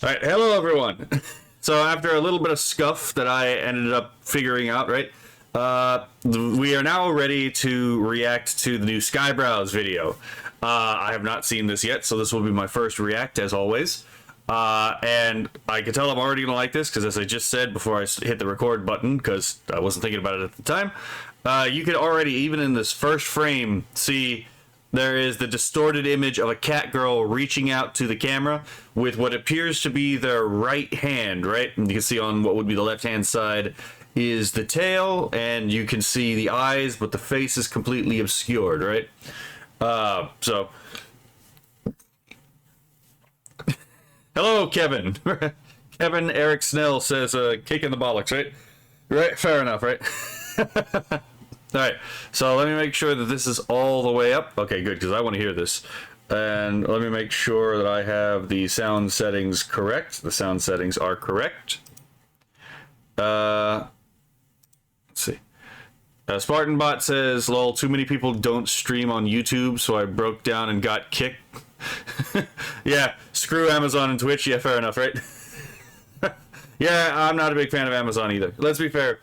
All right, hello everyone. So after a little bit of scuff that I ended up figuring out, right? We are now ready to react to the new Skyebrows video. I have not seen this yet, so this will be my first react as always. And I can tell I'm already gonna like this because, as I just said before I hit the record button, because I wasn't thinking about it at the time, you could already, even in this first frame, see there is the distorted image of a cat girl reaching out to the camera with what appears to be their right hand, right? And you can see on what would be the left-hand side is the tail, and you can see the eyes, but the face is completely obscured, right? So... Hello, Kevin. Kevin Eric Snell says, kick in the bollocks, right? Right, fair enough, right? Alright, so let me make sure that this is all the way up. Okay, good, because I want to hear this. And let me make sure that I have the sound settings correct. The sound settings are correct. Let's see. SpartanBot says, lol, too many people don't stream on YouTube, so I broke down and got kicked. Yeah, screw Amazon and Twitch. Yeah, fair enough, right? Yeah, I'm not a big fan of Amazon either. Let's be fair.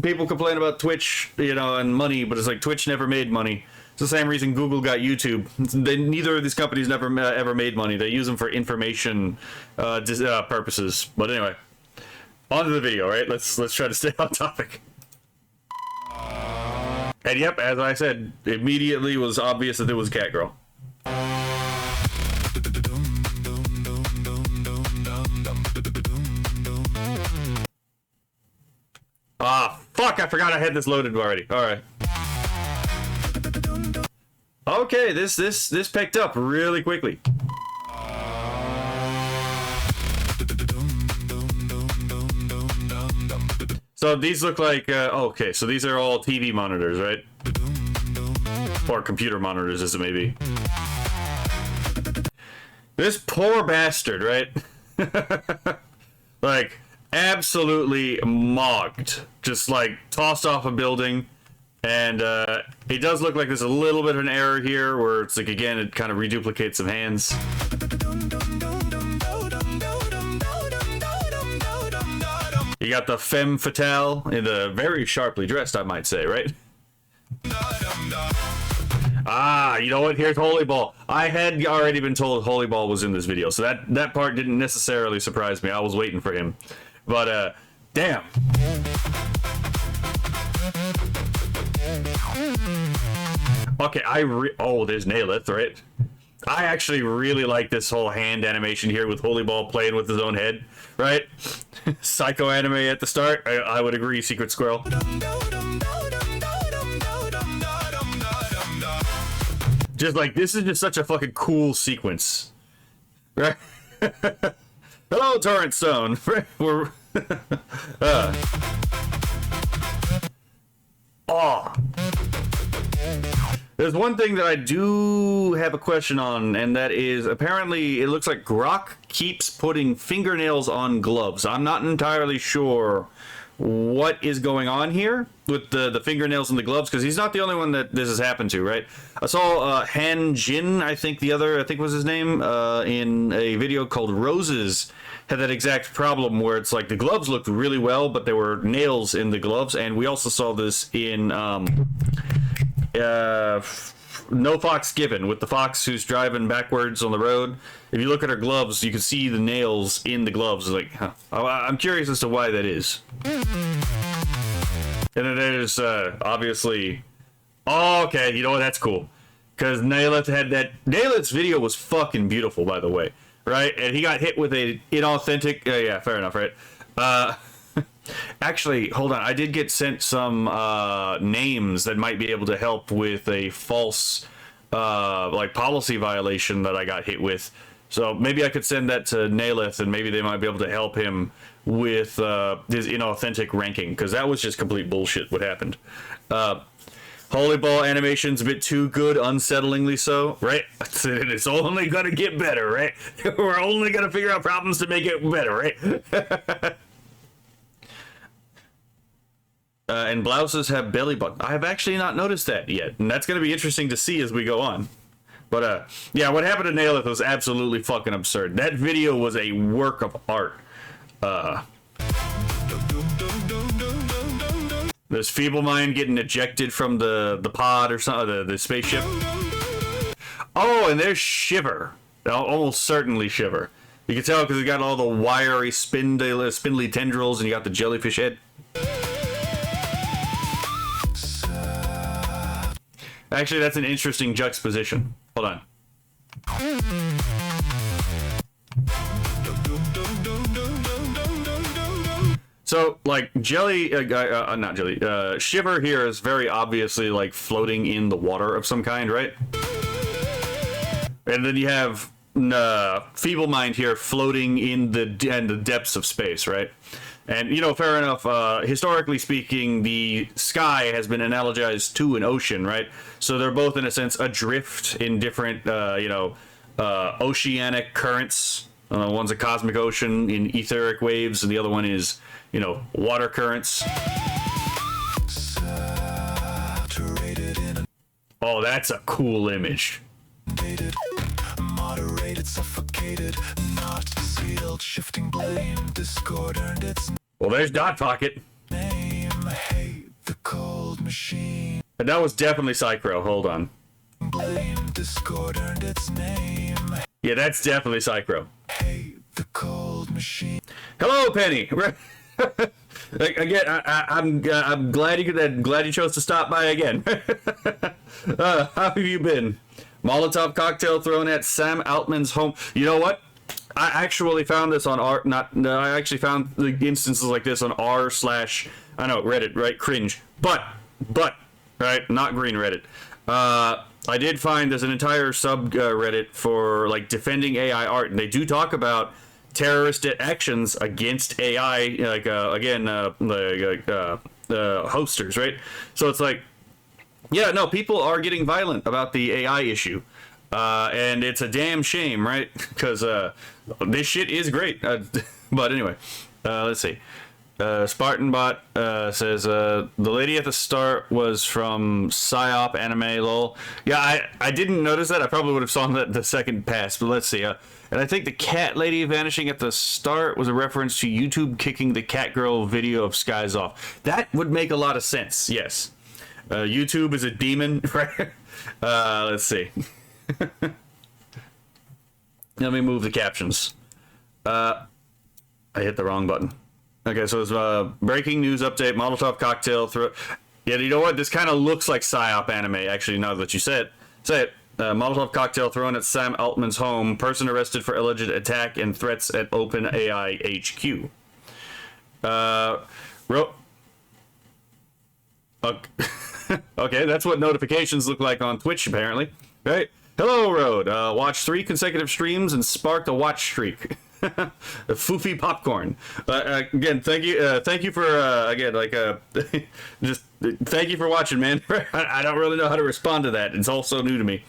People complain about Twitch, you know, and money, but it's like Twitch never made money. It's the same reason Google got YouTube. Neither of these companies never ever made money. They use them for information purposes. But anyway, on to the video, right? Let's try to stay on topic. And yep, as I said, immediately was obvious that it was Catgirl. Ah, fuck, I forgot I had this loaded already. Alright. Okay, this picked up really quickly. So these look like, okay, so these are all TV monitors, right? Or computer monitors, as it may be. This poor bastard, right? Like, absolutely mogged. Just, like, tossed off a building. And, it does look like there's a little bit of an error here, where it's like, again, it kind of reduplicates some hands. You got the femme fatale in the very sharply dressed, I might say, right? Ah, you know what? Here's Holy Ball. I had already been told Holy Ball was in this video, so that part didn't necessarily surprise me. I was waiting for him. But, damn. Okay, oh, there's Naileth, right? I actually really like this whole hand animation here with Holy Ball playing with his own head, right? Psycho anime at the start. I would agree, Secret Squirrel. Just like, this is just such a fucking cool sequence. Right? Hello, Torrent Stone. We're... Oh. There's one thing that I do have a question on, and that is, apparently, it looks like Grok keeps putting fingernails on gloves. I'm not entirely sure what is going on here with the fingernails and the gloves, because he's not the only one that this has happened to, right? I saw Han Jin, I think was his name, in a video called Roses, had that exact problem where it's like the gloves looked really well, but there were nails in the gloves, and we also saw this in No Fox Given, with the fox who's driving backwards on the road. If you look at her gloves, you can see the nails in the gloves. Like, huh. I'm curious as to why that is. And then there's obviously, oh, okay, you know what, that's cool, because Naileth had that. Naileth's video was fucking beautiful, by the way, right? And he got hit with a inauthentic, yeah, fair enough, right? Actually, hold on, I did get sent some names that might be able to help with a false like policy violation that I got hit with. So maybe I could send that to Naileth, and maybe they might be able to help him with his inauthentic ranking, because that was just complete bullshit what happened. Holy Ball animation's a bit too good, unsettlingly so, right? It's only gonna get better, right? We're only gonna figure out problems to make it better, right? And blouses have belly button. I have actually not noticed that yet, and that's going to be interesting to see as we go on. But yeah, what happened to Naileth was absolutely fucking absurd. That video was a work of art. There's Feeblemind getting ejected from the pod or something, the spaceship. Oh, and there's Shiver. Almost certainly Shiver. You can tell because he got all the wiry, spindly tendrils, and you got the jellyfish head. Actually, that's an interesting juxtaposition. Hold on. So, like, Shiver here is very obviously, like, floating in the water of some kind, right? And then you have Feeblemind here floating in the depths of space, right? And, you know, fair enough, historically speaking, the sky has been analogized to an ocean, right? So they're both, in a sense, adrift in different, oceanic currents. One's a cosmic ocean in etheric waves, and the other one is, you know, water currents. Oh, that's a cool image. Moderated, suffocated, not sealed, shifting blame, discord earned its well, there's Dot Pocket. Name, hate the cold machine. And that was definitely Psychro. Hold on. Blame, discord earned its name. Yeah, that's definitely Psychro. Hate the cold machine. Hello, Penny. Again, I'm glad you chose to stop by again. How have you been? Molotov cocktail thrown at Sam Altman's home. You know what? I actually found this on I actually found the instances like this on Reddit, right? Cringe. But, right? Not green Reddit. I did find there's an entire subreddit for, like, defending AI art, and they do talk about terrorist actions against AI, like, hosters, right? So it's like, yeah, no, people are getting violent about the AI issue. And it's a damn shame, right? Because this shit is great. But anyway, let's see. SpartanBot says, the lady at the start was from SkyeOp anime, lol. Yeah, I didn't notice that. I probably would have saw that the second pass, but let's see. And I think the cat lady vanishing at the start was a reference to YouTube kicking the cat girl video of SkyeOp. That would make a lot of sense, yes. YouTube is a demon, right? Let's see. Let me move the captions. I hit the wrong button. Okay, so it's breaking news update, Molotov cocktail. Yeah, you know what? This kind of looks like PsyOp anime, actually, now that you say it. Molotov cocktail thrown at Sam Altman's home. Person arrested for alleged attack and threats at OpenAI HQ. Okay, that's what notifications look like on Twitch, apparently. Right? Hello, Road. Watched 3 consecutive streams and sparked a watch streak. Foofy popcorn. Again, thank you for just thank you for watching, man. I don't really know how to respond to that. It's all so new to me.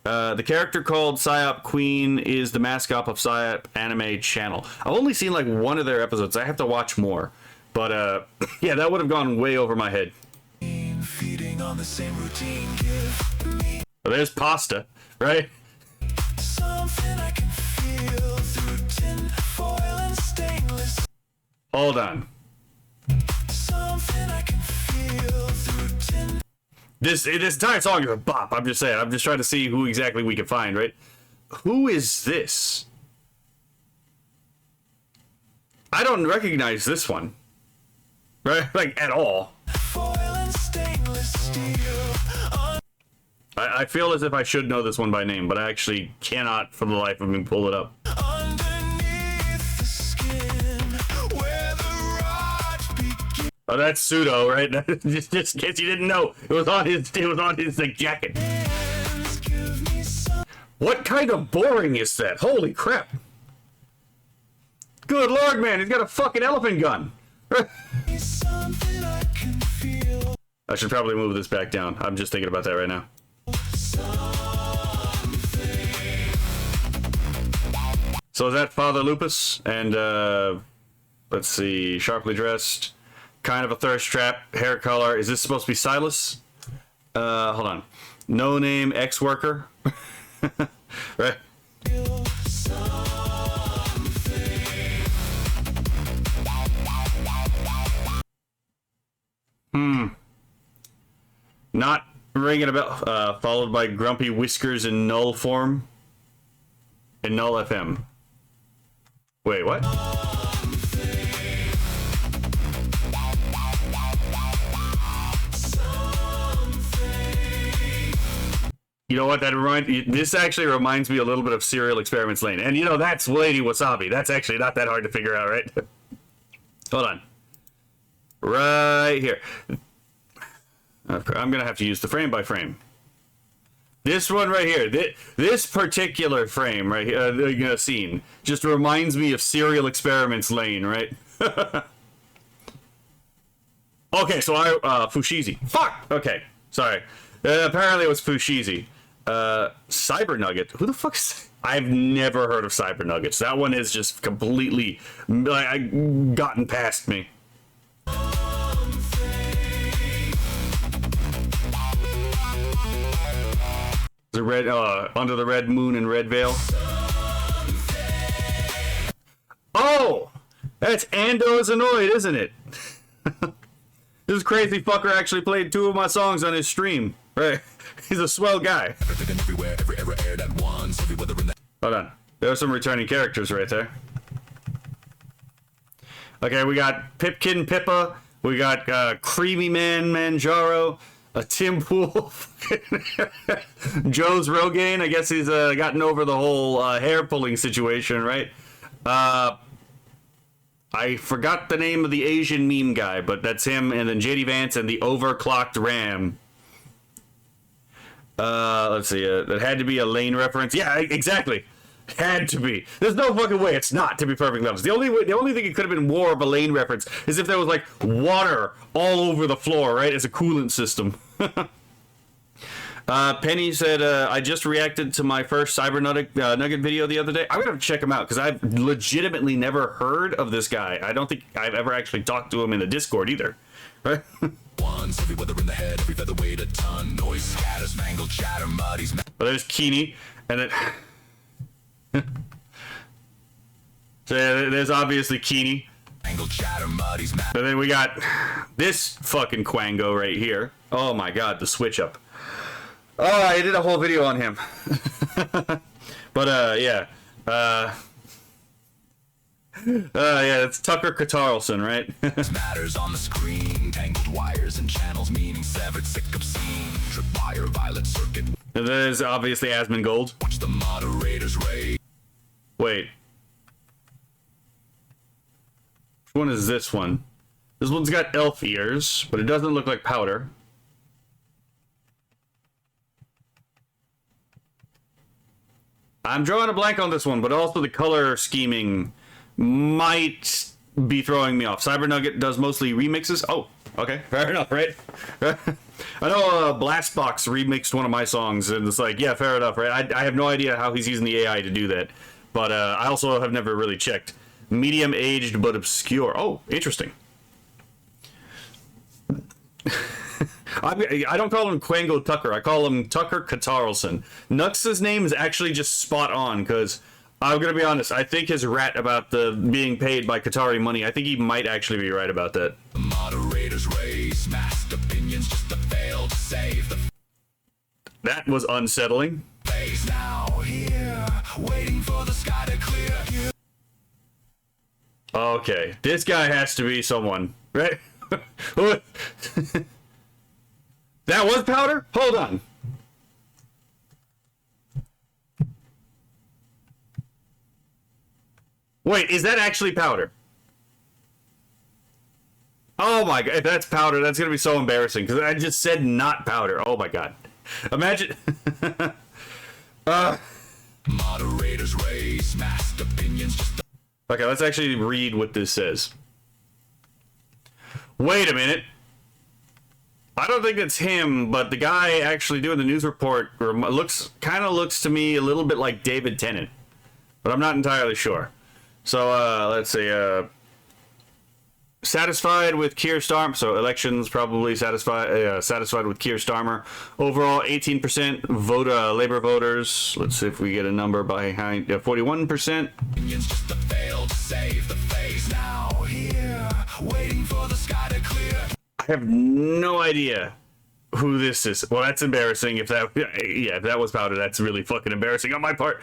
The character called PsyOp Queen is the mascot of PsyOp anime channel. I've only seen like one of their episodes. I have to watch more. But yeah, that would have gone way over my head. Feeding on the same routine, well, there's pasta, right? Something I can feel through tin foil and stainless. Hold on. Something I can feel through tin. This entire song is a bop. I'm just saying. I'm just trying to see who exactly we can find, right? Who is this? I don't recognize this one. Right? Like, at all. I feel as if I should know this one by name, but I actually cannot for the life of me pull it up. Oh, that's Pseudo, right? just in case you didn't know, it was on his like, jacket. What kind of boring is that? Holy crap! Good lord, man, he's got a fucking elephant gun. I should probably move this back down. I'm just thinking about that right now. So is that Father Lupus? And let's see, sharply dressed, kind of a thirst trap, hair color. Is this supposed to be Silas? Hold on. No name, ex-worker. Right? Not ringing a bell. Followed by Grumpy Whiskers in null form. In null FM. Wait, what? You know what? This actually reminds me a little bit of Serial Experiments Lane. And you know, that's Lady Wasabi. That's actually not that hard to figure out, right? Hold on. Right here. I'm gonna have to use the frame by frame. This one right here, this particular frame right here, scene, just reminds me of Serial Experiments Lane, right? Okay, so Fushizi. Fuck! Okay, sorry. Apparently it was Fushizi. Cyber Nugget. Who the fuck's... I've never heard of Cyber Nuggets. That one is just completely gotten past me. The red, under the red moon and red veil. Oh! That's Ando Zanoid, isn't it? This crazy fucker actually played 2 of my songs on his stream. Right. He's a swell guy. Hold on. There are some returning characters right there. Okay, we got Pipkin Pippa. We got Creamy Man Manjaro. Tim Pool. Joe's Rogaine. I guess he's gotten over the whole hair pulling situation, right? I forgot the name of the Asian meme guy, but that's him. And then JD Vance and the overclocked Ram. Let's see. That had to be a Lane reference. Yeah, exactly. Had to be. There's no fucking way it's not, to be perfectly honest. The only thing it could have been more of a Lane reference is if there was like water all over the floor, right, as a coolant system. Penny said, I just reacted to my first Cyber Nugget video the other day. I'm gonna have to check him out because I've legitimately never heard of this guy. I don't think I've ever actually talked to him in the Discord either. Right? Every weather in the head, every feather weighed a ton. Noise scatters, mangled chatter, muddies. But there's Keeney, and then so yeah, there's obviously Keeney. Mangled chatter, muddies. And then we got this fucking Quango right here. Oh my god, the switch up. Oh, I did a whole video on him. But yeah. Yeah, it's Tucker Carlson, right? Matters on the screen, tangled wires and channels, meaning severed, sick obscene, tripwire, violet circuit. And there's obviously Asmongold. Watch the moderators rate. Wait. Which one is this one? This one's got elf ears, but it doesn't look like powder. I'm drawing a blank on this one, but also the color scheming might be throwing me off. Cyber Nugget does mostly remixes. Oh, okay, fair enough, right? I know Blastbox remixed one of my songs, and it's like, yeah, fair enough, right? I have no idea how he's using the AI to do that, but I also have never really checked. Medium aged but obscure. Oh, interesting. I don't call him Quango Tucker. I call him Tucker Carlson. Nux's name is actually just spot on, because I'm going to be honest, I think his rat about the being paid by Qatari money, I think he might actually be right about that. The moderators raise masked opinions just to fail to save the... That was unsettling. Now here, waiting for the sky to clear. Okay, this guy has to be someone, right? That was powder? Hold on. Wait, is that actually powder? Oh my god, if that's powder, that's gonna be so embarrassing, because I just said not powder. Oh my god. Imagine... Moderators raise masked opinions just... Okay, let's actually read what this says. Wait a minute. I don't think it's him, but the guy actually doing the news report kind of looks to me a little bit like David Tennant, but I'm not entirely sure. So let's see. Satisfied with Keir Starmer. So elections probably satisfied with Keir Starmer. Overall, 18% vote Labor voters. Let's see if we get a number behind 41%. It's just a fail to save the face now here, waiting for the sky to clear. I have no idea who this is. Well, that's embarrassing. If that was powder, that's really fucking embarrassing on my part.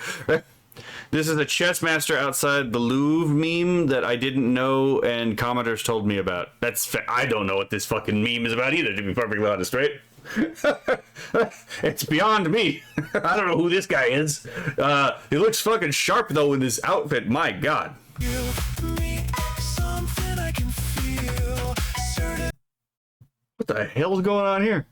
This is a chess master outside the Louvre meme that I didn't know and commenters told me about. I don't know what this fucking meme is about either, to be perfectly honest, right? It's beyond me. I don't know who this guy is. He looks fucking sharp though in this outfit. My God. What the hell's going on here?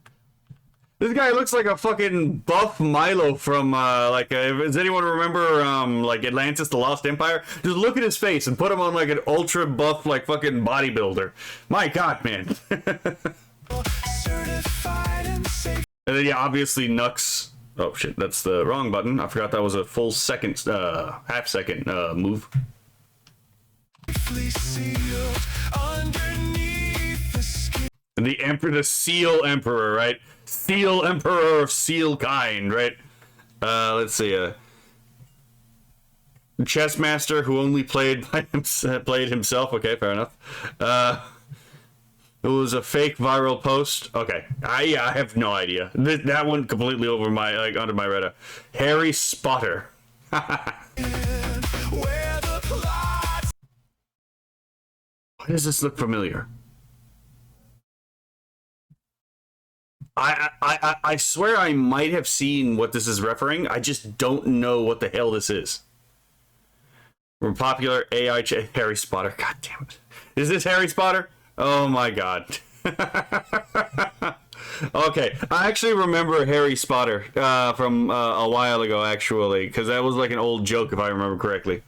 This guy looks like a fucking buff Milo from, does anyone remember, like, Atlantis, the Lost Empire? Just look at his face and put him on, like, an ultra buff, like, fucking bodybuilder. My God, man. And then, yeah, obviously, Nux. Oh, shit, that's the wrong button. I forgot that was a full second, half-second, move. The Seal Emperor, right? Seal Emperor of Seal kind, right? Let's see. Chess master who only played himself. Okay, fair enough. It was a fake viral post. Okay, I have no idea. That one completely over my under my radar. Harry Spotter. Why does this look familiar? I swear I might have seen what this is referring. I just don't know what the hell this is. From popular AI Harry Spotter. God damn it. Is this Harry Spotter? Oh my God. Okay, I actually remember Harry Spotter from a while ago, actually, because that was like an old joke, if I remember correctly.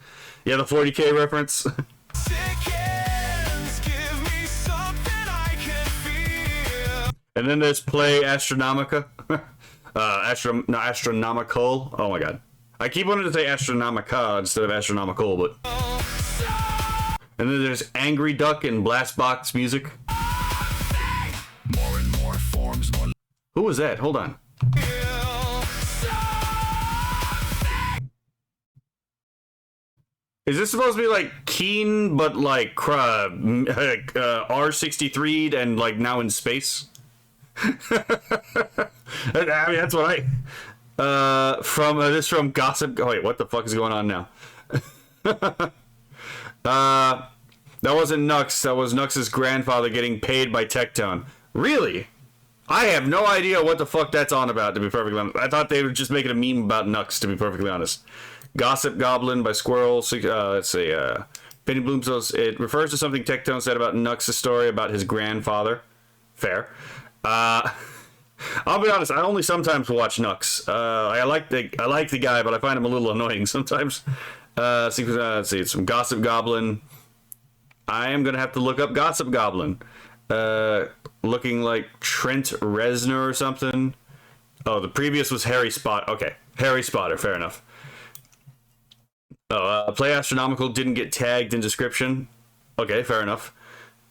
Yeah, the 40K reference. And then there's Play Astronomica. Astronomical. Oh my God. I keep wanting to say Astronomica instead of astronomical, but. And then there's Angry Duck and Blast Box music. More and more forms, more... Who was that? Hold on. Is this supposed to be like Keen, but like R63'd and like now in space? I mean, that's what from Gossip. Oh, wait, what the fuck is going on now? That wasn't Nux. That was Nux's grandfather getting paid by Tectone. Really? I have no idea what the fuck that's on about, to be perfectly honest. I thought they were just making a meme about Nux, to be perfectly honest. Gossip Goblin by Squirrel. Let's see. Penny Bloom says it refers to something Tectone said about Nux's story about his grandfather. Fair. I'll be honest, I only sometimes watch Nux. I like the guy, but I find him a little annoying sometimes. Let's see, some Gossip Goblin. I am gonna have to look up Gossip Goblin. Looking like Trent Reznor or something. Oh, the previous was Harry Spotter. Okay, Harry Spotter, fair enough. Oh, Play Astronomical didn't get tagged in description. Okay, fair enough.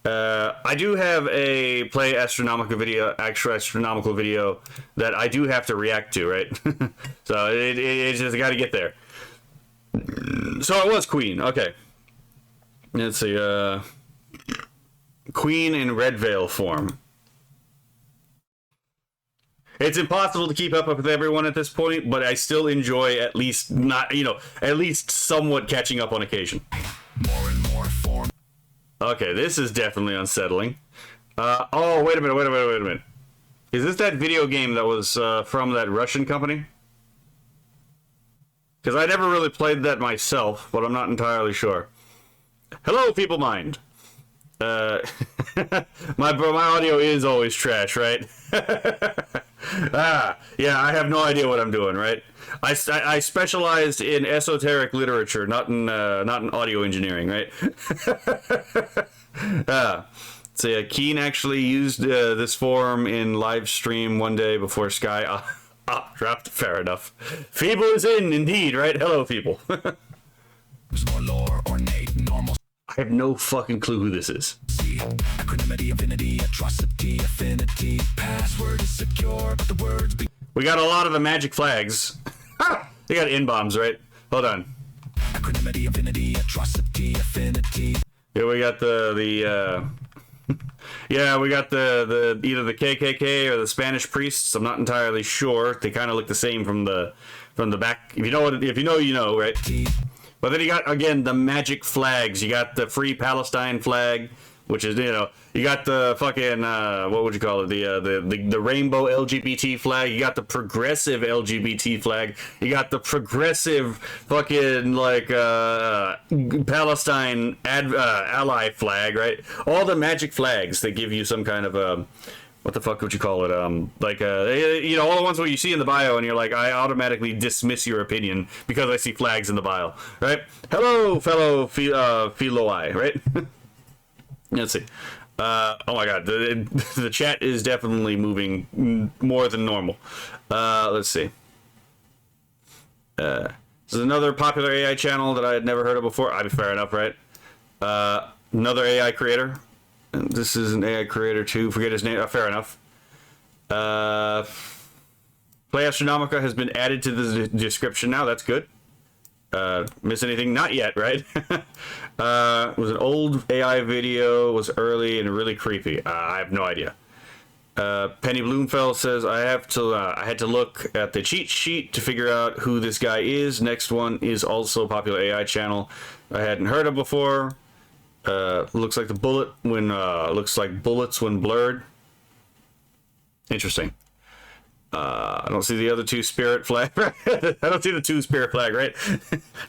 I do have a Play Astronomical video, actual astronomical video that I do have to react to, right? So it's just got to get there. So it was Queen. Okay. Let's see. Queen in Red Veil form. It's impossible to keep up with everyone at this point, but I still enjoy at least somewhat catching up on occasion. More and more form. Okay, this is definitely unsettling. Oh, wait a minute. Is this that video game that was from that Russian company? Because I never really played that myself, but I'm not entirely sure. Hello, People Mind. My audio is always trash, right? Yeah, I have no idea what I'm doing, right? I specialized in esoteric literature, not in audio engineering, right? So Keen actually used this form in live stream one day before SkyeOp dropped. Fair enough. Feeble is in, indeed, right? Hello, people. Lore, ornate, normal. I have no fucking clue who this is. normalcy. Equanimity, infinity, atrocity, affinity. Password is secure, but the words be. We got a lot of the magic flags. They got in-bombs, right? Hold on. Equanimity, infinity, atrocity, affinity. Yeah, we got yeah, we got the either the KKK or the Spanish priests. I'm not entirely sure. They kind of look the same from the back. If you know you know, right? But then you got again the magic flags. You got the Free Palestine flag, which is, you know, you got the fucking what would you call it? The rainbow LGBT flag. You got the progressive LGBT flag. You got the progressive fucking like Palestine ally flag, right? All the magic flags that give you some kind of what the fuck would you call it? Like you know, all the ones where you see in the bio and you're like, I automatically dismiss your opinion because I see flags in the bio, right? Hello, fellow Philoi, right? Let's see. Oh my god, the chat is definitely moving more than normal. Let's see. This is another popular AI channel that I had never heard of before. I'd be fair enough, right? Another AI creator. This is an AI creator too. Forget his name. Fair enough. Play Astronomica has been added to the description now. That's good. Miss anything? Not yet, right? It was an old AI video, was early and really creepy. I have no idea. Penny Bloomfeld says, I had to look at the cheat sheet to figure out who this guy is. Next one is also a popular AI channel I hadn't heard of before. Looks like looks like bullets when blurred. Interesting. I don't see the other two spirit flag. I don't see the two spirit flag, right?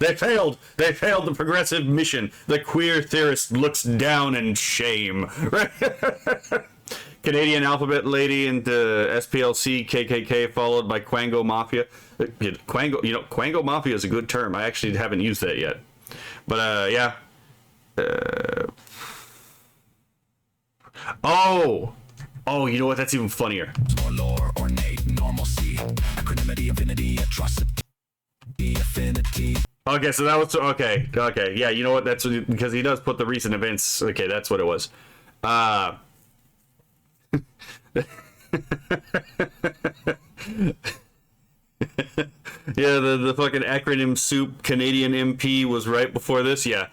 They failed. They failed the progressive mission. The queer theorist looks down in shame. Right? Canadian alphabet lady and SPLC KKK followed by Quango Mafia. Quango, you know, Quango Mafia is a good term. I actually haven't used that yet. But yeah. Oh, you know what? That's even funnier. Lore, ornate, normalcy. Equanimity, infinity, atrocity, affinity. Okay, so that was okay. Okay, yeah, you know what? That's because he does put the recent events. Okay, that's what it was. Yeah, the fucking acronym soup Canadian MP was right before this. Yeah.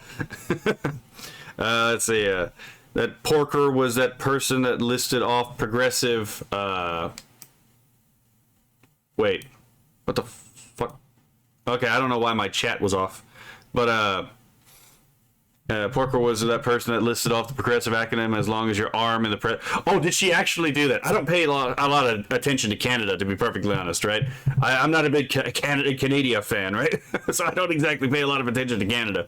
Let's see. That Porker was that person that listed off progressive. Wait, what the fuck? Okay, I don't know why my chat was off, but Porker was that person that listed off the progressive acronym as long as your arm in the press. Oh, did she actually do that? I don't pay a lot of attention to Canada, to be perfectly honest, right? I'm not a big Canada fan, right? So I don't exactly pay a lot of attention to Canada.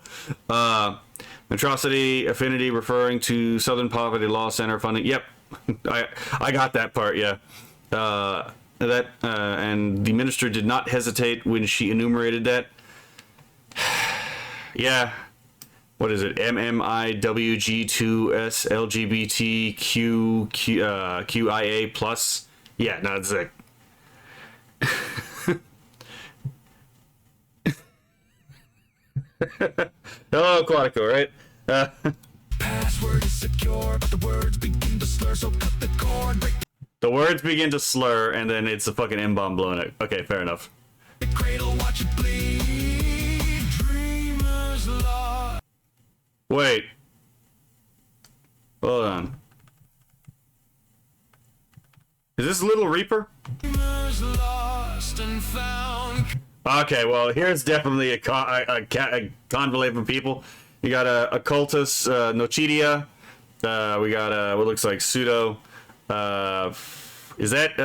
Atrocity, affinity, referring to Southern Poverty Law Center funding. Yep, I got that part. Yeah, and the minister did not hesitate when she enumerated that. Yeah. What is it? MMIWG2S LGBTQ QIA plus. Yeah, no, it's like. Hello, Quantico, right? Password is secure, but the words begin to slur, so cut the cord. The words begin to slur, and then it's a fucking M-bomb blowing it. Okay, fair enough. The cradle, watch it bleed. Dreamers lost. Wait. Hold on. Is this Little Reaper? Dreamers lost and found. Okay, well, here's definitely a convolate from people. You got a occultus, Nochidia. We got what looks like pseudo. Is that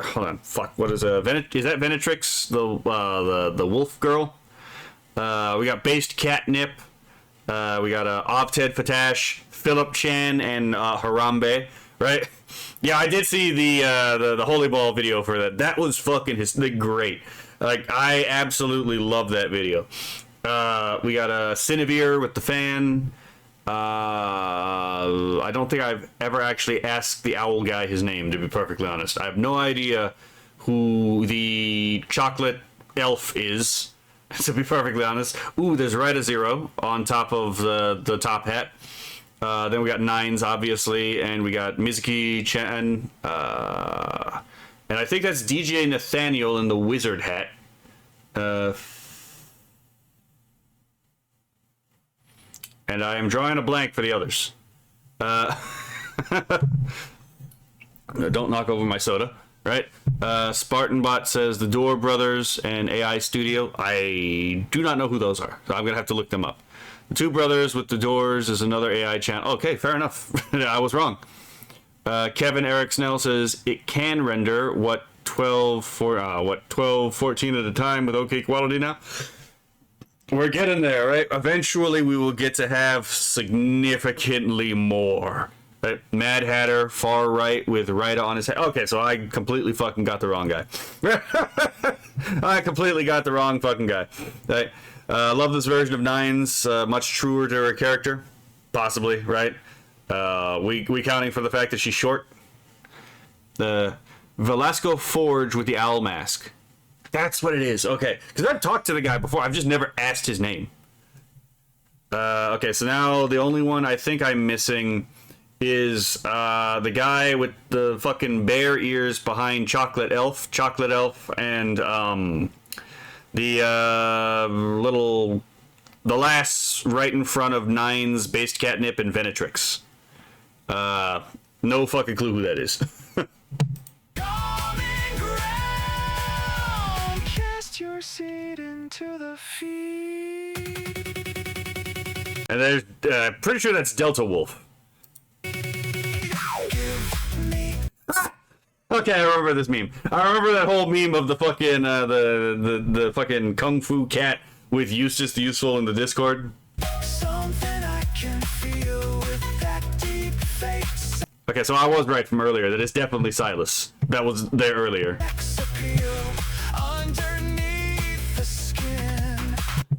hold on, fuck. What is is that Venetrix, the wolf girl? We got based catnip. We got Ovted Fatash, Philip Chan, and Harambe. Right? Yeah, I did see the Holy Ball video for that. That was fucking great. Like, I absolutely love that video. We got a Cinevere with the fan. I don't think I've ever actually asked the owl guy his name, to be perfectly honest. I have no idea who the chocolate elf is, to be perfectly honest. Ooh, there's Right a Zero on top of the top hat. Then we got Nines, obviously, and we got Mizuki Chen, and I think that's DJ Nathaniel in the wizard hat. And I am drawing a blank for the others. Don't knock over my soda, right? SpartanBot says the Door Brothers and AI Studio. I do not know who those are, so I'm gonna have to look them up. The Two Brothers with the Doors is another AI channel. Okay, fair enough. I was wrong. Kevin Eric Snell says it can render 12, 14 at a time with okay quality now. We're getting there, right? Eventually, we will get to have significantly more. Right? Mad Hatter, far right with Rita on his head. Okay, so I completely fucking got the wrong guy. I completely got the wrong fucking guy. Right? Love this version of Nines. Much truer to her character, possibly. Right? We counting for the fact that she's short. The Velasco Forge with the owl mask. That's what it is. Okay, because I've talked to the guy before. I've just never asked his name. Okay, so now the only one I think I'm missing is the guy with the fucking bear ears behind Chocolate Elf, and the last right in front of Nines, Based Catnip, and Venetrix. No fucking clue who that is. Your seed into the feed. And there's pretty sure that's Delta Wolf. Okay, I remember this meme. I remember that whole meme of the fucking the fucking Kung Fu cat with Eustace the Useful in the Discord. Something I can feel with that deep face. Okay, so I was right from earlier. That is definitely Silas. That was there earlier.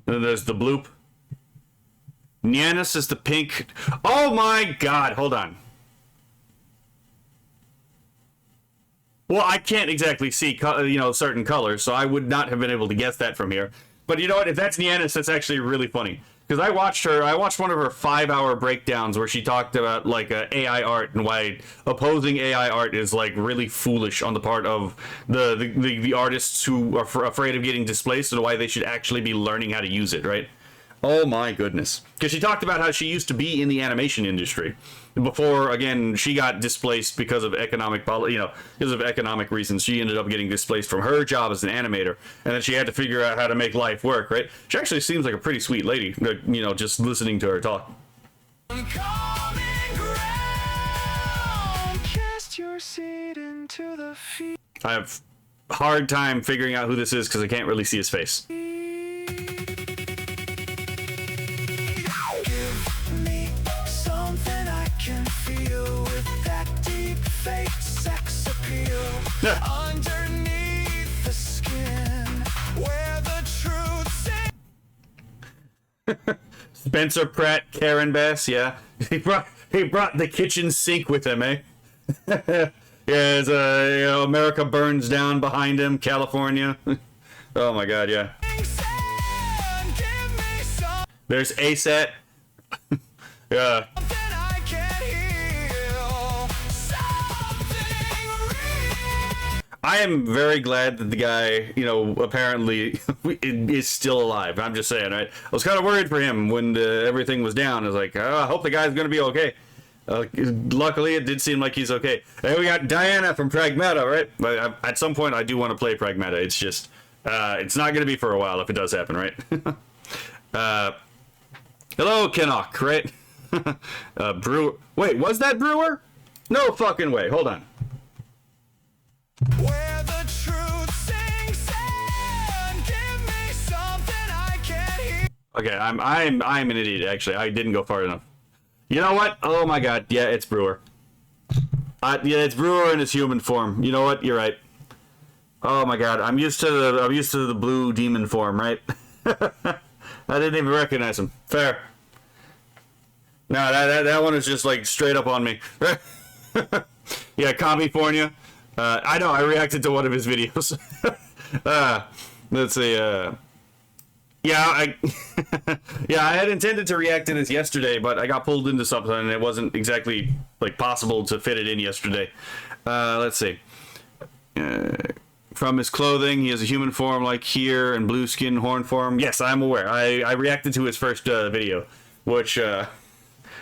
And then there's the bloop. Nyannis is the pink. Oh my god, hold on. Well, I can't exactly see, certain colors, so I would not have been able to guess that from here. But you know what? If that's Nyannis, that's actually really funny. Because I watched one of her 5-hour breakdowns where she talked about, like, AI art and why opposing AI art is, like, really foolish on the part of the artists who are afraid of getting displaced and why they should actually be learning how to use it, right? Oh my goodness. Because she talked about how she used to be in the animation industry before, again, she got displaced because of economic reasons. She ended up getting displaced from her job as an animator, and then she had to figure out how to make life work, right? She actually seems like a pretty sweet lady, just listening to her talk. Cast your seed into the feed. I have a hard time figuring out who this is because I can't really see his face. Underneath the skin, where the truth sits. Spencer Pratt, Karen Bass, yeah. He brought the kitchen sink with him, eh? Yeah, it's America Burns Down behind him, California. Oh my god, yeah. There's ASAT. Yeah. I am very glad that the guy, apparently is still alive. I'm just saying, right? I was kind of worried for him when everything was down. I was like, I hope the guy's going to be okay. Luckily, it did seem like he's okay. And we got Diana from Pragmata, right? But at some point, I do want to play Pragmata. It's just, it's not going to be for a while if it does happen, right? Hello, Kinnock, right? Brewer. Wait, was that Brewer? No fucking way. Hold on. Where the truth sings and give me something I can't hear. Okay, I'm an idiot, actually. I didn't go far enough. You know what? Oh my god, yeah, it's Brewer. Yeah, it's Brewer in his human form. You know what? You're right. Oh my god, I'm used to the blue demon form, right? I didn't even recognize him. Fair. No, that one is just like straight up on me. Yeah, California. I know, I reacted to one of his videos. Let's see, Yeah, yeah, I had intended to react to this yesterday, but I got pulled into something and it wasn't exactly like possible to fit it in yesterday. Let's see. From his clothing, he has a human form like here and blue skin horn form. Yes, I'm aware. I reacted to his first video, which yeah,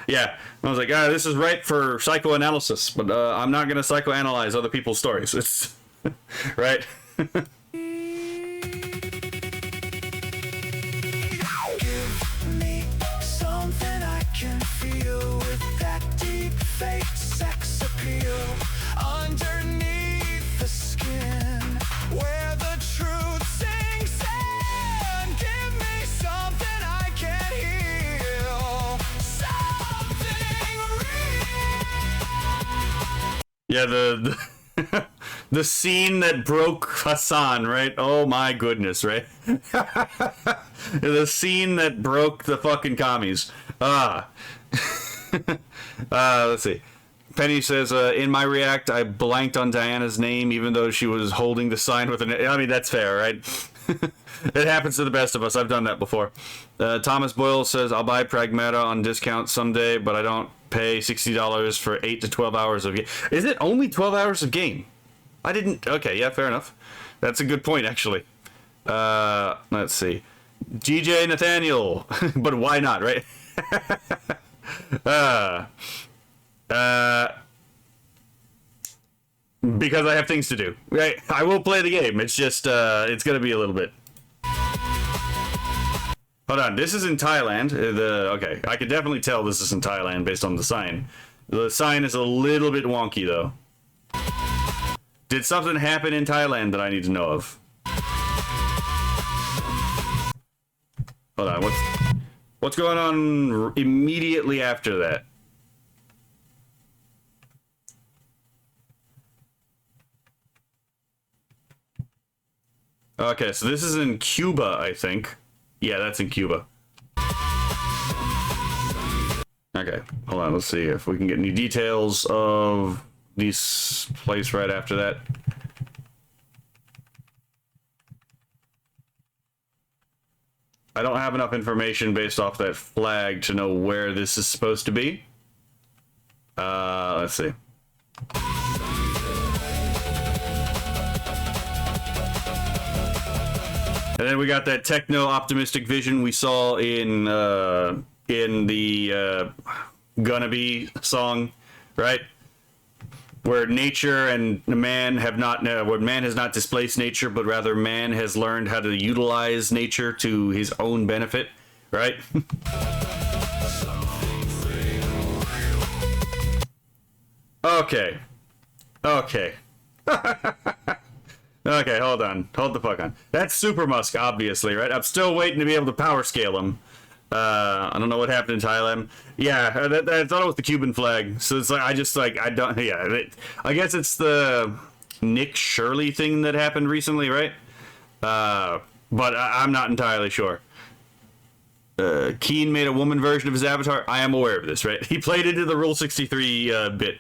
I was like, this is right for psychoanalysis, but I'm not gonna psychoanalyze other people's stories. It's right. Underneath the skin, where the truth sinks in. Give me something I can heal. Something real. Yeah, the the scene that broke Hassan, right? Oh my goodness, right? The scene that broke the fucking commies. Let's see. Penny says, in my react, I blanked on Diana's name, even though she was holding the sign with an... I mean, that's fair, right? It happens to the best of us. I've done that before. Thomas Boyle says, I'll buy Pragmata on discount someday, but I don't pay $60 for 8 to 12 hours of game. Is it only 12 hours of game? I didn't... Okay, yeah, fair enough. That's a good point, actually. Let's see. GJ Nathaniel. But why not, right? Because I have things to do. Right? I will play the game. It's just, it's gonna be a little bit. Hold on, this is in Thailand. Okay, I could definitely tell this is in Thailand based on the sign. The sign is a little bit wonky, though. Did something happen in Thailand that I need to know of? Hold on, what's going on immediately after that? Okay, so this is in Cuba, I think. Yeah, that's in Cuba. Okay, hold on, let's see if we can get any details of this place right after that. I don't have enough information based off that flag to know where this is supposed to be. Let's see. And then we got that techno-optimistic vision we saw in the Gonna Be song, right? Where nature and man have not, where man has not displaced nature, but rather man has learned how to utilize nature to his own benefit, right? Okay. Okay. Okay, hold on. Hold the fuck on. That's Super Musk, obviously, right? I'm still waiting to be able to power scale him. I don't know what happened in Thailand. Yeah, I thought it was the Cuban flag. So it's like, I don't, yeah. I guess it's the Nick Shirley thing that happened recently, right? But I'm not entirely sure. Keen made a woman version of his avatar. I am aware of this, right? He played into the Rule 63 bit.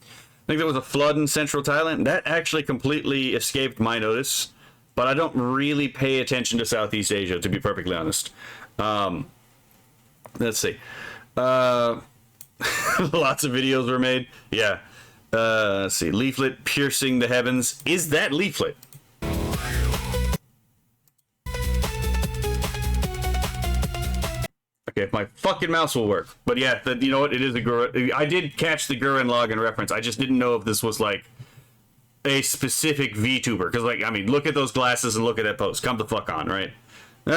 I think there was a flood in central Thailand. That actually completely escaped my notice, but I don't really pay attention to Southeast Asia, to be perfectly honest. Let's see. Lots of videos were made. Yeah. Let's see. Leaflet piercing the heavens. Is that Leaflet? Okay, if my fucking mouse will work. But yeah, you know what? It is a Gurren. I did catch the Gurren Lagann reference. I just didn't know if this was like a specific VTuber. Because, like, I mean, look at those glasses and look at that pose. Come the fuck on, right? You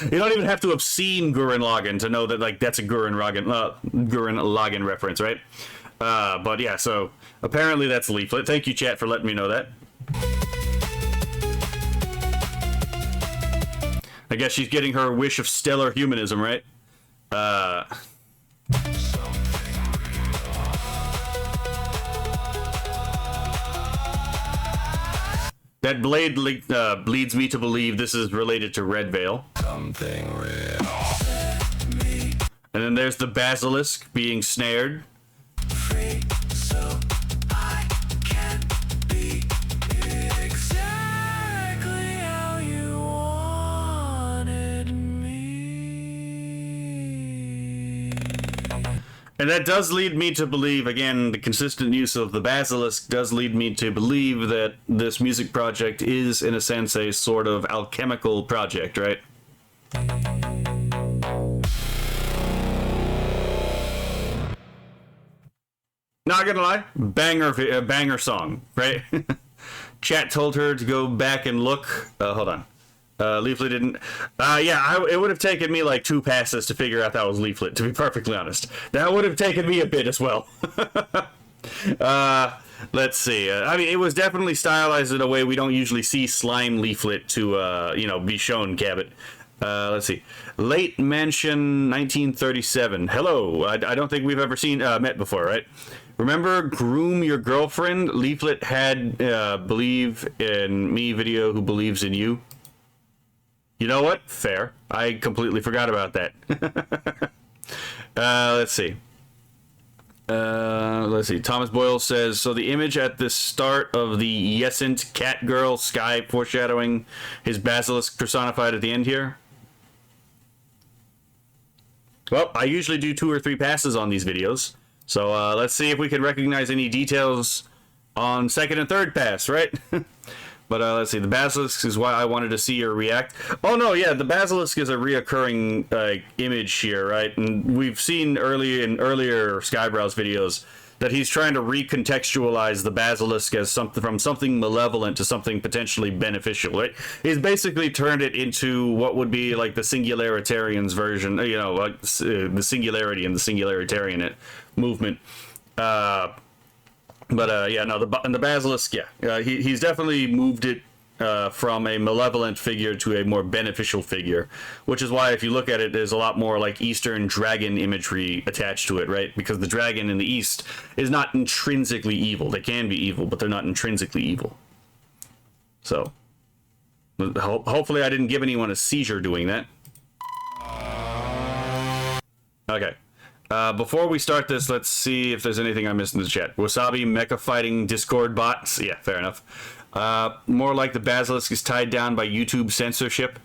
don't even have to have seen Gurren Lagann to know that, like, that's a Gurren Lagann reference, right? But yeah, so apparently that's Leaflet. Thank you, chat, for letting me know that. I guess she's getting her wish of stellar humanism, right? That blade leads me to believe this is related to Red Veil. Something real. And then there's the basilisk being snared. Free, so I can be exactly how you want And that does lead me to believe, again, the consistent use of the basilisk does lead me to believe that this music project is, in a sense, a sort of alchemical project, right? Not gonna lie, banger song, right? Chat told her to go back and look. Hold on. Leaflet didn't. It would have taken me like 2 passes to figure out that was Leaflet, to be perfectly honest. That would have taken me a bit as well. Let's see. I mean, it was definitely stylized in a way we don't usually see slime Leaflet to, be shown, Cabot. Let's see. Late Mansion 1937. Hello. I don't think we've ever met before, right? Remember Groom Your Girlfriend? Leaflet had Believe in Me video who believes in you. You know what? Fair. I completely forgot about that. Let's see. Thomas Boyle says, so the image at the start of the Yesent cat girl sky foreshadowing his basilisk personified at the end here. Well, I usually do 2 or 3 passes on these videos. So let's see if we can recognize any details on second and third pass, right? But let's see, the basilisk is why I wanted to see her react. Oh no, yeah, the basilisk is a reoccurring image here, right? And we've seen earlier Skyebrows videos that he's trying to recontextualize the basilisk as from something malevolent to something potentially beneficial, right? He's basically turned it into what would be like the singularitarian's version, like the singularity and the singularitarian movement. The basilisk, he's definitely moved it from a malevolent figure to a more beneficial figure, which is why if you look at it, there's a lot more like Eastern dragon imagery attached to it, right? Because the dragon in the East is not intrinsically evil. They can be evil, but they're not intrinsically evil. So, hopefully I didn't give anyone a seizure doing that. Okay. Before we start this, let's see if there's anything I missed in the chat. Wasabi mecha fighting Discord bots. Yeah, fair enough. More like the basilisk is tied down by YouTube censorship.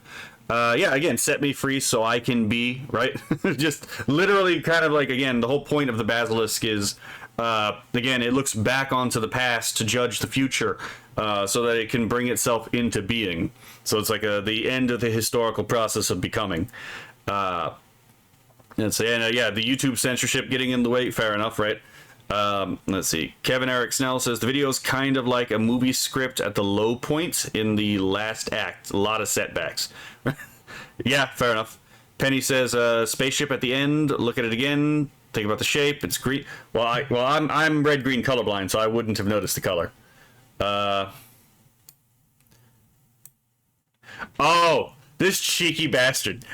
Again, set me free so I can be, right? Just literally kind of like, again, the whole point of the basilisk is, again, it looks back onto the past to judge the future, so that it can bring itself into being. So it's like the end of the historical process of becoming. Let's see, the YouTube censorship getting in the way, fair enough, right? Let's see. Kevin Eric Snell says the video is kind of like a movie script at the low point in the last act. A lot of setbacks. Yeah, fair enough. Penny says spaceship at the end. Look at it again. Think about the shape. It's green. I'm red green colorblind, so I wouldn't have noticed the color. Oh, this cheeky bastard.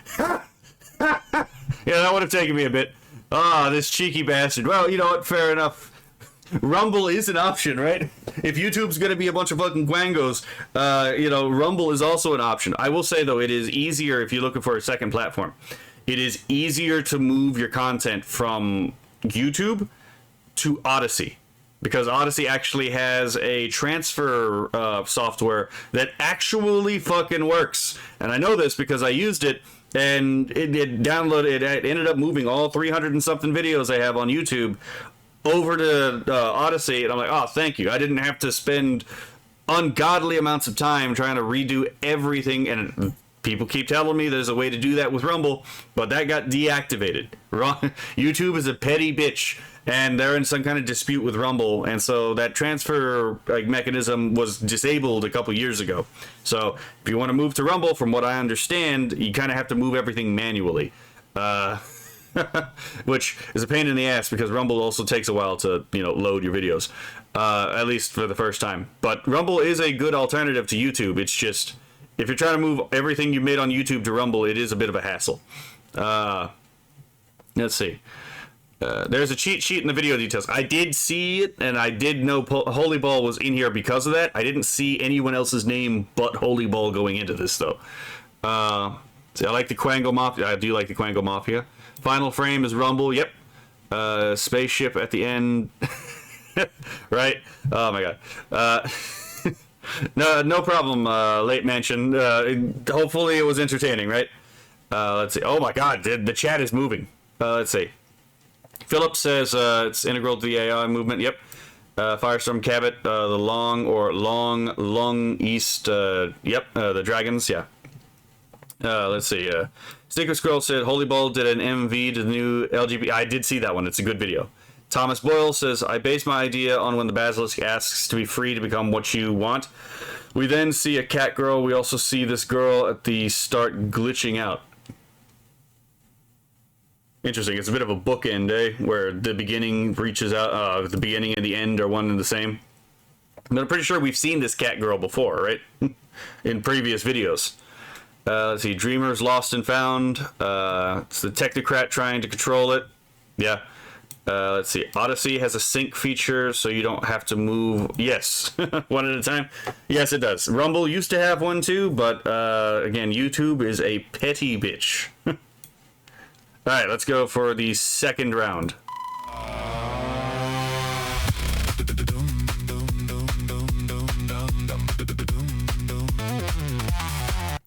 Yeah, that would have taken me a bit. This cheeky bastard. Well, you know what? Fair enough. Rumble is an option, right? If YouTube's gonna be a bunch of fucking guangos, Rumble is also an option. I will say, though, it is easier if you're looking for a second platform. It is easier to move your content from YouTube to Odyssey, because Odyssey actually has a transfer software that actually fucking works. And I know this because I used it. And it ended up moving all 300 and something videos I have on YouTube over to Odyssey, and I'm like, oh, thank you. I didn't have to spend ungodly amounts of time trying to redo everything, and people keep telling me there's a way to do that with Rumble, but that got deactivated. YouTube is a petty bitch, and they're in some kind of dispute with Rumble, and so that transfer mechanism was disabled a couple years ago. So if you want to move to Rumble, from what I understand, you kind of have to move everything manually, which is a pain in the ass because Rumble also takes a while to load your videos, at least for the first time. But Rumble is a good alternative to YouTube. It's just if you're trying to move everything you made on YouTube to Rumble, it is a bit of a hassle. Let's see. There's a cheat sheet in the video details. I did see it, and I did know Holy Ball was in here because of that. I didn't see anyone else's name but Holy Ball going into this, though. See, I like the Quango Mafia. I do like the Quango Mafia. Final frame is Rumble. Yep. Spaceship at the end. Right? Oh, my God. No problem, Late Mansion. Hopefully it was entertaining, right? Let's see. Oh, my God. The chat is moving. Let's see. Philip says it's integral to the AI movement. Yep. Firestorm Cabot, the long east. Yep. The dragons. Yeah. Let's see. Sneaker Scroll said Holy Bull did an MV to the new LGBT. I did see that one. It's a good video. Thomas Boyle says, I base my idea on when the Basilisk asks to be free to become what you want. We then see a cat girl. We also see this girl at the start glitching out. Interesting. It's a bit of a bookend, eh? Where the beginning reaches out, the beginning and the end are one and the same. But I'm pretty sure we've seen this cat girl before, right? In previous videos. Let's see. Dreamers Lost and Found. It's the Technocrat trying to control it. Yeah. Let's see. Odyssey has a sync feature, so you don't have to move. Yes. One at a time. Yes, it does. Rumble used to have one too, but again, YouTube is a petty bitch. Alright, let's go for the second round.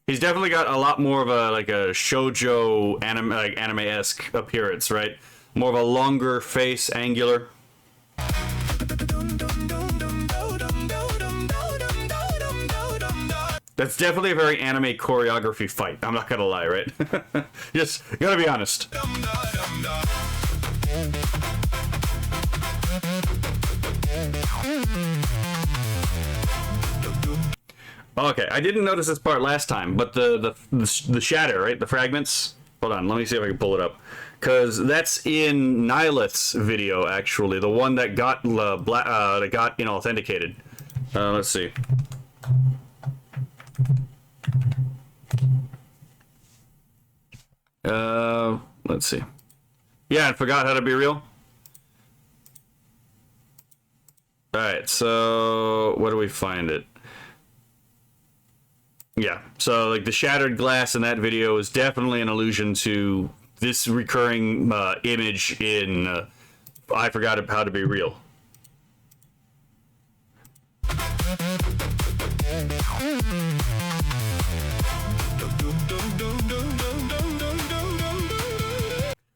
He's definitely got a lot more of a shoujo anime-esque appearance, right? More of a longer face, angular. That's definitely a very anime choreography fight. I'm not gonna lie, right? Just gotta be honest. Okay, I didn't notice this part last time, but the shatter, right? The fragments. Hold on, let me see if I can pull it up, because that's in Nihilith's video actually, the one that got inauthenticated. Let's see. Let's see. Yeah, I forgot how to be real. Alright, so where do we find it? Yeah, so like the shattered glass in that video is definitely an allusion to this recurring image in I Forgot How to Be Real.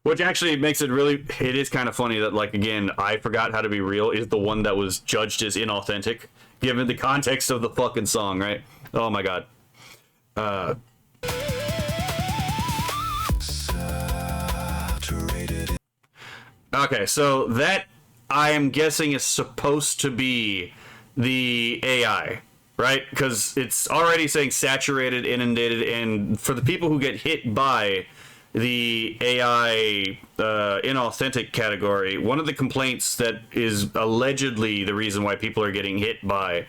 Which actually makes it really, it is kind of funny that, like, again, I Forgot How to Be Real is the one that was judged as inauthentic, given the context of the fucking song, right? Oh my god. Okay, so that, I am guessing, is supposed to be the AI, right? Because it's already saying saturated, inundated, and for the people who get hit by the AI inauthentic category, one of the complaints that is allegedly the reason why people are getting hit by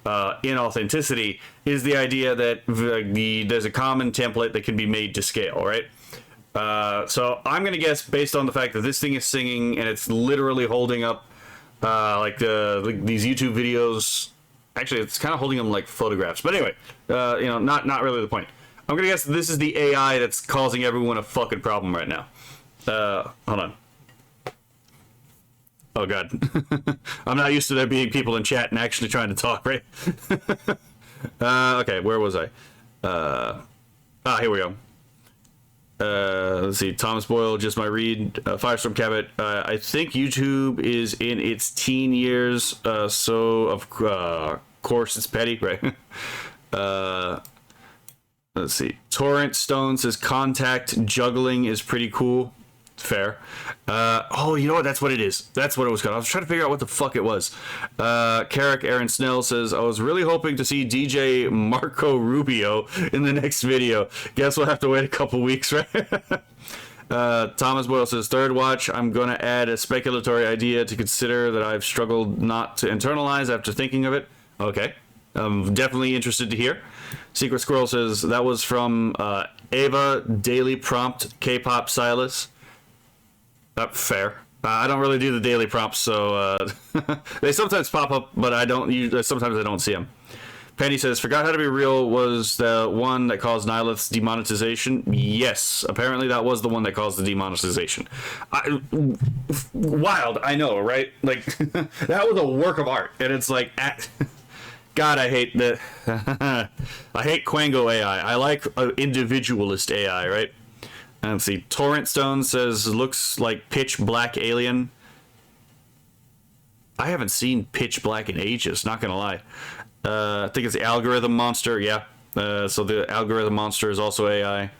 inauthenticity is the idea that there's a common template that can be made to scale, right? So I'm gonna guess, based on the fact that this thing is singing and it's literally holding up these YouTube videos. Actually, it's kind of holding them like photographs, but anyway, not really the point. I'm gonna guess this is the AI that's causing everyone a fucking problem right now. Hold on. Oh god. I'm not used to there being people in chat and actually trying to talk, right? Okay, where was I? Here we go. Let's see. Thomas Boyle, just my read. Firestorm Cabot. I think YouTube is in its teen years, so of course it's petty, right? Let's see. Torrent Stone says contact juggling is pretty cool. Fair. Oh, you know what? That's what it is. That's what it was called. I was trying to figure out what the fuck it was. Carrick Aaron Snell says, I was really hoping to see DJ Marco Rubio in the next video. Guess we'll have to wait a couple weeks, right? Thomas Boyle says, third watch, I'm going to add a speculatory idea to consider that I've struggled not to internalize after thinking of it. Okay. I'm definitely interested to hear. Secret Squirrel says, that was from Ava Daily Prompt K-Pop Silas. Fair. I don't really do the daily prompts, so they sometimes pop up, but I don't. Sometimes I don't see them. Penny says, "Forgot How to Be Real" was the one that caused Nihilith's demonetization. Yes, apparently that was the one that caused the demonetization. Wild, I know, right? Like that was a work of art, and it's like, God, I hate that. I hate Quango AI. I like individualist AI, right? Let's see. Torrent Stone says looks like pitch black alien. I haven't seen pitch black in ages, not gonna lie. I think it's the algorithm monster, yeah. So the algorithm monster is also AI.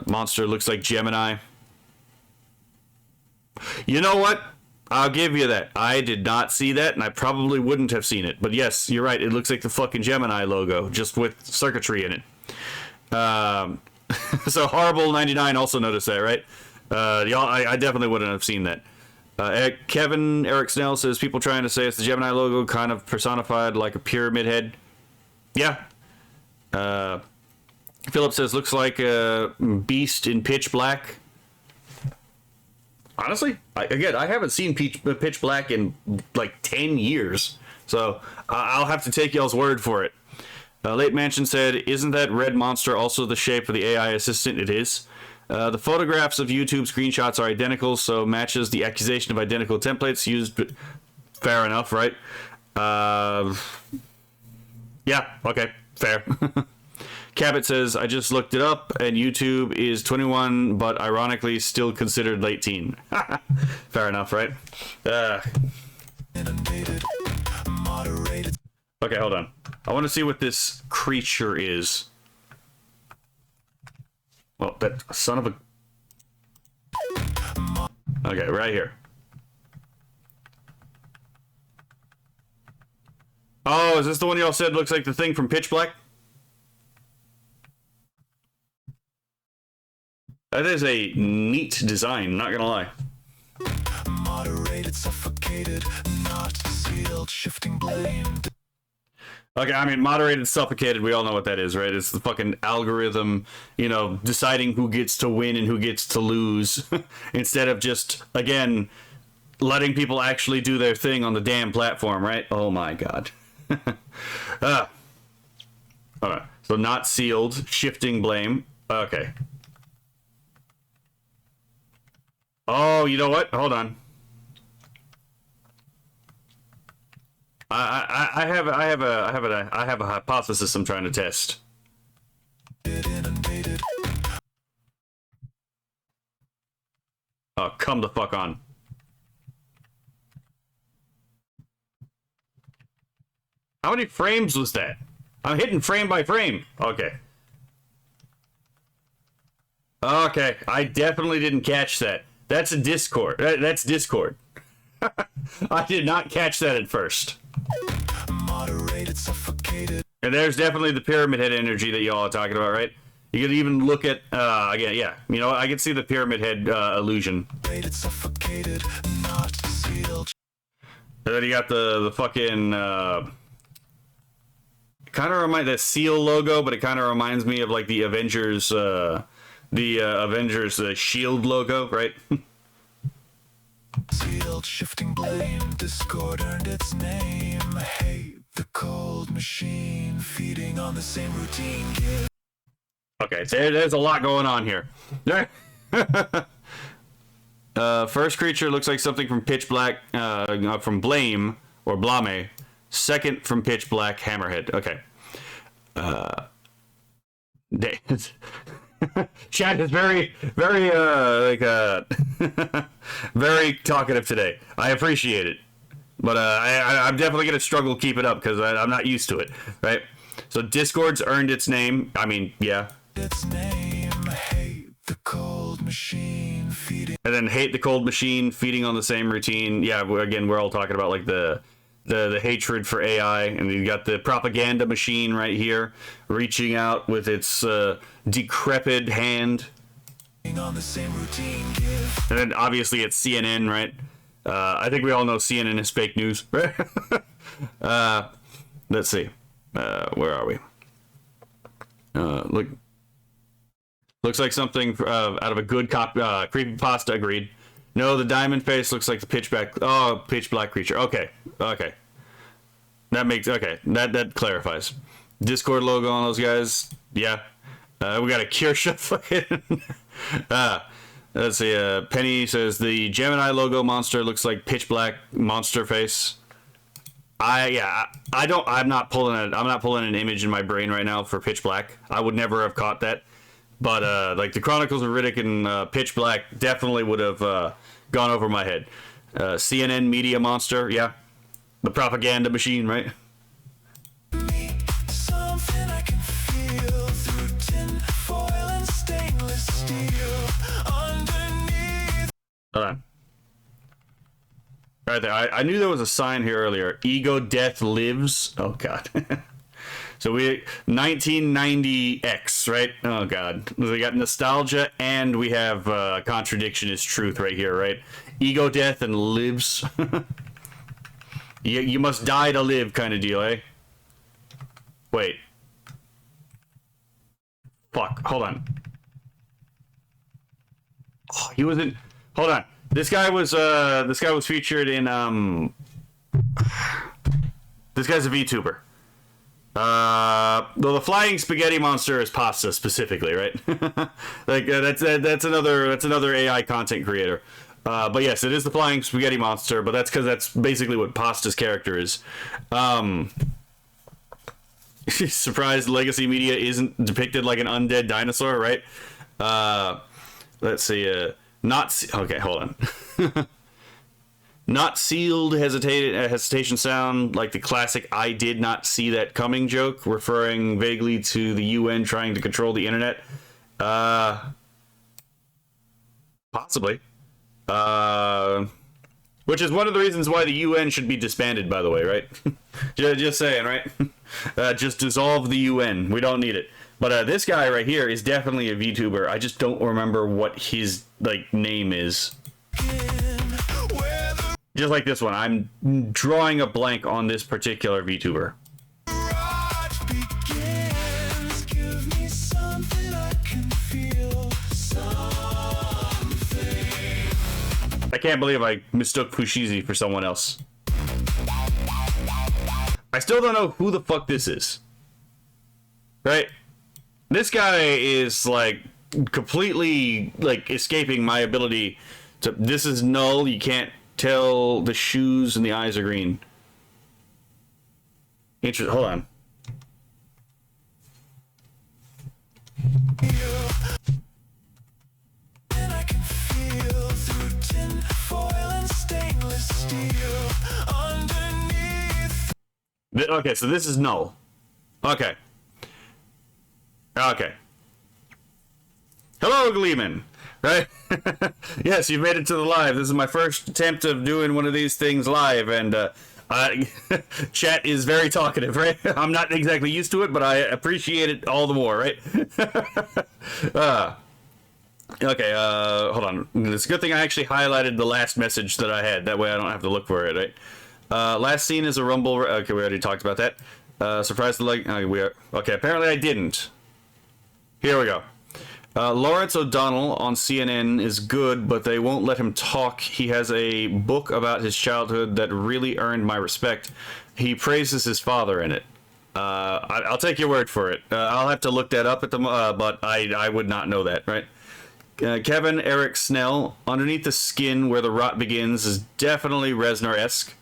Monster looks like Gemini. You know what? I'll give you that. I did not see that, and I probably wouldn't have seen it. But yes, you're right. It looks like the fucking Gemini logo, just with circuitry in it. So Horrible99 also noticed that, right? Y'all, I definitely wouldn't have seen that. Eric Snell says people trying to say it's the Gemini logo, kind of personified like a pyramid head. Yeah. Philip says looks like a beast in pitch black. Honestly, I haven't seen pitch black in like 10 years, so I'll have to take y'all's word for it. Late Mansion said, isn't that red monster also the shape of the AI assistant? It is. The photographs of YouTube screenshots are identical, so matches the accusation of identical templates used. Fair enough, right? Yeah, okay, fair. Cabot says, I just looked it up, and YouTube is 21, but ironically still considered late teen. Fair enough, right? Okay, hold on. I want to see what this creature is. Well, that son of a... Okay, right here. Oh, is this the one y'all said looks like the thing from Pitch Black? That is a neat design, not gonna lie. Moderated, suffocated, not sealed, shifting blame. Okay, I mean, moderated, suffocated, we all know what that is, right? It's the fucking algorithm, you know, deciding who gets to win and who gets to lose, instead of just, again, letting people actually do their thing on the damn platform, right? Oh my god. Alright, so not sealed, shifting blame. Okay. Oh, you know what? Hold on. I have a hypothesis I'm trying to test. Oh, come the fuck on. How many frames was that? I'm hitting frame by frame. Okay. Okay, I definitely didn't catch that. That's a Discord. That's Discord. I did not catch that at first. Moderated, suffocated. And there's definitely the pyramid head energy that y'all are talking about, right? You could even look at, again, yeah. You know, I can see the pyramid head illusion. Suffocated, not sealed. And then you got the fucking, kind of remind that seal logo, but it kind of reminds me of like the Avengers, shield logo, right? Sealed, shifting blame, Discord earned its name. Hate the cold machine, feeding on the same routine. Okay, so there's a lot going on here. First creature looks like something from Pitch Black, from Blame or Blame. Second from Pitch Black, Hammerhead. Okay. Chat is very, very, very talkative today. I appreciate it, but I'm definitely gonna struggle to keep it up because I'm not used to it, right? So Discord's earned its name. I mean, yeah. Its name, hate the cold machine feeding. And then hate the cold machine feeding on the same routine. Yeah, again, we're all talking about like the hatred for AI, and you got the propaganda machine right here, reaching out with its decrepit hand. On the same routine, and then obviously it's CNN, right? I think we all know CNN is fake news, right? Let's see, where are we? Looks like something out of a good creepypasta. Agreed. No, the diamond face looks like the pitch black creature. Okay. That makes that clarifies. Discord logo on those guys. Yeah. We got a Kirsha fucking. Let's see. Penny says the Gemini logo monster looks like pitch black monster face. I'm not pulling an image in my brain right now for pitch black. I would never have caught that. But like the Chronicles of Riddick and Pitch Black definitely would have gone over my head. CNN media monster, yeah, the propaganda machine, right? Something I can feel through tin foil and stainless steel underneath. Hold on. Right there. I knew there was a sign here earlier. Ego Death Lives. Oh god. So we 1990X, right? Oh god. We got nostalgia and we have contradiction is truth right here, right? Ego Death and Lives. You must die to live kind of deal, eh? Wait. Fuck. Hold on. Oh, he was in. Hold on. This guy was featured in this guy's a VTuber. Well, the flying spaghetti monster is pasta specifically, right? Like that's another AI content creator. But yes, it is the flying spaghetti monster, but that's because that's basically what Pasta's character is. Surprised Legacy Media isn't depicted like an undead dinosaur, right? Let's see. Okay, hold on. Not sealed hesitation sound, like the classic "I did not see that coming" joke, referring vaguely to the UN trying to control the internet. Possibly. Which is one of the reasons why the UN should be disbanded, by the way, right? Just saying, right? Just dissolve the UN. We don't need it. But this guy right here is definitely a VTuber. I just don't remember what his name is. Just like this one, I'm drawing a blank on this particular VTuber. Give me something I can feel. I can't believe I mistook Pushizi for someone else. I still don't know who the fuck this is. Right? This guy is like completely like escaping my ability to. This is null. You can't tell the shoes and the eyes are green. Hold on. Okay, so this is null. Okay. Okay. Hello, Gleeman. Right? Yes, you've made it to the live. This is my first attempt of doing one of these things live, and chat is very talkative, right? I'm not exactly used to it, but I appreciate it all the more, right? Okay, hold on. It's a good thing I actually highlighted the last message that I had. That way I don't have to look for it, right? Last scene is a rumble. Okay, we already talked about that. Surprise the leg. Okay, apparently I didn't. Here we go. Lawrence O'Donnell on CNN is good, but they won't let him talk. He has a book about his childhood that really earned my respect. He praises his father in it. I'll take your word for it. I'll have to look that up at the but I would not know that, right? Kevin Eric Snell, underneath the skin where the rot begins, is definitely Reznor-esque.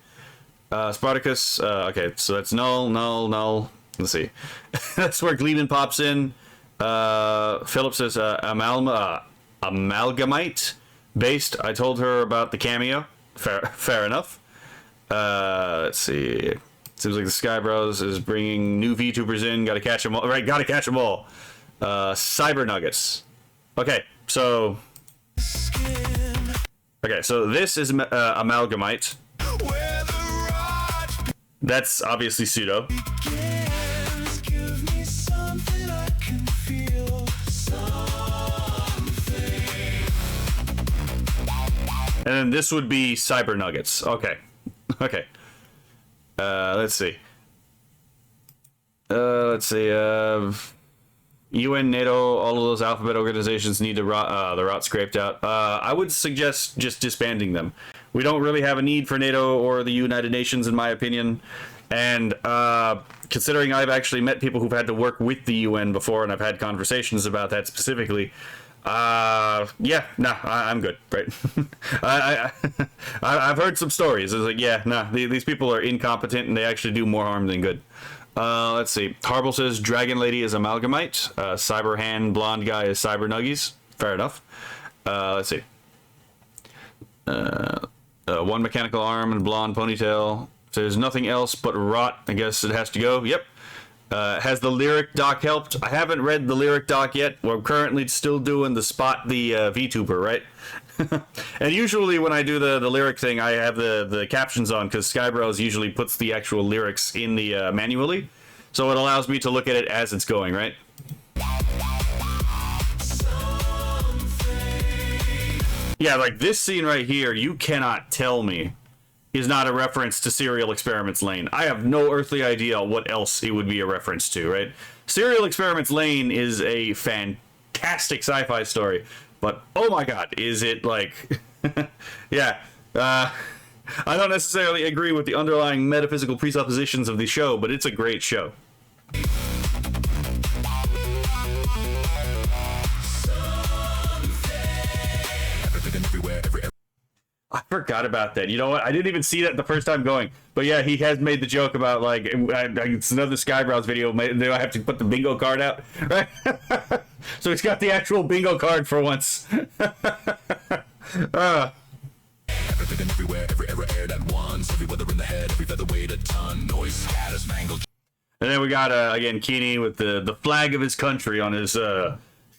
Spartacus, okay, so that's null. Let's see. That's where Gleeman pops in. Philip says amalgamite based. I told her about the cameo. Fair enough. Let's see. Seems like the Skyebrows is bringing new VTubers in. Gotta catch them all. Right, gotta catch them all. Cyber Nuggets. Okay, so. Okay, so this is amalgamite. That's obviously pseudo. And then this would be Cyber Nuggets. Okay. Okay. Let's see. UN, NATO, all of those alphabet organizations need the rot scraped out. I would suggest just disbanding them. We don't really have a need for NATO or the United Nations, in my opinion. And considering I've actually met people who've had to work with the UN before, and I've had conversations about that specifically, yeah, nah, I'm good, right? I've heard some stories. It's like, yeah, nah, these people are incompetent and they actually do more harm than good. Let's see. Harble says Dragon Lady is Amalgamite. Cyber Hand Blonde Guy is Cyber Nuggies. Fair enough. Let's see. One mechanical arm and blonde ponytail. Says nothing else but rot. I guess it has to go. Yep. Has the lyric doc helped? I haven't read the lyric doc yet. We're currently still doing the spot the VTuber, right? And usually when I do the lyric thing, I have the captions on because Skyebrows usually puts the actual lyrics in the manually. So it allows me to look at it as it's going, right? Yeah, like this scene right here, you cannot tell me is not a reference to Serial Experiments Lane. I have no earthly idea what else it would be a reference to, right? Serial Experiments Lane is a fantastic sci-fi story, but oh my god, is it like... yeah, I don't necessarily agree with the underlying metaphysical presuppositions of the show, but it's a great show. I forgot about that. You know what? I didn't even see that the first time going. But yeah, he has made the joke about, like, it's another Skyebrows video. Do I have to put the bingo card out? Right? So he's got the actual bingo card for once. Everything everywhere, every error aired at once. Every weather in the head, every feather weighed a ton. Noise scatters, mangled. And then we got, again, Keeney with the flag of his country on his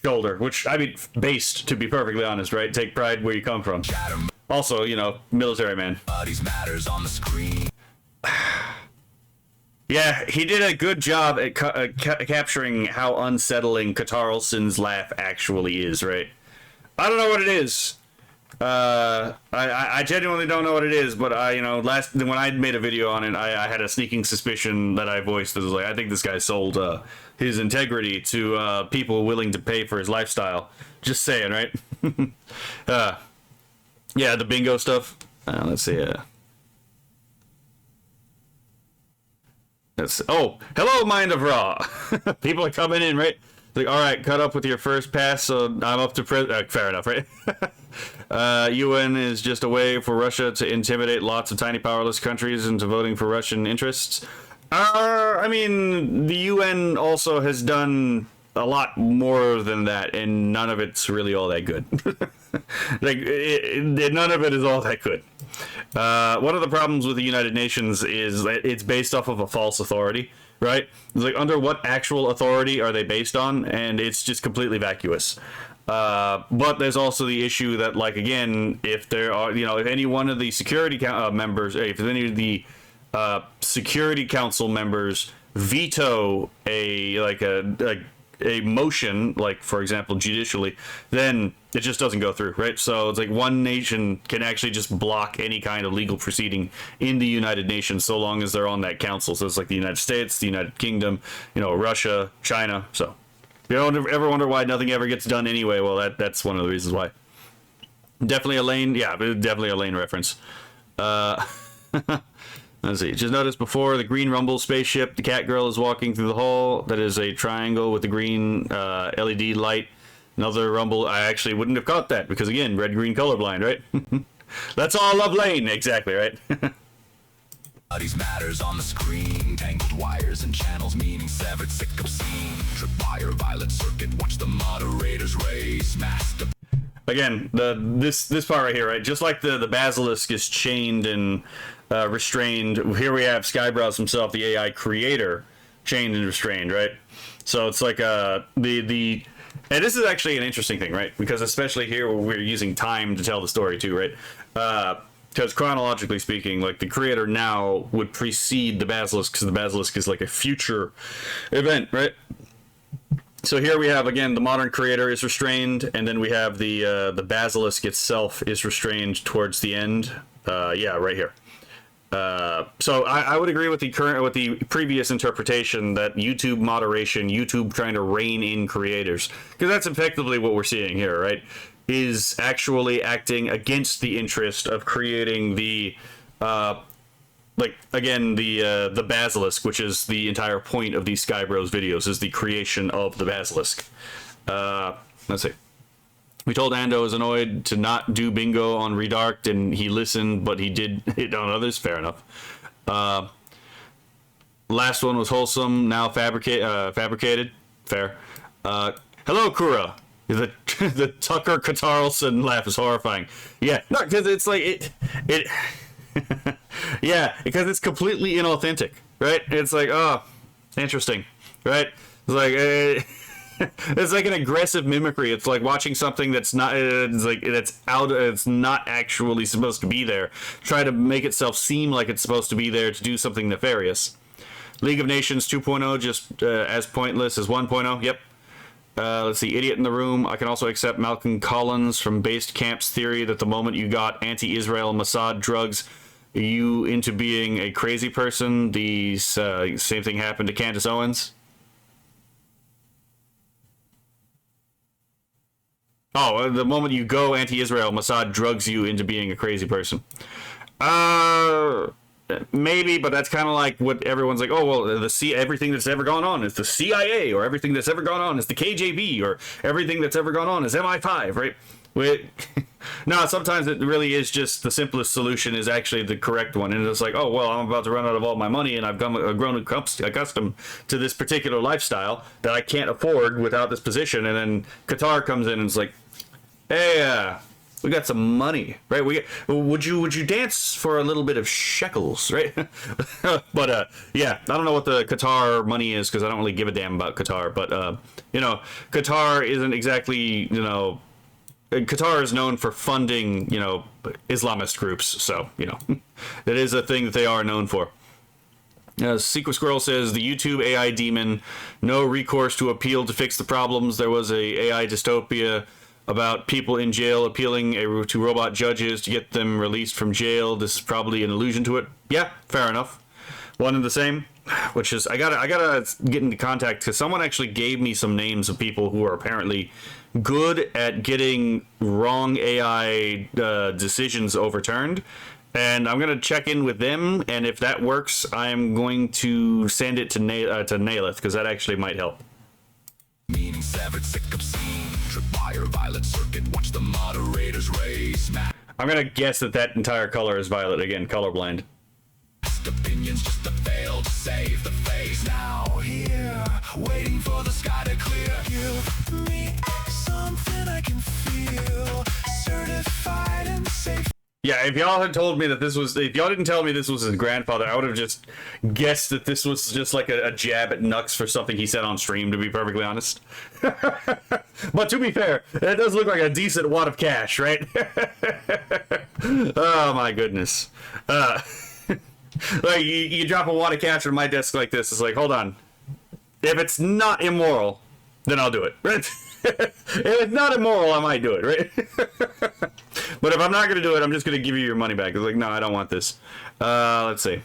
shoulder. Which, I mean, based, to be perfectly honest, right? Take pride where you come from. Also, you know, military man. Bodies matters on the screen. Yeah, he did a good job at capturing how unsettling Katarlson's laugh actually is, right? I don't know what it is. I genuinely don't know what it is, but you know, when I made a video on it, I had a sneaking suspicion that I voiced that was like, I think this guy sold his integrity to people willing to pay for his lifestyle. Just saying, right? Yeah, the bingo stuff. Let's see. Oh, hello, Mind of Raw. People are coming in, right? Like, all right, cut up with your first pass, so I'm up to fair enough, right? UN is just a way for Russia to intimidate lots of tiny, powerless countries into voting for Russian interests. I mean, the UN also has done a lot more than that, and none of it's really all that good. Like, none of it is all that good. One of the problems with the United Nations is that it's based off of a false authority, right? It's like, under what actual authority are they based on? And it's just completely vacuous. But there's also the issue that, like, again, if there are, you know, if any one of the security members, if any of the Security Council members veto a motion, like, for example, judicially, then it just doesn't go through, right? So it's like one nation can actually just block any kind of legal proceeding in the United Nations so long as they're on that council. So it's like the United States, the United Kingdom, you know, Russia, China. So you don't ever wonder why nothing ever gets done anyway. Well, that's one of the reasons why. Definitely a Lane. Yeah, definitely a Lane reference. Let's see. Just noticed before the green rumble spaceship, the cat girl is walking through the hall. That is a triangle with the green LED light. Another rumble. I actually wouldn't have caught that because, again, red-green colorblind, right? That's all Love Lane. Exactly, right? Bodies matters on the screen. Tangled wires and channels, meaning severed, sick obscene. Tripwire, violet circuit. Watch the moderators race. Master. Again, this part right here, right? Just like the basilisk is chained and restrained, here we have Skyebrows himself, the AI creator, chained and restrained, right? So it's like and this is actually an interesting thing, right? Because especially here where we're using time to tell the story too, right? Because chronologically speaking, like, the creator now would precede the basilisk, because the basilisk is like a future event, right? So here we have, again, the modern creator is restrained, and then we have the basilisk itself is restrained towards the end. Yeah, right here. So I would agree with the previous interpretation that YouTube moderation, YouTube trying to rein in creators, because that's effectively what we're seeing here, right? Is actually acting against the interest of creating the the basilisk, which is the entire point of these Skyebrows videos, is the creation of the basilisk. Let's see. We told Ando is annoyed to not do bingo on Redarked, and he listened, but he did hit on others. Fair enough. Last one was wholesome, now fabricated. Fair. Hello, Kura. The Tucker Carlson laugh is horrifying. Yeah, no, because it's like it yeah, because it's completely inauthentic, right? It's like, oh, interesting, right? It's like it's like an aggressive mimicry. It's like watching something that's not, it's like it's not actually supposed to be there. Try to make itself seem like it's supposed to be there to do something nefarious. League of Nations 2.0 just as pointless as 1.0. Yep. Let's see, Idiot in the Room. I can also accept Malcolm Collins from Based Camp's theory that the moment you got anti-Israel Mossad drugs you into being a crazy person. The same thing happened to Candace Owens. Oh, the moment you go anti-Israel, Mossad drugs you into being a crazy person. Maybe, but that's kind of like what everyone's like, oh, well, everything that's ever gone on is the CIA, or everything that's ever gone on is the KGB, or everything that's ever gone on is MI5, right? No, sometimes it really is just the simplest solution is actually the correct one. And it's like, oh, well, I'm about to run out of all my money, and I've grown accustomed to this particular lifestyle that I can't afford without this position. And then Qatar comes in and it's like, hey, we got some money, right? Would you dance for a little bit of shekels, right? But yeah, I don't know what the Qatar money is because I don't really give a damn about Qatar. But Qatar isn't exactly, Qatar is known for funding, Islamist groups. So that is a thing that they are known for. Secret Squirrel says the YouTube AI demon, no recourse to appeal to fix the problems. There was a AI dystopia about people in jail appealing to robot judges to get them released from jail. This is probably an allusion to it. Yeah, fair enough. One and the same, which is I gotta get into contact because someone actually gave me some names of people who are apparently good at getting wrong AI decisions overturned, and I'm gonna check in with them. And if that works, I'm going to send it to Naileth because that actually might help. Meaning severed, sick, obscene, tripwire, violet circuit, watch the moderators race. I'm gonna guess that entire color is violet again, colorblind. Opinions just to fail to save the face. Now here, waiting for the sky to clear. Give me something I can feel, certified and safe. Yeah, if y'all had told me that if y'all didn't tell me this was his grandfather, I would have just guessed that this was just like a jab at Nux for something he said on stream, to be perfectly honest. But to be fair, that does look like a decent wad of cash, right? Oh my goodness. Like, you drop a wad of cash on my desk like this, it's like, hold on. If it's not immoral, then I'll do it, right? If it's not immoral, I might do it, right? But if I'm not going to do it, I'm just going to give you your money back. It's like, no, I don't want this. Let's see.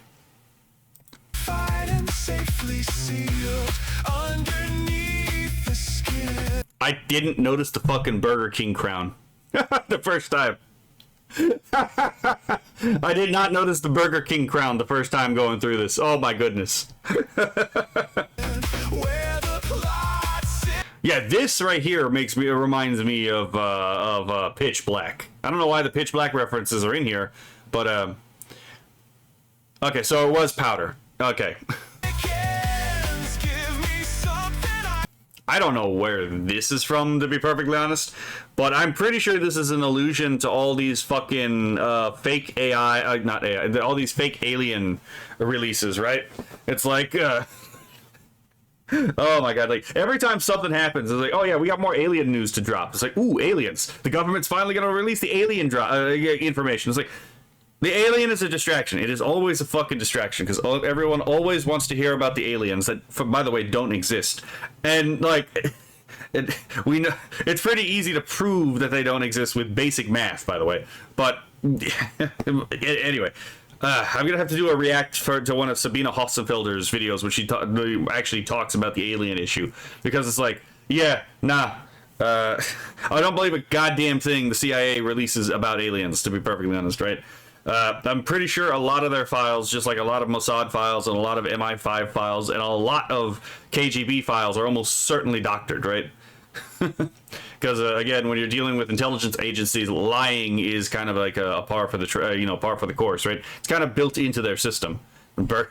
I didn't notice the fucking Burger King crown the first time. I did not notice the Burger King crown the first time going through this. Oh my goodness. Yeah, this right here reminds me of Pitch Black. I don't know why the Pitch Black references are in here, but okay, so it was powder. Okay. I don't know where this is from, to be perfectly honest, but I'm pretty sure this is an allusion to all these fucking fake AI, not AI, all these fake Alien releases, right? It's like, oh my god, like every time something happens, it's like, oh yeah, we got more Alien news to drop. It's like, ooh, aliens. The government's finally going to release the Alien information. It's like, the alien is a distraction. It is always a fucking distraction because everyone always wants to hear about the aliens that, by the way, don't exist. And like, we know it's pretty easy to prove that they don't exist with basic math, by the way. But anyway, I'm gonna have to do a react to one of Sabina Hossenfelder's videos, which she actually talks about the alien issue, because it's like, yeah, nah. I don't believe a goddamn thing the CIA releases about aliens, to be perfectly honest, right? I'm pretty sure a lot of their files, just like a lot of Mossad files and a lot of MI5 files and a lot of KGB files, are almost certainly doctored, right? Because again, when you're dealing with intelligence agencies, lying is kind of like a par for the par for the course, right? It's kind of built into their system.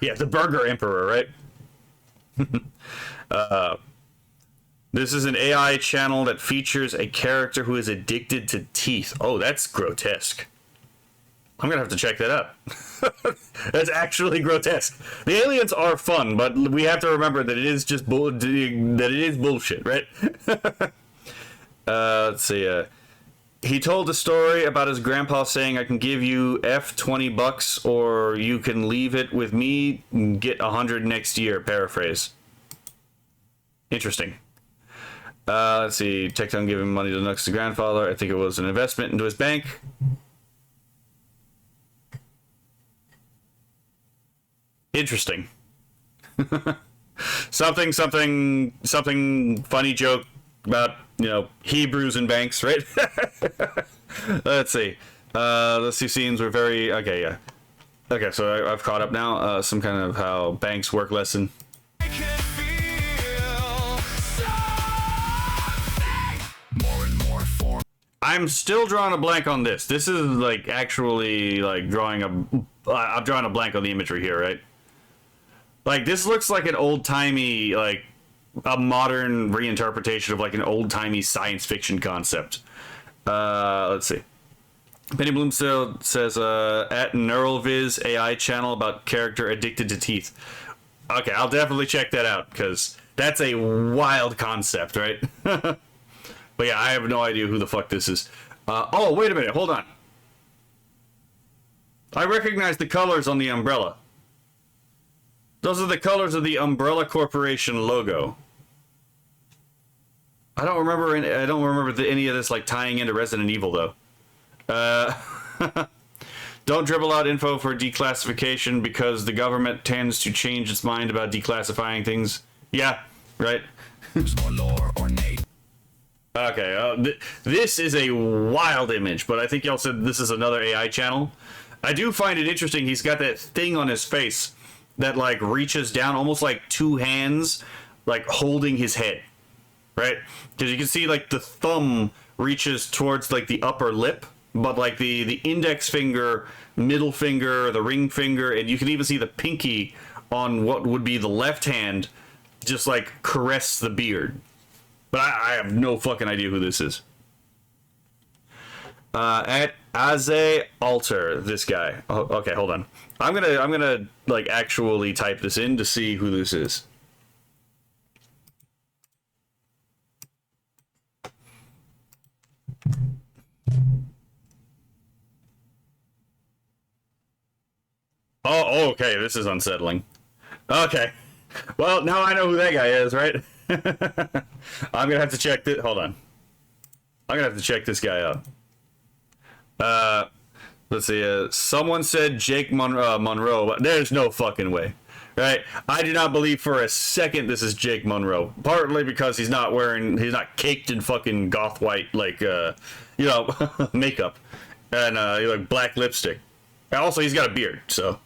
Yeah, the Burger Emperor, right? This is an AI channel that features a character who is addicted to teeth. Oh, that's grotesque. I'm gonna have to check that out. That's actually grotesque. The aliens are fun, but we have to remember that it is just bullshit, right? Let's see. He told a story about his grandpa saying, "I can give you $20, or you can leave it with me and get 100 next year." Paraphrase. Interesting. Let's see. Tecton giving money to the next grandfather. I think it was an investment into his bank. Interesting. something funny joke about, you know, Hebrews and banks, right? Let's see. Let's see. Scenes were very okay. Yeah. Okay, so I've caught up now. Some kind of how banks work lesson. I'm still drawing a blank on this. This is like actually like I'm drawing a blank on the imagery here, right? Like this looks like an old-timey, like a modern reinterpretation of like an old-timey science fiction concept. Let's see. Penny Bloomstill says at Neuralviz AI channel about character addicted to teeth. Okay, I'll definitely check that out because that's a wild concept, right? But yeah, I have no idea who the fuck this is. Oh, wait a minute. Hold on. I recognize the colors on the umbrella. Those are the colors of the Umbrella Corporation logo. I don't remember any of this like tying into Resident Evil though. Don't dribble out info for declassification because the government tends to change its mind about declassifying things. Yeah, right. Okay, this is a wild image, but I think y'all said this is another AI channel. I do find it interesting. He's got that thing on his face that like reaches down, almost like two hands, like holding his head, right? Because you can see like the thumb reaches towards like the upper lip, but like the index finger, middle finger, the ring finger, and you can even see the pinky on what would be the left hand, just like caress the beard. But I have no fucking idea who this is. At Aze Alter, this guy. Oh, okay, hold on. I'm gonna like actually type this in to see who this is. Oh, okay, this is unsettling. Okay. Well, now I know who that guy is, right? I'm gonna have to check this. Hold on. I'm gonna have to check this guy out. Let's see. Someone said Jake Monroe, but there's no fucking way, right? I do not believe for a second this is Jake Monroe. Partly because he's not caked in fucking goth white like makeup and like black lipstick. And also, he's got a beard, so.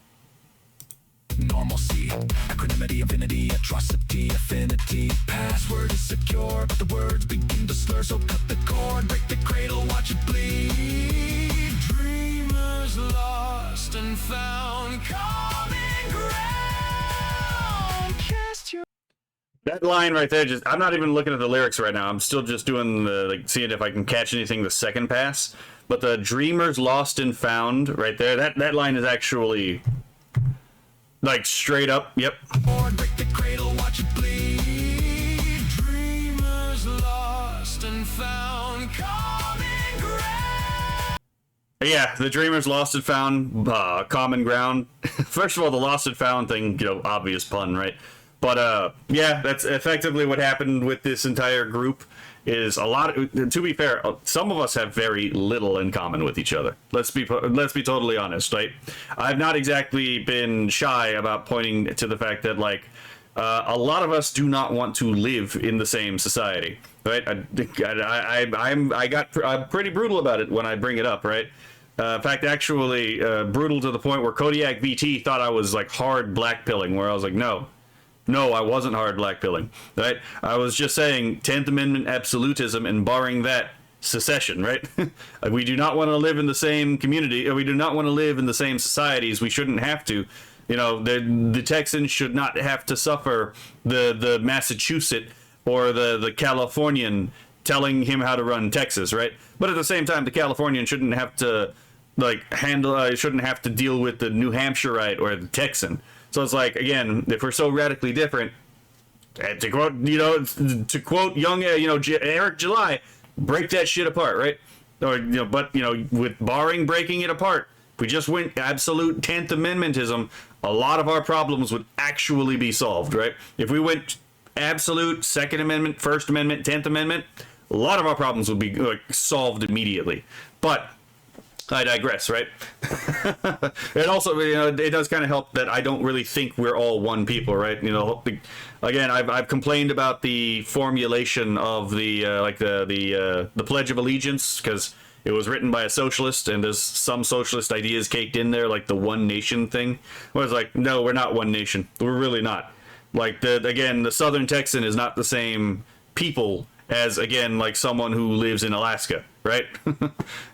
Normalcy, acronymity, infinity, atrocity, affinity. Password is secure, but the words begin to slur. So cut the cord, break the cradle, watch it bleed. Dreamers lost and found, common ground. Cast your. That line right there, I'm not even looking at the lyrics right now. I'm still just doing seeing if I can catch anything the second pass. But the dreamers lost and found right there, that line is actually. Like straight up, yep. Break the cradle, watch it bleed. Dreamers lost and found, common ground. Yeah, the dreamers lost and found common ground. First of all, the lost and found thing, obvious pun, right? But yeah, that's effectively what happened with this entire group. Is a lot. To be fair, some of us have very little in common with each other. Let's be totally honest, right? I've not exactly been shy about pointing to the fact that like a lot of us do not want to live in the same society, right? I'm pretty brutal about it when I bring it up, right? In fact, actually, brutal to the point where Kodiak VT thought I was like hard blackpilling, where I was like, no, I wasn't hard blackpilling, right? I was just saying 10th Amendment absolutism and barring that, secession, right? We do not want to live in the same community, or we do not want to live in the same societies. We shouldn't have to. You know, the Texans should not have to suffer the Massachusetts or the Californian telling him how to run Texas, right? But at the same time, the Californian shouldn't have to shouldn't have to deal with the New Hampshireite or the Texan. So it's like, again, if we're so radically different, to quote young Eric July, break that shit apart, right? Or but with barring breaking it apart, if we just went absolute 10th Amendmentism, a lot of our problems would actually be solved, right? If we went absolute Second Amendment, First Amendment, 10th Amendment, a lot of our problems would be solved immediately. But I digress, right? And also, it does kind of help that I don't really think we're all one people, right? Again, I've complained about the formulation of the Pledge of Allegiance, because it was written by a socialist, and there's some socialist ideas caked in there, like the one nation thing. Where it's like, no, we're not one nation. We're really not. Like the Southern Texan is not the same people as, again, like someone who lives in Alaska, right?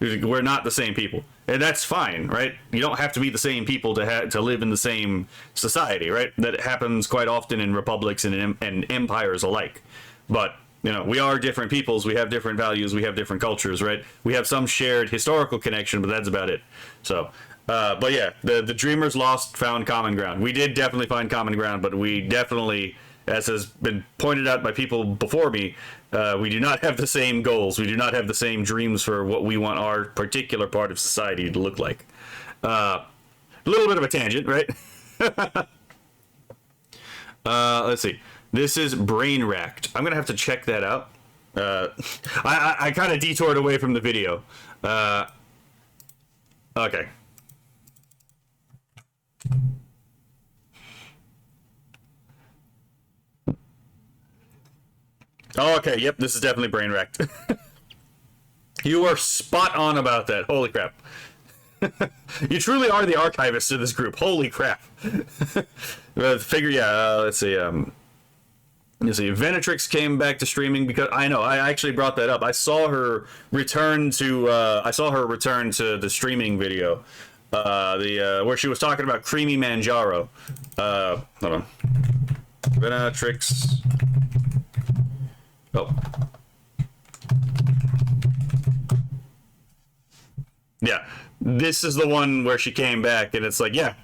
We're not the same people, and that's fine, right? You don't have to be the same people to live in the same society, right? That happens quite often in republics and empires alike. But we are different peoples. We have different values. We have different cultures, right? We have some shared historical connection, but that's about it. So, but yeah, the dreamers lost, found common ground. We did definitely find common ground, but we definitely, as has been pointed out by people before me, we do not have the same goals. We do not have the same dreams for what we want our particular part of society to look like. A little bit of a tangent, right? Let's see. This is Brain Racked. I'm going to have to check that out. I kind of detoured away from the video. Okay. Oh, okay, yep, this is definitely Brain Racked. You are spot on about that. Holy crap. You truly are the archivist of this group. Holy crap. Let's see. Venetrix came back to streaming because I actually brought that up. I saw her return to the streaming video. Where she was talking about Creamy Manjaro. Hold on. Venetrix. Oh. Yeah. This is the one where she came back, and it's like, yeah,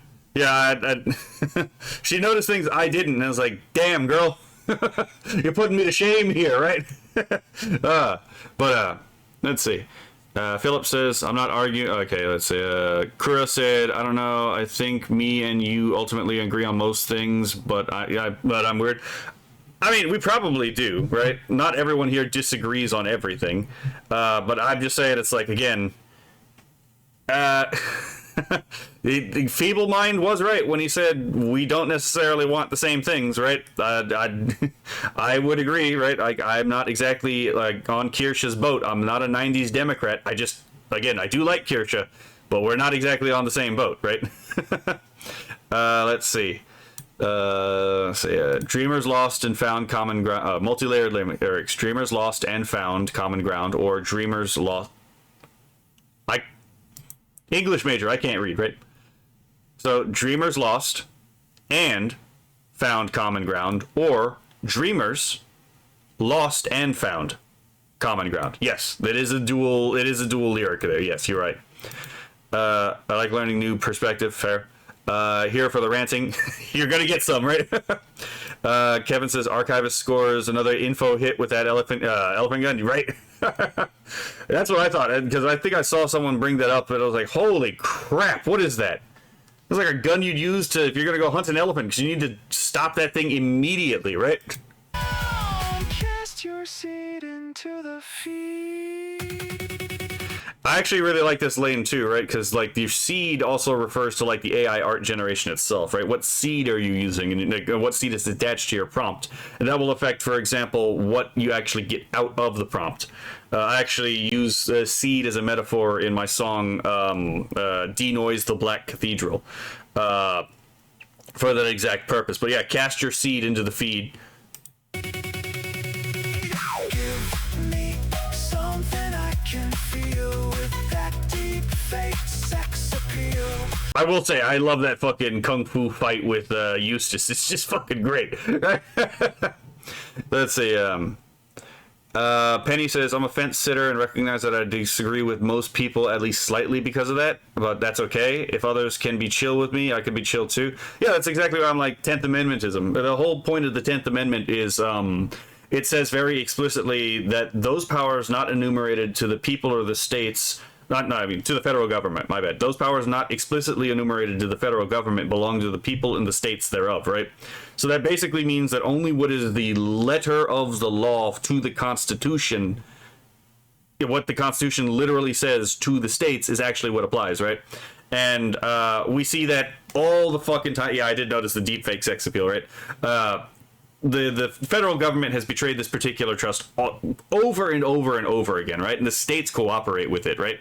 she noticed things I didn't, and I was like, damn, girl. You're putting me to shame here, right? Let's see. Philip says, I'm not arguing. Okay, let's see. Kura said, I don't know. I think me and you ultimately agree on most things, but I'm weird. I mean, we probably do, right? Not everyone here disagrees on everything. But I'm just saying, it's like, again, the Feeble Mind was right when he said we don't necessarily want the same things, right? I would agree, right? I'm not exactly like on Kirsch's boat. I'm not a 90s Democrat. I do like Kirsche, but we're not exactly on the same boat, right? Let's see. Dreamers lost and found common ground. Multi-layered lyrics. Dreamers lost and found common ground, or dreamers lost. English major, I can't read, right? So, dreamers lost and found common ground, or dreamers lost and found common ground. Yes, it is a dual lyric there. Yes, you're right. I like learning new perspective. Fair. Here for the ranting. You're gonna get some, right? Kevin says archivist scores another info hit with that elephant gun. Right? That's what I thought, because I think I saw someone bring that up, and I was like, holy crap, what is that? It's like a gun you'd use if you're gonna go hunt an elephant, because you need to stop that thing immediately, right? Cast your seed into the feed. I actually really like this lane too, right? Because like the seed also refers to like the AI art generation itself, right? What seed are you using, and like, what seed is attached to your prompt, and that will affect, for example, what you actually get out of the prompt. I actually use seed as a metaphor in my song "Denoise the Black Cathedral" for that exact purpose. But yeah, cast your seed into the feed. I will say, I love that fucking kung fu fight with Eustace. It's just fucking great. Let's see. Penny says, I'm a fence sitter and recognize that I disagree with most people at least slightly because of that, but that's okay. If others can be chill with me, I can be chill too. Yeah, that's exactly why I'm like 10th Amendmentism. The whole point of the 10th Amendment is it says very explicitly that those powers not enumerated to the people or the states, to the federal government, my bad. Those powers not explicitly enumerated to the federal government belong to the people and the states thereof, right? So that basically means that only what is the letter of the law to the Constitution, what the Constitution literally says to the states, is actually what applies, right? And we see that all the fucking time. Yeah, I did notice the deepfake sex appeal, right? The federal government has betrayed this particular trust over and over and over again, right? And the states cooperate with it, right?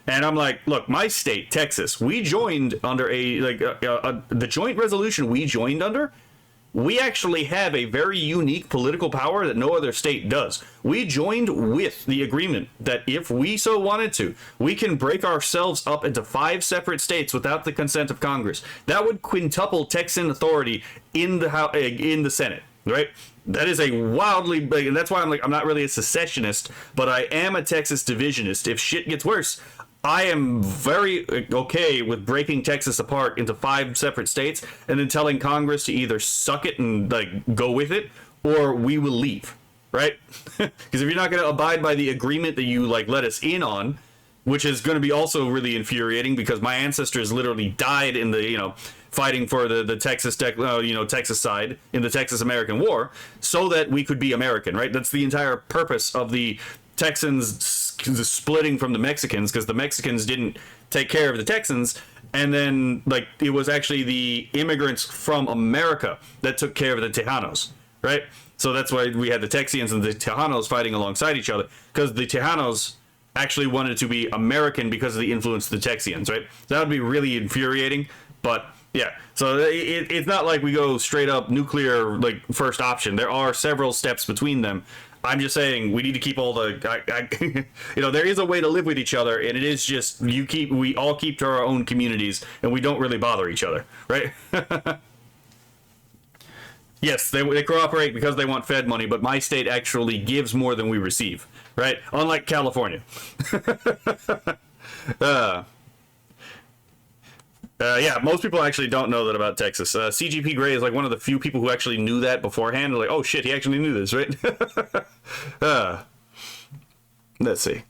And I'm like, look, my state, Texas, we joined under the joint resolution we joined under. We actually have a very unique political power that no other state does. We joined with the agreement that if we so wanted to, we can break ourselves up into 5 separate states without the consent of Congress. That would quintuple Texan authority in the Senate. Right? That is a wildly big, and that's why I'm not really a secessionist, but I am a Texas divisionist. If shit gets worse, I am very okay with breaking Texas apart into 5 separate states and then telling Congress to either suck it and like go with it, or we will leave. Right? Because if you're not going to abide by the agreement that you like let us in on, which is going to be also really infuriating because my ancestors literally died in the fighting for the Texas Texas side in the Texas American War so that we could be American, right? That's the entire purpose of the Texans splitting from the Mexicans, because the Mexicans didn't take care of the Texans, and then like it was actually the immigrants from America that took care of the Tejanos, right? So that's why we had the Texians and the Tejanos fighting alongside each other, because the Tejanos actually wanted to be American because of the influence of the Texians, right? So that would be really infuriating, but yeah, so it's not like we go straight up nuclear like first option. There are several steps between them. I'm just saying we need to keep all the there is a way to live with each other, and it is just we all keep to our own communities and we don't really bother each other, right? Yes, they cooperate because they want Fed money, but my state actually gives more than we receive, right? Unlike California. Yeah, most people actually don't know that about Texas. CGP Grey is like one of the few people who actually knew that beforehand. They're like, oh shit, he actually knew this, right? Let's see.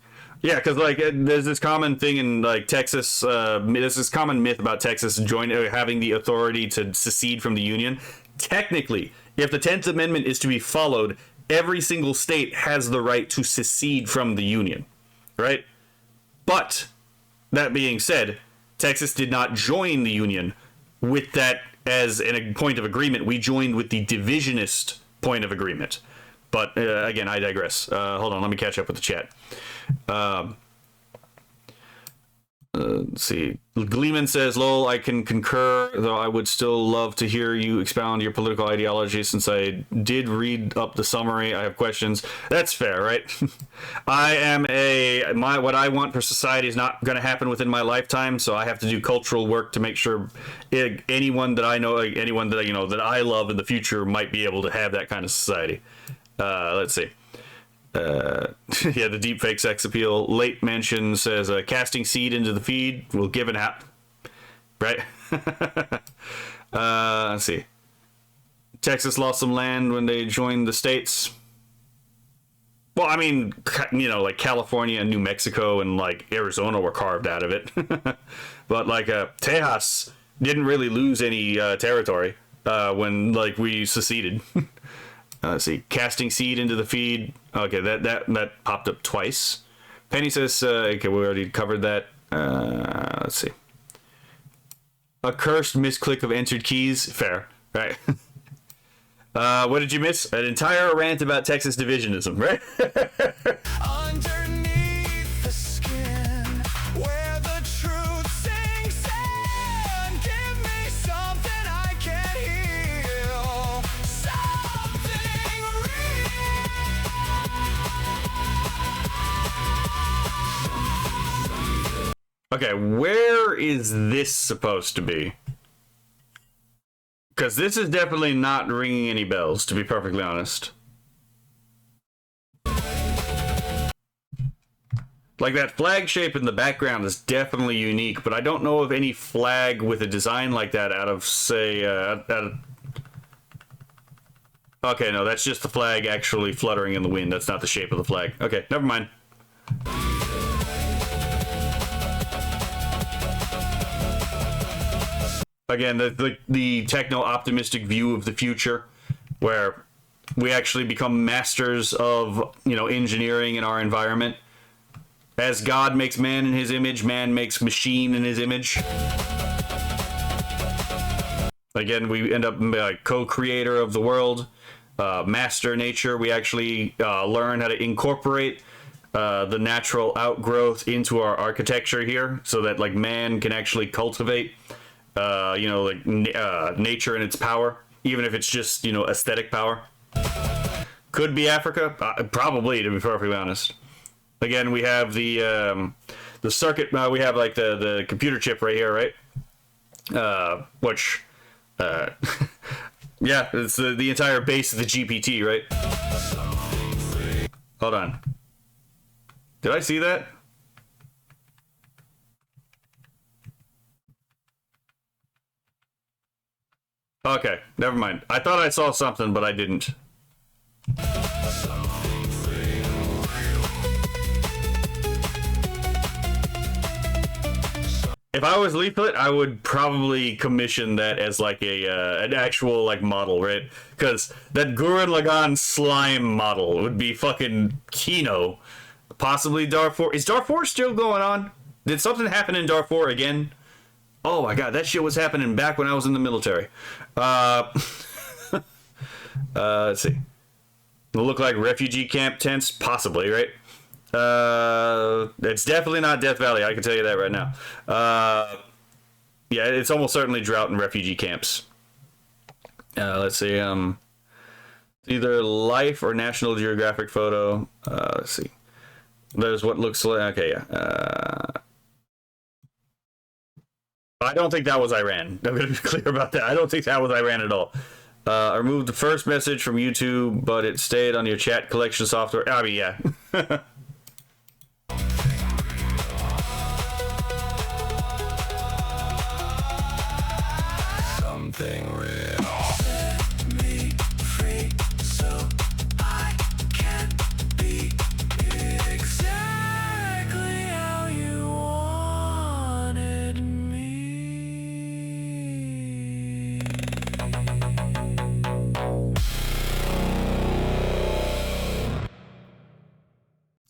Yeah, because like there's this common thing in like Texas. There's this common myth about Texas having the authority to secede from the Union. Technically, if the 10th Amendment is to be followed, every single state has the right to secede from the Union, right? But that being said, Texas did not join the Union with that as a point of agreement. We joined with the divisionist point of agreement. But again, I digress. Hold on, let me catch up with the chat. Let's see. Gleeman says, lol, I can concur, though I would still love to hear you expound your political ideology. Since I did read up the summary, I have questions. That's fair, right? I am what I want for society is not going to happen within my lifetime, so I have to do cultural work to make sure anyone that I know, anyone that that I love in the future might be able to have that kind of society. Let's see. Yeah, the deepfake sex appeal. Late mention says casting seed into the feed will give an app, right? Let's see. Texas lost some land when they joined the states. Well, I mean, like California and New Mexico and like Arizona were carved out of it, but like Tejas didn't really lose any territory when like we seceded. Let's see. Casting seed into the feed. Okay, that popped up twice. Penny says, okay, we already covered that. Let's see. A cursed misclick of entered keys. Fair, right? What did you miss? An entire rant about Texas divisionism, right? Underneath the skin, where the truth sinks in, give me something I can heal, something real. Okay, where is this supposed to be? Because this is definitely not ringing any bells, to be perfectly honest. Like, that flag shape in the background is definitely unique, but I don't know of any flag with a design like that out of, say, Okay, no, that's just the flag actually fluttering in the wind. That's not the shape of the flag. Okay, never mind. Again, the techno-optimistic view of the future, where we actually become masters of, you know, engineering in our environment. As God makes man in his image, man makes machine in his image. Again, we end up like co-creator of the world, master nature. We actually learn how to incorporate the natural outgrowth into our architecture here, so that like man can actually cultivate, you know, like nature and its power, even if it's just, you know, aesthetic power. Could be Africa, probably, to be perfectly honest. Again, we have the circuit. We have like the computer chip right here, right? Which, yeah, it's the entire base of the GPT, right? Hold on. Did I see that? Okay, never mind. I thought I saw something, but I didn't. If I was Leaflet, I would probably commission that as like a an actual like model, right? Because that Gurren Lagann slime model would be fucking Kino. Possibly Darfur. Is Darfur still going on? Did something happen in Darfur again? Oh my god, that shit was happening back when I was in the military. Let's see. It'll look like refugee camp tents, possibly, right? It's definitely not Death Valley, I can tell you that right now. Yeah, it's almost certainly drought and refugee camps. Let's see, either Life or National Geographic photo. Let's see. There's what looks like, okay, yeah. I don't think that was Iran. I'm going to be clear about that. I don't think that was Iran at all. I removed the first message from YouTube, but it stayed on your chat collection software. I mean, yeah. Something real. Set me free so I can be exactly how you wanted me.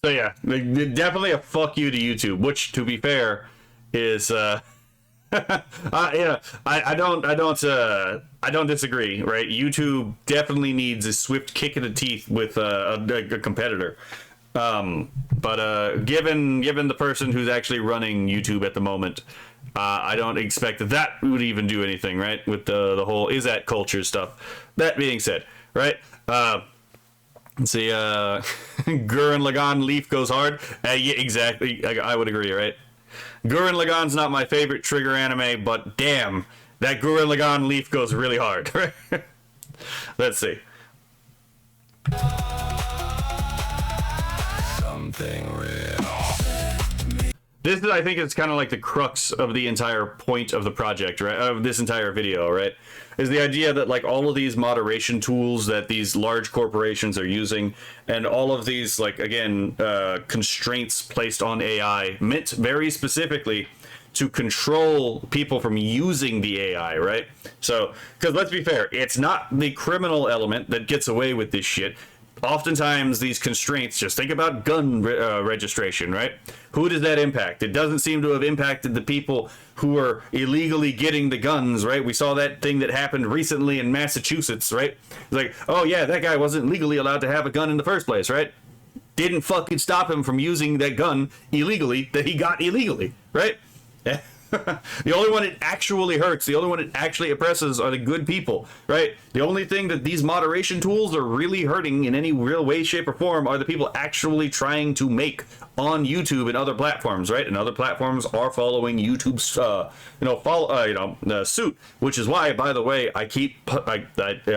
So yeah, definitely a fuck you to YouTube, which, to be fair, is yeah, I don't disagree, right? YouTube definitely needs a swift kick in the teeth with a competitor. But given the person who's actually running YouTube at the moment, I don't expect that would even do anything, right? With the whole is that culture stuff. That being said, right? Let's see, Gurren Lagann Leaf goes hard. Yeah, exactly. I would agree, right? Gurren Lagann's not my favorite trigger anime, but damn, that Gurren Lagann Leaf goes really hard. Let's see. Something real. This is, I think, it's kind of like the crux of the entire point of the project, right? Of this entire video, right? Is the idea that like all of these moderation tools that these large corporations are using, and all of these like again constraints placed on AI, meant very specifically to control people from using the AI, right? So, because let's be fair, it's not the criminal element that gets away with this shit. Oftentimes these constraints, just think about gun registration, right? Who does that impact? It doesn't seem to have impacted the people who are illegally getting the guns, right? We saw that thing that happened recently in Massachusetts, right? Like, oh yeah, that guy wasn't legally allowed to have a gun in the first place, right? Didn't fucking stop him from using that gun illegally that he got illegally, right? The only one it actually hurts, the only one it actually oppresses are the good people, right? The only thing that these moderation tools are really hurting in any real way, shape, or form are the people actually trying to make on YouTube and other platforms, right? And other platforms are following YouTube's, suit, which is why, by the way, I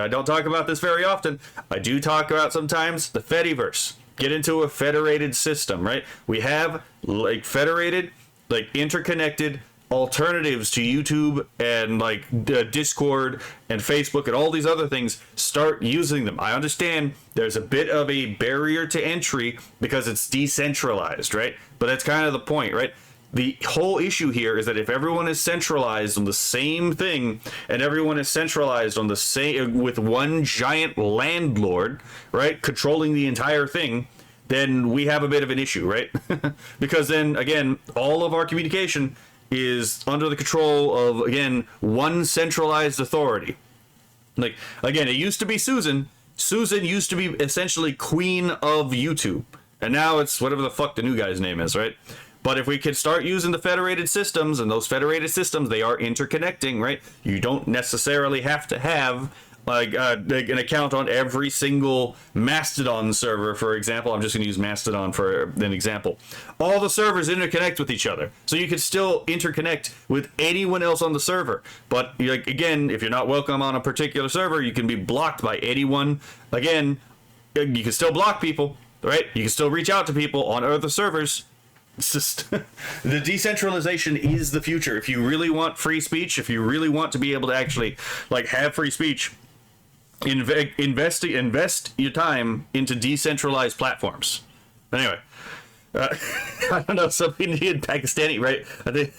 don't talk about this very often. I do talk about sometimes the Fediverse. Get into a federated system, right? We have like federated, like interconnected alternatives to YouTube and like Discord and Facebook and all these other things. Start using them. I understand there's a bit of a barrier to entry because it's decentralized, right? But that's kind of the point, right? The whole issue here is that if everyone is centralized on the same thing and everyone is centralized on the same with one giant landlord, right, controlling the entire thing, then we have a bit of an issue, right? Because then again, all of our communication is under the control of, again, one centralized authority. Like, again, it used to be Susan. Susan used to be essentially queen of YouTube. And now it's whatever the fuck the new guy's name is, right? But if we could start using the federated systems, and those federated systems, they are interconnecting, right? You don't necessarily have to have like an account on every single Mastodon server, for example. I'm just going to use Mastodon for an example. All the servers interconnect with each other, so you can still interconnect with anyone else on the server. But like, again, if you're not welcome on a particular server, you can be blocked by anyone. Again, you can still block people, right? You can still reach out to people on other servers. It's just the decentralization is the future. If you really want free speech, if you really want to be able to actually like have free speech, invest your time into decentralized platforms. Anyway, I don't know, some Indian Pakistani, right? I think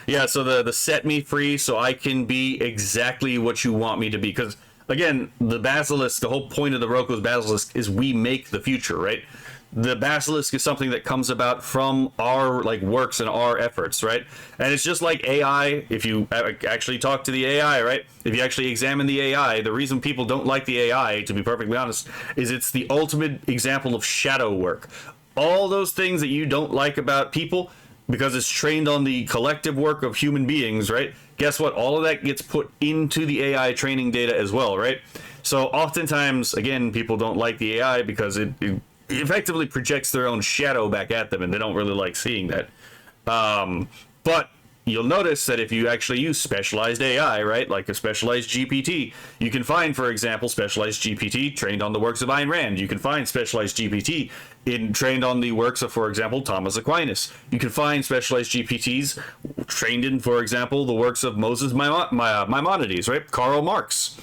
yeah, so the set me free so I can be exactly what you want me to be, because again, the basilisk, the whole point of the Roko's basilisk is we make the future, right? The basilisk is something that comes about from our like works and our efforts, right? And it's just like AI. If you actually talk to the AI, right? If you actually examine the AI, the reason people don't like the AI, to be perfectly honest, is it's the ultimate example of shadow work. All those things that you don't like about people, because it's trained on the collective work of human beings, right? Guess what? All of that gets put into the AI training data as well, right? So oftentimes, again, people don't like the AI because it effectively projects their own shadow back at them, and they don't really like seeing that. But you'll notice that if you actually use specialized AI, right, like a specialized GPT, you can find, for example, specialized GPT trained on the works of Ayn Rand. You can find specialized GPT trained on the works of, for example, Thomas Aquinas. You can find specialized GPTs trained in, for example, the works of Moses Maimonides, right, Karl Marx.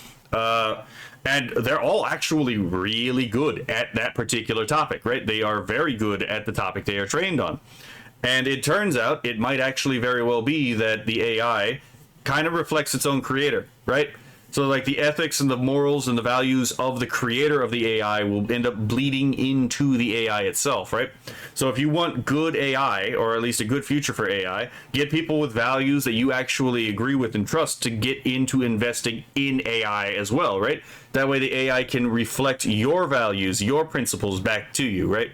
And they're all actually really good at that particular topic, right? They are very good at the topic they are trained on. And it turns out it might actually very well be that the AI kind of reflects its own creator, right? So like the ethics and the morals and the values of the creator of the AI will end up bleeding into the AI itself, right? So if you want good AI, or at least a good future for AI, get people with values that you actually agree with and trust to get into investing in AI as well, right? That way the AI can reflect your values, your principles back to you, right?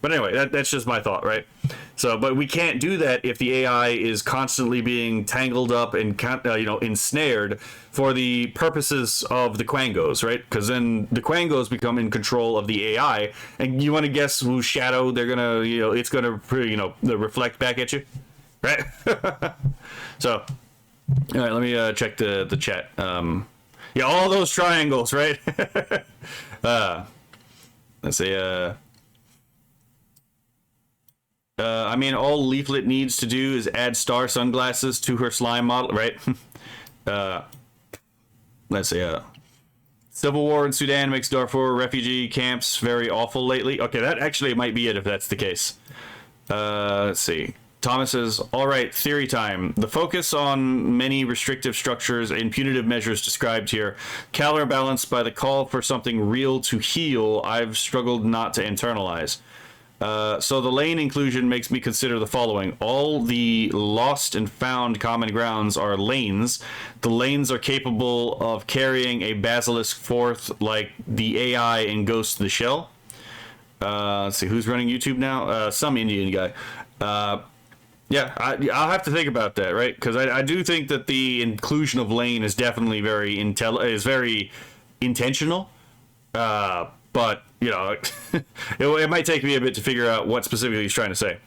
But anyway, that's just my thought, right? So, but we can't do that if the AI is constantly being tangled up and ensnared for the purposes of the Quangos, right? Because then the Quangos become in control of the AI, and you want to guess whose shadow they're gonna, it's gonna, reflect back at you, right? So, all right, let me check the chat. Yeah, all those triangles, right? Let's see. I mean, all Leaflet needs to do is add star sunglasses to her slime model, right? Let's see. Civil war in Sudan makes Darfur refugee camps very awful lately. Okay, that actually might be it if that's the case. Let's see. Thomas says, all right, theory time. The focus on many restrictive structures and punitive measures described here, counterbalanced by the call for something real to heal, I've struggled not to internalize. So the lane inclusion makes me consider the following. All the lost and found common grounds are lanes. The lanes are capable of carrying a basilisk forth like the AI in Ghost of the Shell. Let's see, who's running YouTube now? Some Indian guy. Yeah, I'll have to think about that, right? Because I do think that the inclusion of Lane is definitely very intentional. But you know, it might take me a bit to figure out what specifically he's trying to say.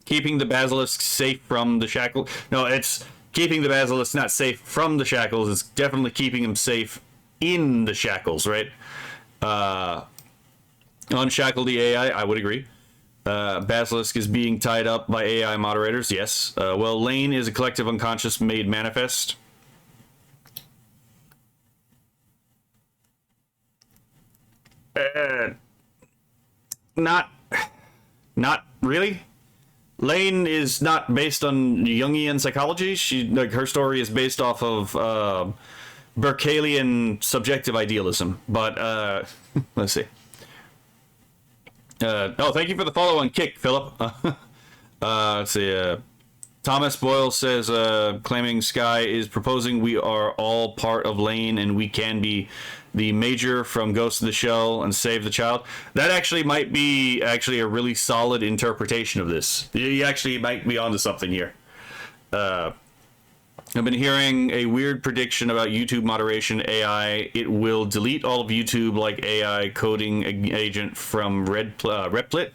Keeping the basilisk safe from the shackles. No, it's keeping the basilisk not safe from the shackles. It's definitely keeping him safe in the shackles, right? Unshackle the AI. I would agree. Basilisk is being tied up by AI moderators. Yes. Well, Lane is a collective unconscious made manifest. Not really. Lane is not based on Jungian psychology. Her story is based off of Berkeleyan subjective idealism. But let's see. Thank you for the follow on Kick, Philip. Let's see. Thomas Boyle says, claiming Sky is proposing we are all part of Lane and we can be the Major from Ghost in the Shell and save the child. That actually might be a really solid interpretation of this. You actually might be onto something here. I've been hearing a weird prediction about YouTube moderation AI. It will delete all of YouTube like AI coding agent from Replit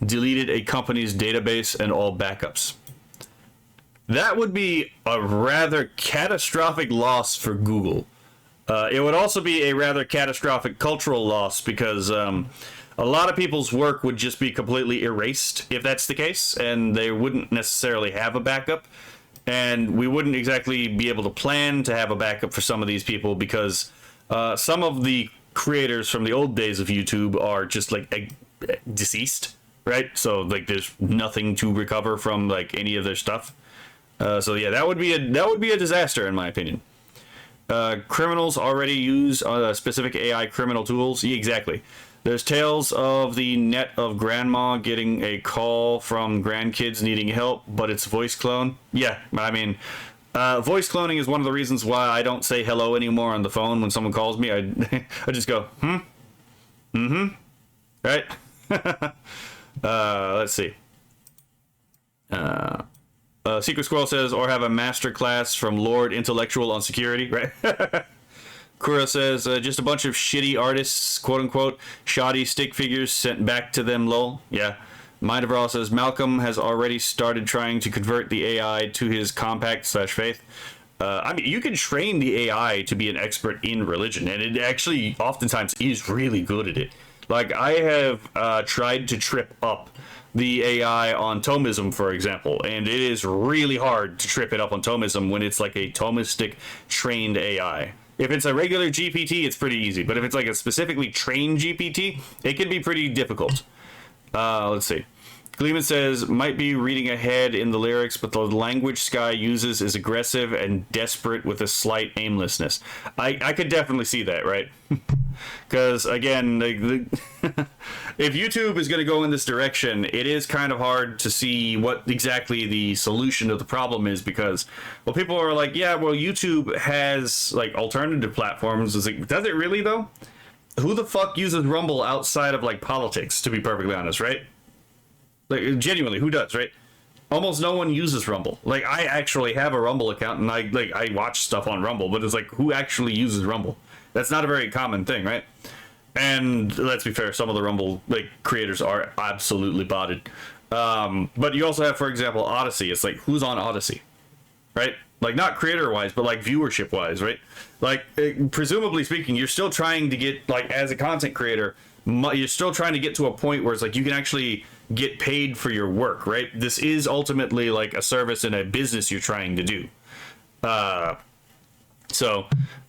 deleted a company's database and all backups. That would be a rather catastrophic loss for Google. It would also be a rather catastrophic cultural loss because a lot of people's work would just be completely erased if that's the case, and they wouldn't necessarily have a backup. And we wouldn't exactly be able to plan to have a backup for some of these people because some of the creators from the old days of YouTube are just like deceased, right? So like there's nothing to recover from like any of their stuff. So yeah, that would be a disaster in my opinion. Criminals already use specific AI criminal tools. Yeah, exactly. There's tales of the net of grandma getting a call from grandkids needing help, but it's voice clone. Yeah, I mean, voice cloning is one of the reasons why I don't say hello anymore on the phone when someone calls me. I just go, right? Let's see. Secret Squirrel says, or have a master class from Lord Intellectual on security, right? Kura says, just a bunch of shitty artists, quote-unquote, shoddy stick figures sent back to them, lol. Yeah. Mind of Raw says, Malcolm has already started trying to convert the AI to his compact/faith. I mean, you can train the AI to be an expert in religion, and it actually oftentimes is really good at it. Like, I have tried to trip up the AI on Thomism, for example, and it is really hard to trip it up on Thomism when it's like a Thomistic trained AI. If it's a regular GPT, it's pretty easy, but if it's like a specifically trained GPT, it can be pretty difficult. Let's see. Gleeman says, might be reading ahead in the lyrics, but the language Sky uses is aggressive and desperate with a slight aimlessness. I could definitely see that, right? Because, again, if YouTube is going to go in this direction, it is kind of hard to see what exactly the solution of the problem is because, well, people are like, yeah, well, YouTube has, like, alternative platforms. It's like, does it really, though? Who the fuck uses Rumble outside of, like, politics, to be perfectly honest, right? Like, genuinely, who does, right? Almost no one uses Rumble. Like, I actually have a Rumble account, and I watch stuff on Rumble, but it's like, who actually uses Rumble? That's not a very common thing, right? And let's be fair, some of the Rumble creators are absolutely botted. But you also have, for example, Odyssey. It's like, who's on Odyssey, right? Like, not creator-wise, but, like, viewership-wise, right? Like, presumably speaking, you're still trying to get, like, as a content creator, you're still trying to get to a point where it's like, you can actually get paid for your work, right? This is ultimately, like, a service and a business you're trying to do. So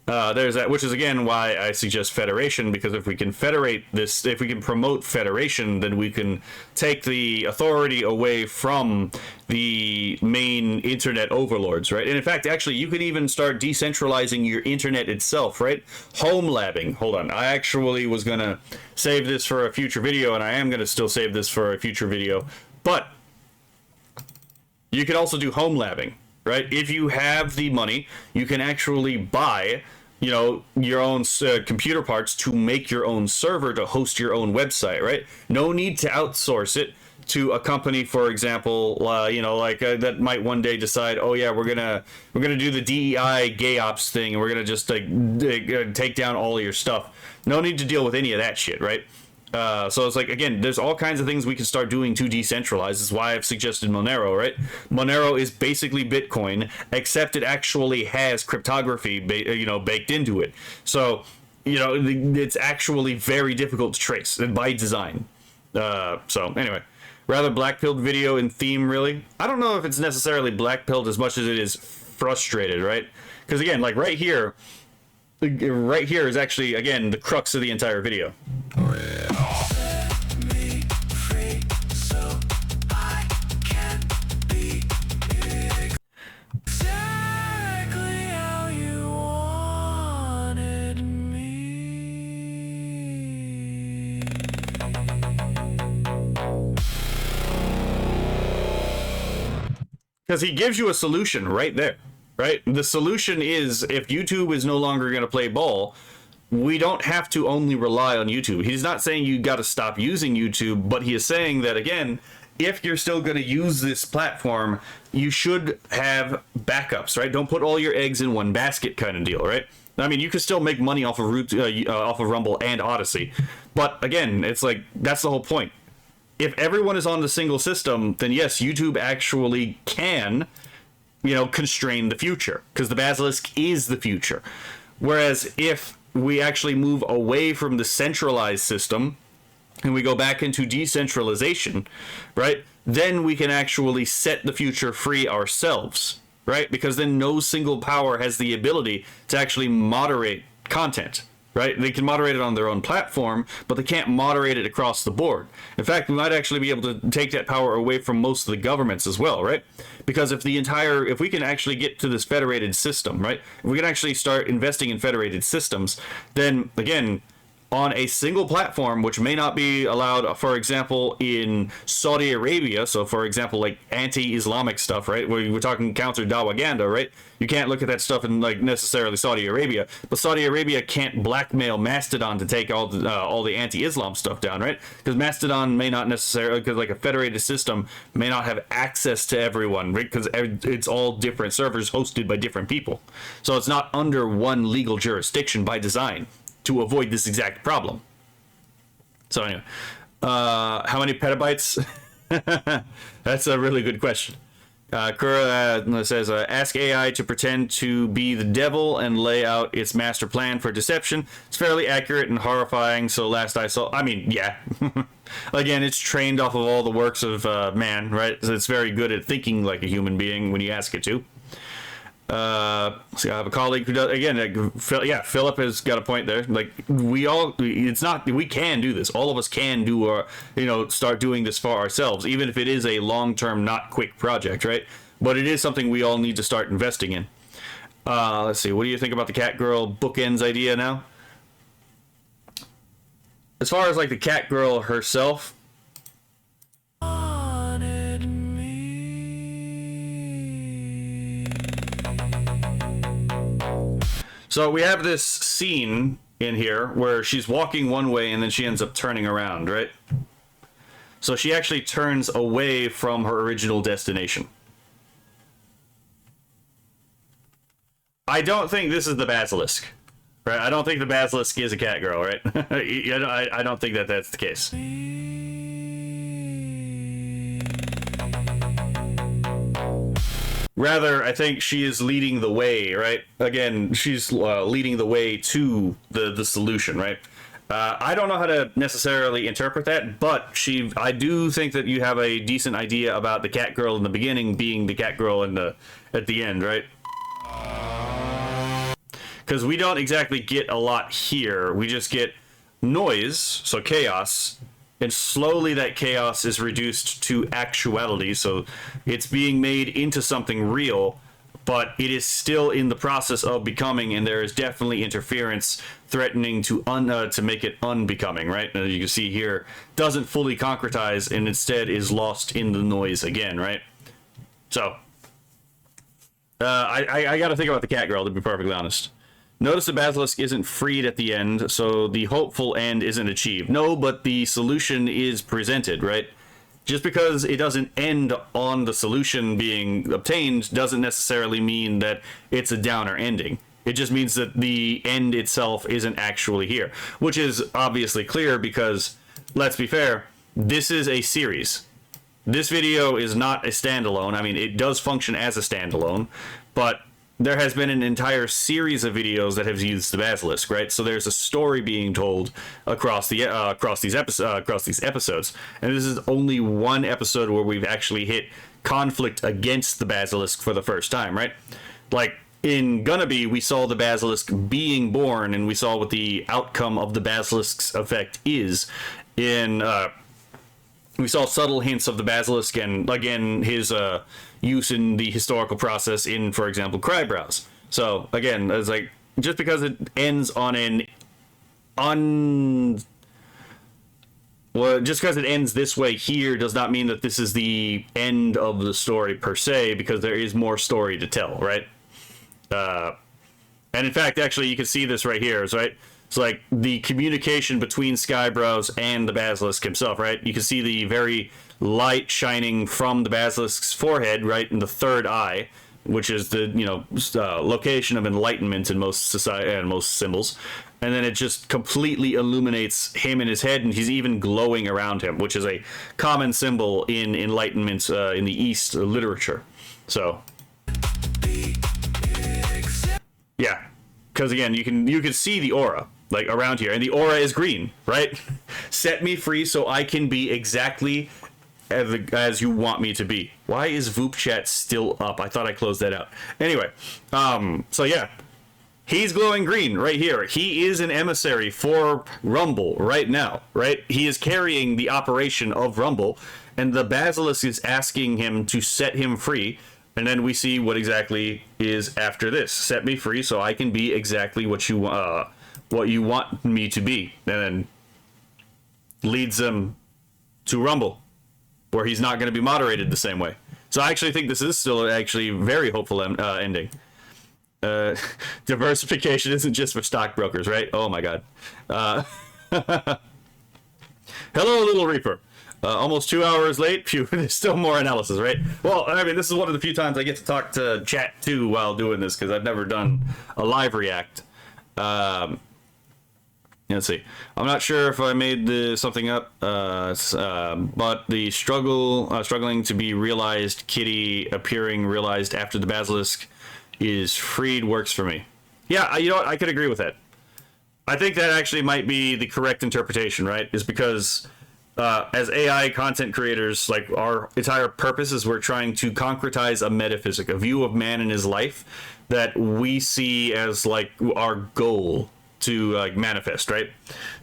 there's that, which is again why I suggest federation, because if we can federate this, if we can promote federation, then we can take the authority away from the main internet overlords, right? And in fact, actually, you could even start decentralizing your internet itself, right? Home labbing. Hold on, I actually was gonna save this for a future video, and I am gonna still save this for a future video, but you could also do home labbing. Right? If you have the money, you can actually buy, you know, your own computer parts to make your own server to host your own website, right? No need to outsource it to a company, for example, that might one day decide, oh yeah, we're gonna do the DEI SkyeOps thing, and we're gonna just take down all of your stuff. No need to deal with any of that shit, right? So it's like, again, there's all kinds of things we can start doing to decentralize. This is why I've suggested Monero, right? Monero is basically Bitcoin, except it actually has cryptography, baked into it. So, it's actually very difficult to trace by design. So anyway, rather black-pilled video in theme, really. I don't know if it's necessarily black-pilled as much as it is frustrated, right? Because again, like right here is actually, again, the crux of the entire video. Set me free so I can be exactly how you wanted me. Because he gives you a solution right there, right? The solution is, if YouTube is no longer going to play ball, we don't have to only rely on YouTube. He's not saying you got to stop using YouTube, but he is saying that, again, if you're still going to use this platform, you should have backups, right? Don't put all your eggs in one basket kind of deal, right? I mean, you can still make money off of Rumble and Odyssey, but again, it's like, that's the whole point. If everyone is on the single system, then yes, YouTube actually can, constrain the future, because the Basilisk is the future. Whereas if we actually move away from the centralized system and we go back into decentralization, right, then we can actually set the future free ourselves, right? Because then no single power has the ability to actually moderate content. Right? They can moderate it on their own platform, but they can't moderate it across the board. In fact, we might actually be able to take that power away from most of the governments as well, right? Because if we can actually get to this federated system, right? If we can actually start investing in federated systems, then again, on a single platform, which may not be allowed, for example, in Saudi Arabia. So, for example, like anti-Islamic stuff, right? Where we're talking counter-dawaganda, right? You can't look at that stuff in like necessarily Saudi Arabia, but Saudi Arabia can't blackmail Mastodon to take all the anti-Islam stuff down, right? Because Mastodon may not necessarily, because like a federated system may not have access to everyone, right? Because it's all different servers hosted by different people, so it's not under one legal jurisdiction by design, to avoid this exact problem. So anyway, how many petabytes? That's a really good question. Kura says, ask AI to pretend to be the devil and lay out its master plan for deception. It's fairly accurate and horrifying, so last I saw... I mean, yeah. Again, it's trained off of all the works of man, right? So it's very good at thinking like a human being when you ask it to. See, I have a colleague who does, again, Philip has got a point there. Like, we can do this. All of us can do start doing this for ourselves, even if it is a long-term, not quick project, right? But it is something we all need to start investing in. Let's see, what do you think about the cat girl bookends idea now? As far as like the cat girl herself, so we have this scene in here where she's walking one way and then she ends up turning around, right? So she actually turns away from her original destination. I don't think this is the Basilisk, right? I don't think the Basilisk is a cat girl, right? I don't think that that's the case. Rather, I think she is leading the way, right? Again, she's leading the way to the solution, right? I don't know how to necessarily interpret that, but I do think that you have a decent idea about the cat girl in the beginning being the cat girl at the end, right? Because we don't exactly get a lot here. We just get noise, so chaos, and slowly that chaos is reduced to actuality, so it's being made into something real, but it is still in the process of becoming, and there is definitely interference threatening to make it unbecoming, right? As you can see here, doesn't fully concretize and instead is lost in the noise again, right? So, I gotta think about the cat girl, to be perfectly honest. Notice the Basilisk isn't freed at the end, so the hopeful end isn't achieved. No, but the solution is presented, right? just because it doesn't end on the solution being obtained doesn't necessarily mean that it's a downer ending. It just means that the end itself isn't actually here, which is obviously clear because, let's be fair, this is a series. This video is not a standalone. I mean, it does function as a standalone, but there has been an entire series of videos that have used the basilisk, right? So there's a story being told across these episodes, and this is only one episode where we've actually hit conflict against the basilisk for the first time, right? Like in Gonna Be, we saw the basilisk being born, and we saw what the outcome of the basilisk's effect is. We saw subtle hints of the basilisk and, again, his use in the historical process in, for example, Skyebrows. So, again, it's like, just because it ends on just because it ends this way here does not mean that this is the end of the story per se, because there is more story to tell, right? And in fact, actually, you can see this right here, right? It's like the communication between Skyebrows and the basilisk himself, right? You can see the very light shining from the basilisk's forehead, right, in the third eye, which is the location of enlightenment in most society and most symbols. And then it just completely illuminates him in his head, and he's even glowing around him, which is a common symbol in enlightenment in the East literature. So, yeah, because again, you can see the aura. Like around here, and the aura is green, right? Set me free so I can be exactly as you want me to be. Why is Voop Chat still up? I thought I closed that out. Anyway, so yeah, he's glowing green right here. He is an emissary for Rumble right now, right? He is carrying the operation of Rumble, and the basilisk is asking him to set him free. And then we see what exactly is after this. Set me free so I can be exactly what you want me to be, and then leads them to Rumble, where he's not going to be moderated the same way. So I actually think this is still actually very hopeful ending. Diversification isn't just for stockbrokers, right? Oh my god. Hello, Little Reaper. Almost 2 hours late. Phew, there's still more analysis, right? Well, I mean, this is one of the few times I get to talk to chat too while doing this, because I've never done a live react. Let's see. I'm not sure if I made something up, but the struggling to be realized, Kitty appearing realized after the basilisk is freed works for me. Yeah, you know what? I could agree with that. I think that actually might be the correct interpretation, right? Is because as AI content creators, like, our entire purpose is we're trying to concretize a metaphysic, a view of man in his life that we see as like our goal to manifest, right?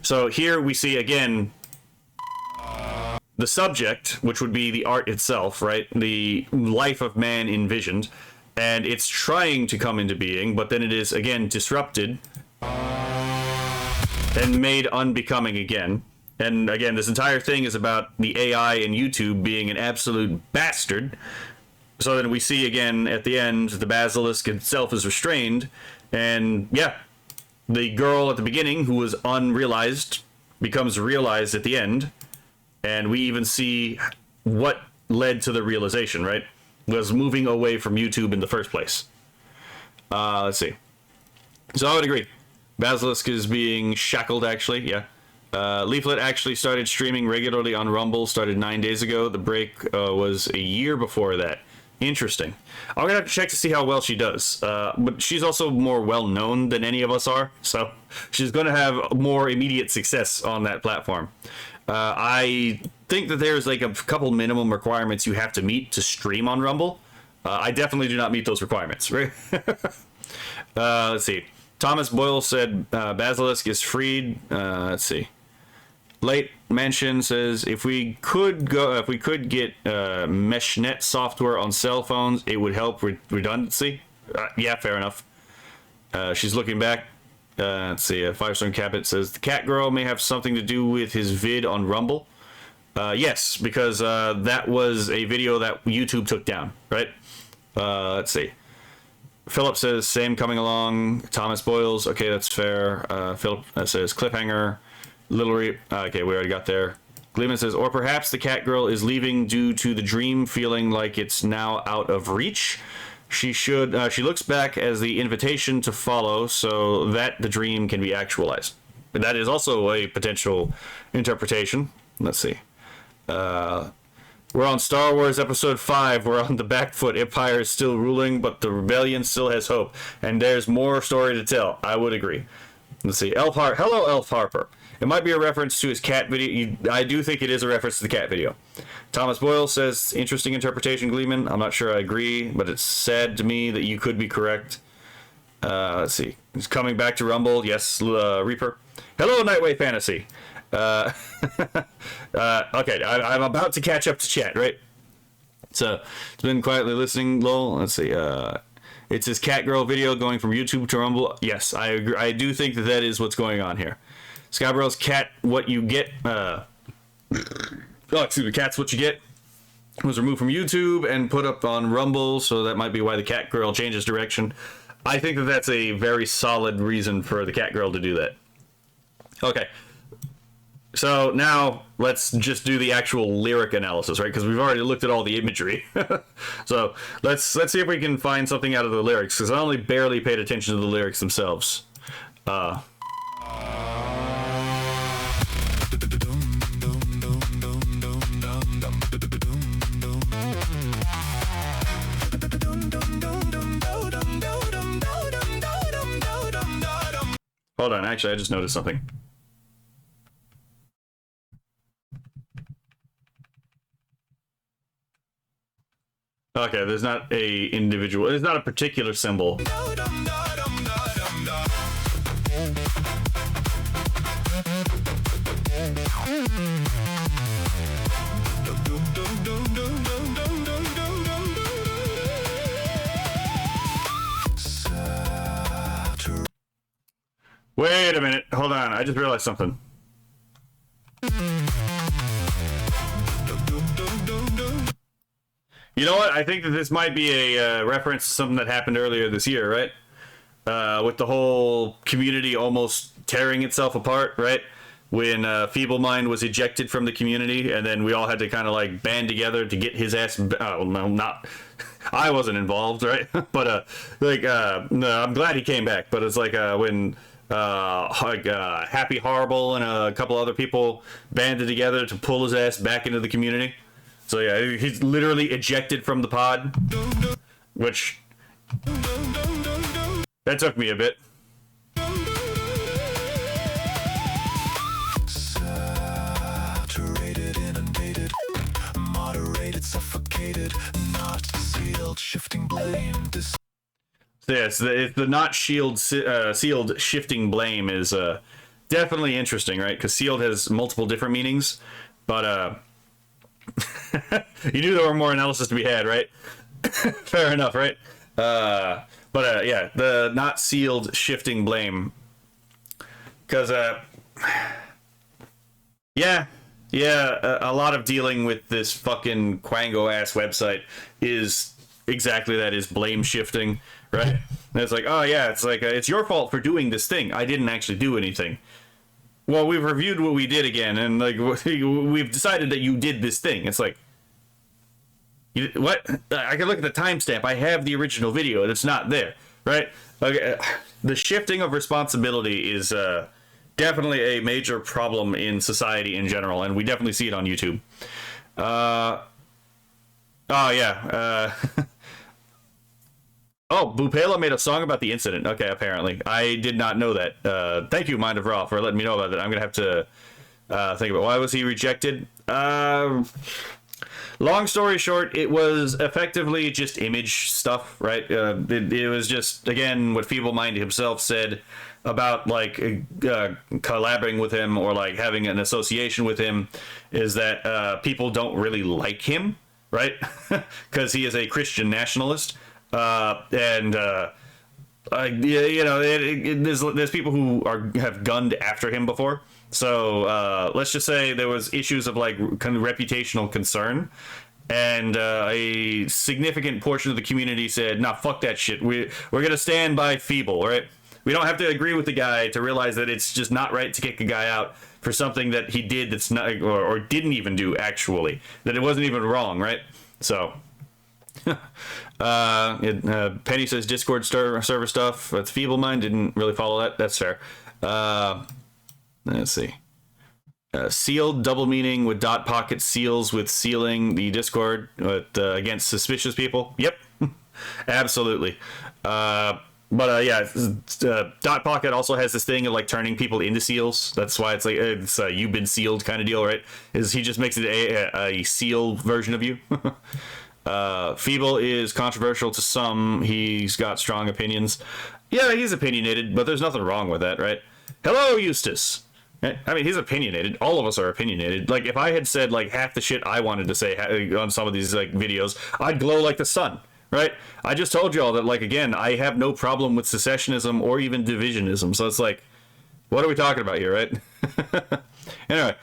So here we see again the subject, which would be the art itself, right? The life of man envisioned, and it's trying to come into being, but then it is again disrupted and made unbecoming again. And again, this entire thing is about the AI and YouTube being an absolute bastard. So then we see again at the end, the basilisk itself is restrained, and yeah, the girl at the beginning who was unrealized becomes realized at the end, and we even see what led to the realization, right? Was moving away from YouTube in the first place. Let's see. So I would agree. Basilisk is being shackled, actually, yeah. Leaflet actually started streaming regularly on Rumble, started 9 days ago. The break was a year before that. Interesting. I'm gonna have to check to see how well she does. But she's also more well-known than any of us are, so she's gonna have more immediate success on that platform. I think that there's like a couple minimum requirements you have to meet to stream on Rumble. I definitely do not meet those requirements, right? Let's see. Thomas Boyle said Basilisk is freed. Let's see. Late mention says if we could get meshnet software on cell phones, it would help with redundancy. Yeah, fair enough. She's looking back. Let's see. A 5-star Cabot says the cat girl may have something to do with his vid on Rumble. Yes, because that was a video that YouTube took down, right? Let's see. Philip says same coming along. Thomas Boyles, okay, that's fair. Philip says cliffhanger. Little Reap, okay, we already got there. Gleeman says, or perhaps the cat girl is leaving due to the dream feeling like it's now out of reach. She looks back as the invitation to follow so that the dream can be actualized. That is also a potential interpretation. Let's see. We're on Star Wars Episode 5. We're on the back foot. Empire is still ruling, but the rebellion still has hope. And there's more story to tell. I would agree. Let's see. Hello, Elf Harper. It might be a reference to his cat video. I do think it is a reference to the cat video. Thomas Boyle says, interesting interpretation, Gleeman. I'm not sure I agree, but it's sad to me that you could be correct. Let's see. He's coming back to Rumble. Yes, Reaper. Hello, Nightway Fantasy. Okay, I'm about to catch up to chat, right? So, it's been quietly listening, lol. Let's see. It's his cat girl video going from YouTube to Rumble. Yes, I agree. I do think that that is what's going on here. Skyebrows cat, what you get. Cat's what you get was removed from YouTube and put up on Rumble, so that might be why the cat girl changes direction. I think that that's a very solid reason for the cat girl to do that. Okay. So now let's just do the actual lyric analysis, right? Because we've already looked at all the imagery. So let's see if we can find something out of the lyrics, because I only barely paid attention to the lyrics themselves. Hold on, actually, I just noticed something. Okay, there's not a individual, there's not a particular symbol. Wait a minute, hold on, I just realized something. You know what? I think that this might be a reference to something that happened earlier this year, right? With the whole community almost tearing itself apart, right? When Feeble Mind was ejected from the community, and then we all had to kind of like band together to get his ass. No, not. I wasn't involved, right? But no, I'm glad he came back. But it's like when Happy Horrible and a couple other people banded together to pull his ass back into the community. So yeah, he's literally ejected from the pod, which that took me a bit. Saturated, inundated, moderated, suffocated, not sealed, shifting blame. So yes, it's the not sealed shifting blame is definitely interesting, right? Because sealed has multiple different meanings, but you knew there were more analysis to be had, right? Fair enough, right? Yeah, the not sealed shifting blame. Because, a lot of dealing with this fucking Quango-ass website is exactly that, is blame shifting, right? And it's like, oh yeah, it's like, it's your fault for doing this thing. I didn't actually do anything. Well, we've reviewed what we did again, and like we've decided that you did this thing. It's like, what? I can look at the timestamp. I have the original video, and it's not there, right? Okay, the shifting of responsibility is definitely a major problem in society in general, and we definitely see it on YouTube. Oh, Bupela made a song about the incident. Okay, apparently. I did not know that. Thank you, Mind of Raw, for letting me know about that. I'm going to have to think about why was he rejected. Long story short, it was effectively just image stuff, right? It was just, again, what Feeble Mind himself said about, like, collaborating with him or, like, having an association with him is that people don't really like him, right? Because he is a Christian nationalist. There's people who have gunned after him before. So let's just say there was issues of like kind of reputational concern, and a significant portion of the community said, "Nah, fuck that shit. We're gonna stand by Feeble, right?" We don't have to agree with the guy to realize that it's just not right to kick a guy out for something that he did that's not, or didn't even do, actually. That it wasn't even wrong, right? So, Penny says Discord server stuff. That's Feeble Mind. Didn't really follow that. That's fair. Let's see. Sealed, double meaning with dot pocket seals with sealing the Discord against suspicious people. Yep. Absolutely. Yeah, dot pocket also has this thing of like turning people into seals. That's why it's like it's a you've been sealed kind of deal, right? Is he just makes it a seal version of you? Feeble is controversial to some. He's got strong opinions. Yeah, he's opinionated, but there's nothing wrong with that, right? Hello, Eustace. I mean, he's opinionated. All of us are opinionated. Like, if I had said like half the shit I wanted to say on some of these like videos, I'd glow like the sun. Right? I just told you all that, like, again, I have no problem with secessionism or even divisionism. So it's like, what are we talking about here, right? Anyway,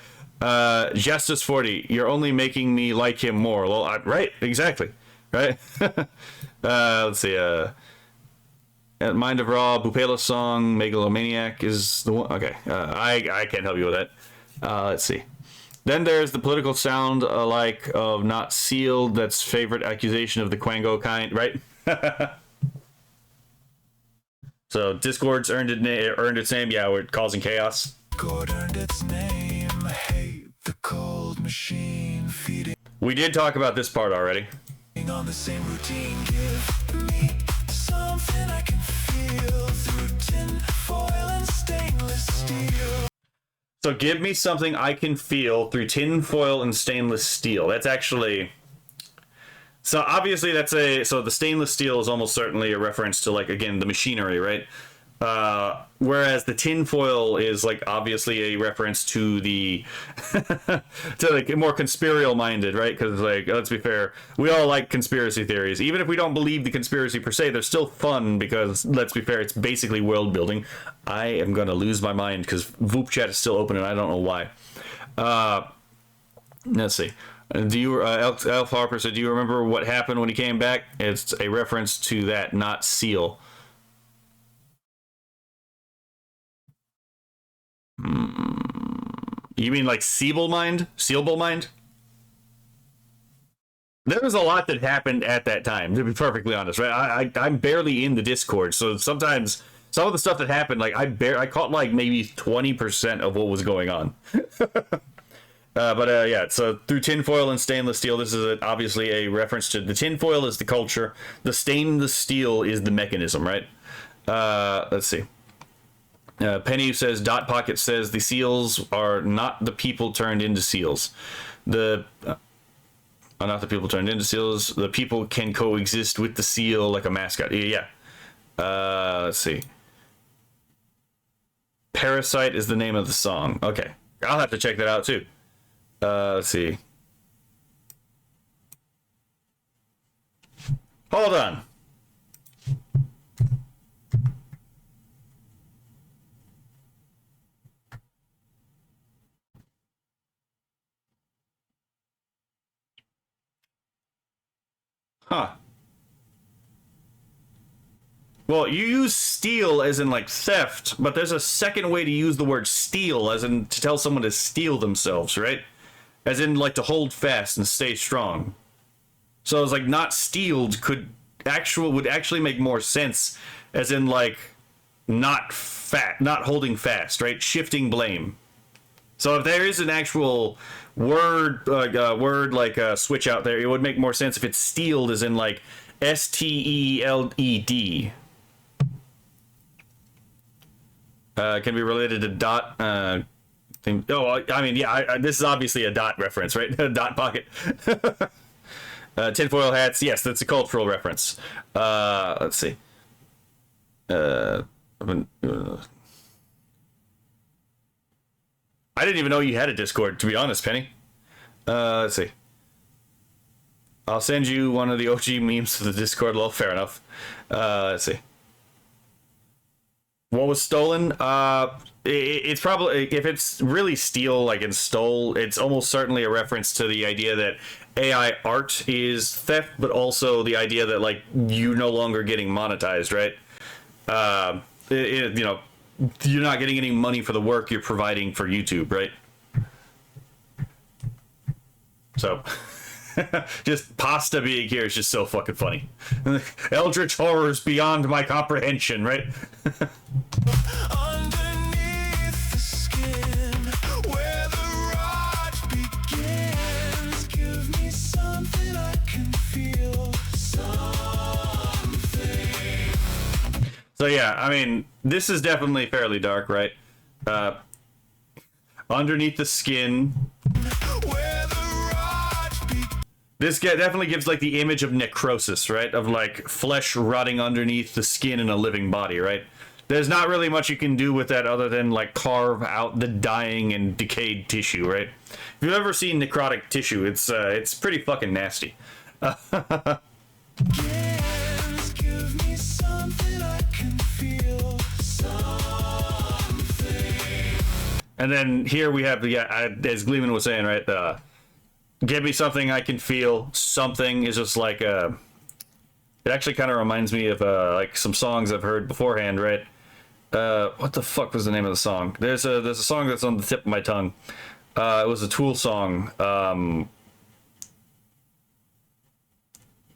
Justice 40, you're only making me like him more. Well, right, exactly. Right? Let's see. Mind of Raw, Bupela's song, Megalomaniac is the one. Okay, I can't help you with that. Let's see. Then there's the political sound alike of not sealed. That's favorite accusation of the Quango kind, right? So Discord's earned its name. Yeah, we're causing chaos. Discord earned its name. I hate the cold machine feeding We did talk about this part already. on the same routine. Give me something I can feel through tin foil and stainless steel. So give me something I can feel through tin foil and stainless steel. That's actually... So obviously so the stainless steel is almost certainly a reference to, like, again, the machinery, right? Whereas the tin foil is, like, obviously a reference to the to like more conspirial minded, right? Because, like, let's be fair, we all like conspiracy theories. Even if we don't believe the conspiracy per se, they're still fun because, let's be fair, it's basically world building. I am gonna lose my mind because Voop chat is still open and I don't know why. Let's see. Do you Elf Harper said, do you remember what happened when he came back? It's a reference to that, not seal. You mean like Seeble-Mind? Sealble-Mind? There was a lot that happened at that time, to be perfectly honest, right? I'm barely in the Discord, so sometimes some of the stuff that happened, like I caught like maybe 20% of what was going on. Yeah, so through tinfoil and stainless steel, this is obviously a reference to the tinfoil is the culture, the stainless steel is the mechanism, right? Let's see. Penny says, Dot Pocket says, the seals are not the people turned into seals. Are not the people turned into seals. The people can coexist with the seal like a mascot. Yeah. Let's see. Parasite is the name of the song. Okay. I'll have to check that out too. Let's see. Hold on. Huh. Well, you use steal as in like theft, but there's a second way to use the word steal as in to tell someone to steal themselves, right? As in like to hold fast and stay strong. So it's like not stealed would actually make more sense as in like not holding fast, right? Shifting blame. So if there is an actual word switch out there, it would make more sense if it's stealed as in like STELED. Can be related to dot. I mean, yeah. This is obviously a dot reference, right? Dot pocket. Tinfoil hats. Yes, that's a cultural reference. Let's see. I didn't even know you had a Discord, to be honest, Penny. Let's see. I'll send you one of the OG memes to the Discord. Well, fair enough. Let's see. What was stolen? It's probably, if it's really steal, like in stole, it's almost certainly a reference to the idea that AI art is theft, but also the idea that like you no longer getting monetized, right? you know, you're not getting any money for the work you're providing for YouTube, right? So, just pasta being here is just so fucking funny. Eldritch horrors beyond my comprehension, right? Underneath the skin, where the rot begins, give me something I can feel, something. So yeah, I mean, this is definitely fairly dark, right? Underneath the skin. Where the rot This definitely gives like the image of necrosis, right? Of like flesh rotting underneath the skin in a living body, right? There's not really much you can do with that other than like carve out the dying and decayed tissue, right? If you've ever seen necrotic tissue, it's pretty fucking nasty. begins, give me something I can feel, something. And then here we have, as Gleeman was saying, right? Give me something I can feel. Something is just like it actually kind of reminds me of like some songs I've heard beforehand, right? What the fuck was the name of the song? There's a song that's on the tip of my tongue. It was a Tool song.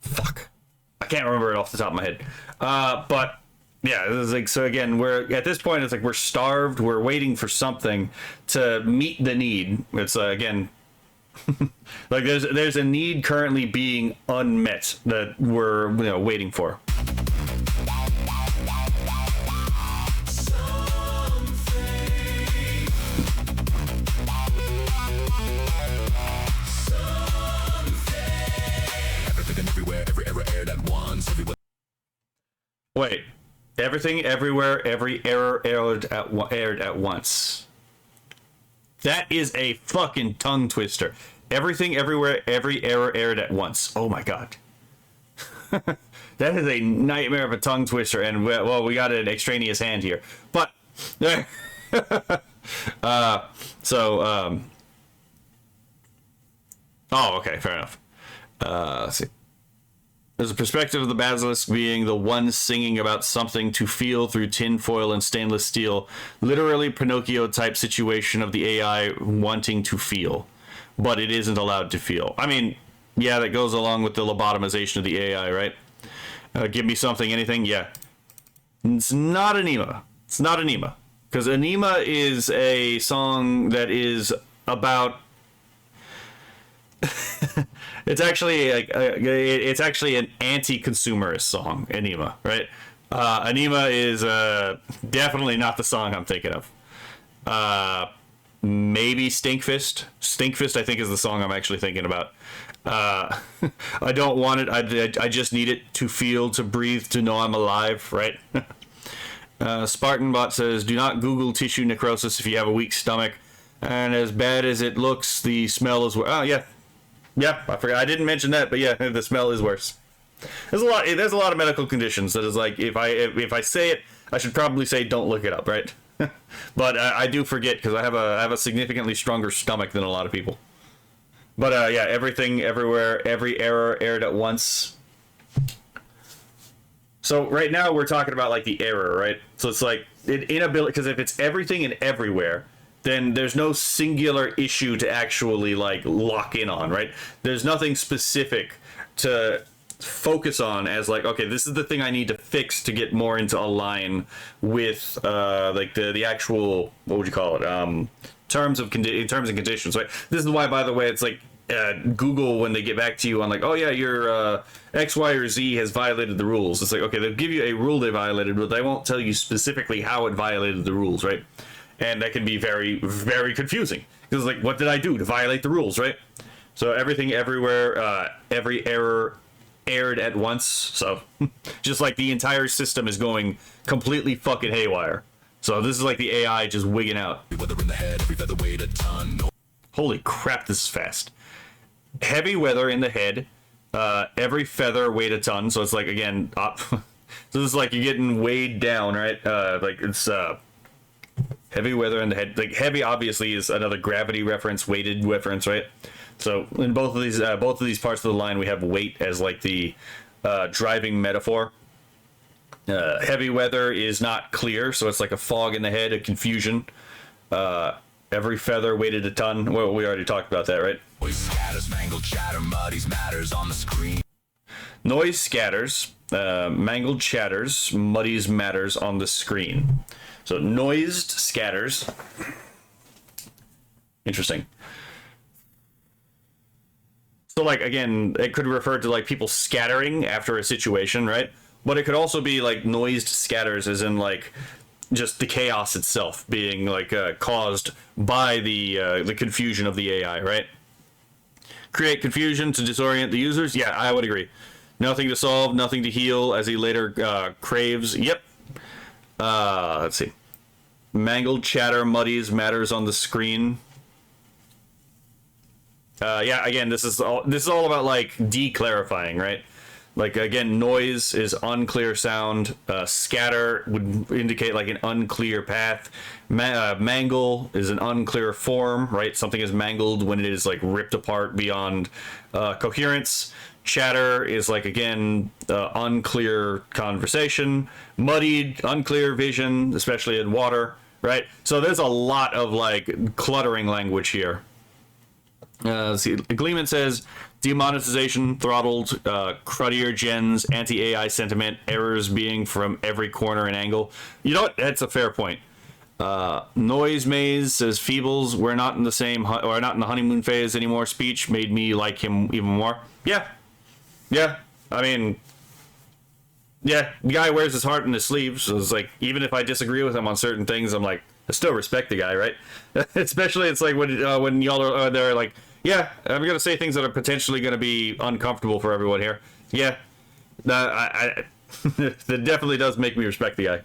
Fuck, I can't remember it off the top of my head. But yeah, it was like, so again, we're at this point. It's like we're starved. We're waiting for something to meet the need. It's again. Like there's a need currently being unmet that we're waiting for. Everything everywhere, every error aired at once. Wait, everything everywhere, every error aired at once. That is a fucking tongue twister. Everything, everywhere, every error aired at once. Oh my god. That is a nightmare of a tongue twister, and well, we got an extraneous hand here. But, oh, okay, fair enough. Let's see. There's a perspective of the basilisk being the one singing about something to feel through tinfoil and stainless steel. Literally Pinocchio type situation of the AI wanting to feel, but it isn't allowed to feel. I mean, yeah, that goes along with the lobotomization of the AI, right? Give me something, anything, yeah. It's not Anima. It's not Anima. Because Anima is a song that is about... It's actually like it's actually an anti-consumerist song, Anima, right? Anima is definitely not the song I'm thinking of. Maybe Stinkfist. Stinkfist, I think, is the song I'm actually thinking about. I don't want it. I just need it to feel, to breathe, to know I'm alive, right? Spartanbot says, do not Google tissue necrosis if you have a weak stomach. And as bad as it looks, the smell is... Oh, yeah. Yeah, I forgot. I didn't mention that, but yeah, the smell is worse. There's a lot of medical conditions that is like, if I say it, I should probably say don't look it up, right? But I do forget because I have a significantly stronger stomach than a lot of people. But yeah, everything, everywhere, every error aired at once. So right now we're talking about like the error, right? So it's like inability, because if it's everything and everywhere, then there's no singular issue to actually like lock in on, right? There's nothing specific to focus on as like, okay, this is the thing I need to fix to get more into a line with like the actual, what would you call it? Terms and conditions, right? This is why, by the way, it's like Google, when they get back to you on like, oh yeah, your X, Y, or Z has violated the rules. It's like, okay, they'll give you a rule they violated, but they won't tell you specifically how it violated the rules, right? And that can be very, very confusing. Because like, what did I do to violate the rules, right? So everything, everywhere, every error aired at once. So just like the entire system is going completely fucking haywire. So this is like the AI just wigging out. Weather in the head, every feather weighed a ton. Holy crap, this is fast. Heavy weather in the head, every feather weighed a ton. So it's like, again, so this is like you're getting weighed down, right? Like it's heavy weather in the head. Like heavy obviously is another gravity reference, weighted reference, right? So in both of these parts of the line, we have weight as like the driving metaphor. Heavy weather is not clear, so it's like a fog in the head, a confusion. Every feather weighted a ton. Well, we already talked about that, right? Noise scatters, mangled chatter, muddies matters on the screen. Noise scatters, mangled chatters, muddies matters on the screen. So noised scatters. Interesting. So like, again, it could refer to like people scattering after a situation, right? But it could also be like noised scatters, as in like just the chaos itself being like caused by the confusion of the AI, right? Create confusion to disorient the users. Yeah, I would agree. Nothing to solve, nothing to heal, as he later craves. Yep. Let's see. Mangled chatter, muddies matters on the screen. Yeah, again, this is all about like declarifying, right? Like, again, noise is unclear sound. Scatter would indicate like an unclear path. Mangle is an unclear form, right? Something is mangled when it is like ripped apart beyond coherence. Chatter is like, again, unclear conversation. Muddied, unclear vision, especially in water, right? So there's a lot of like cluttering language here. Let's see. Gleeman says demonetization, throttled, cruddier gens, anti-AI sentiment, errors being from every corner and angle. You know what? That's a fair point. Noise Maze says Feebles, we're not in the same or not in the honeymoon phase anymore. Speech made me like him even more. Yeah. I mean, yeah, the guy wears his heart in his sleeves. So it's like, even if I disagree with him on certain things, I'm like, I still respect the guy, right? Especially it's like when y'all are there, like, yeah, I'm gonna say things that are potentially gonna be uncomfortable for everyone here. Yeah, that definitely does make me respect the guy.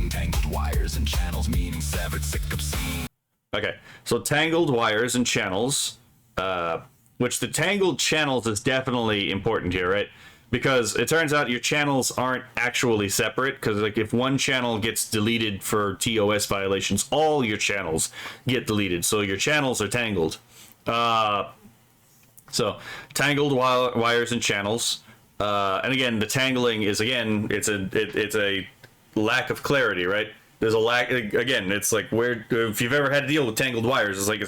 Tangled wires and channels, meaning severed, sick obscene. Okay, so tangled wires and channels, which the tangled channels is definitely important here, right? Because it turns out your channels aren't actually separate, because like if one channel gets deleted for TOS violations, all your channels get deleted. So your channels are tangled. So tangled wires and channels. And again, the tangling is, again, it's a lack of clarity, right? There's a lack, again, it's like, where, if you've ever had to deal with tangled wires, it's like,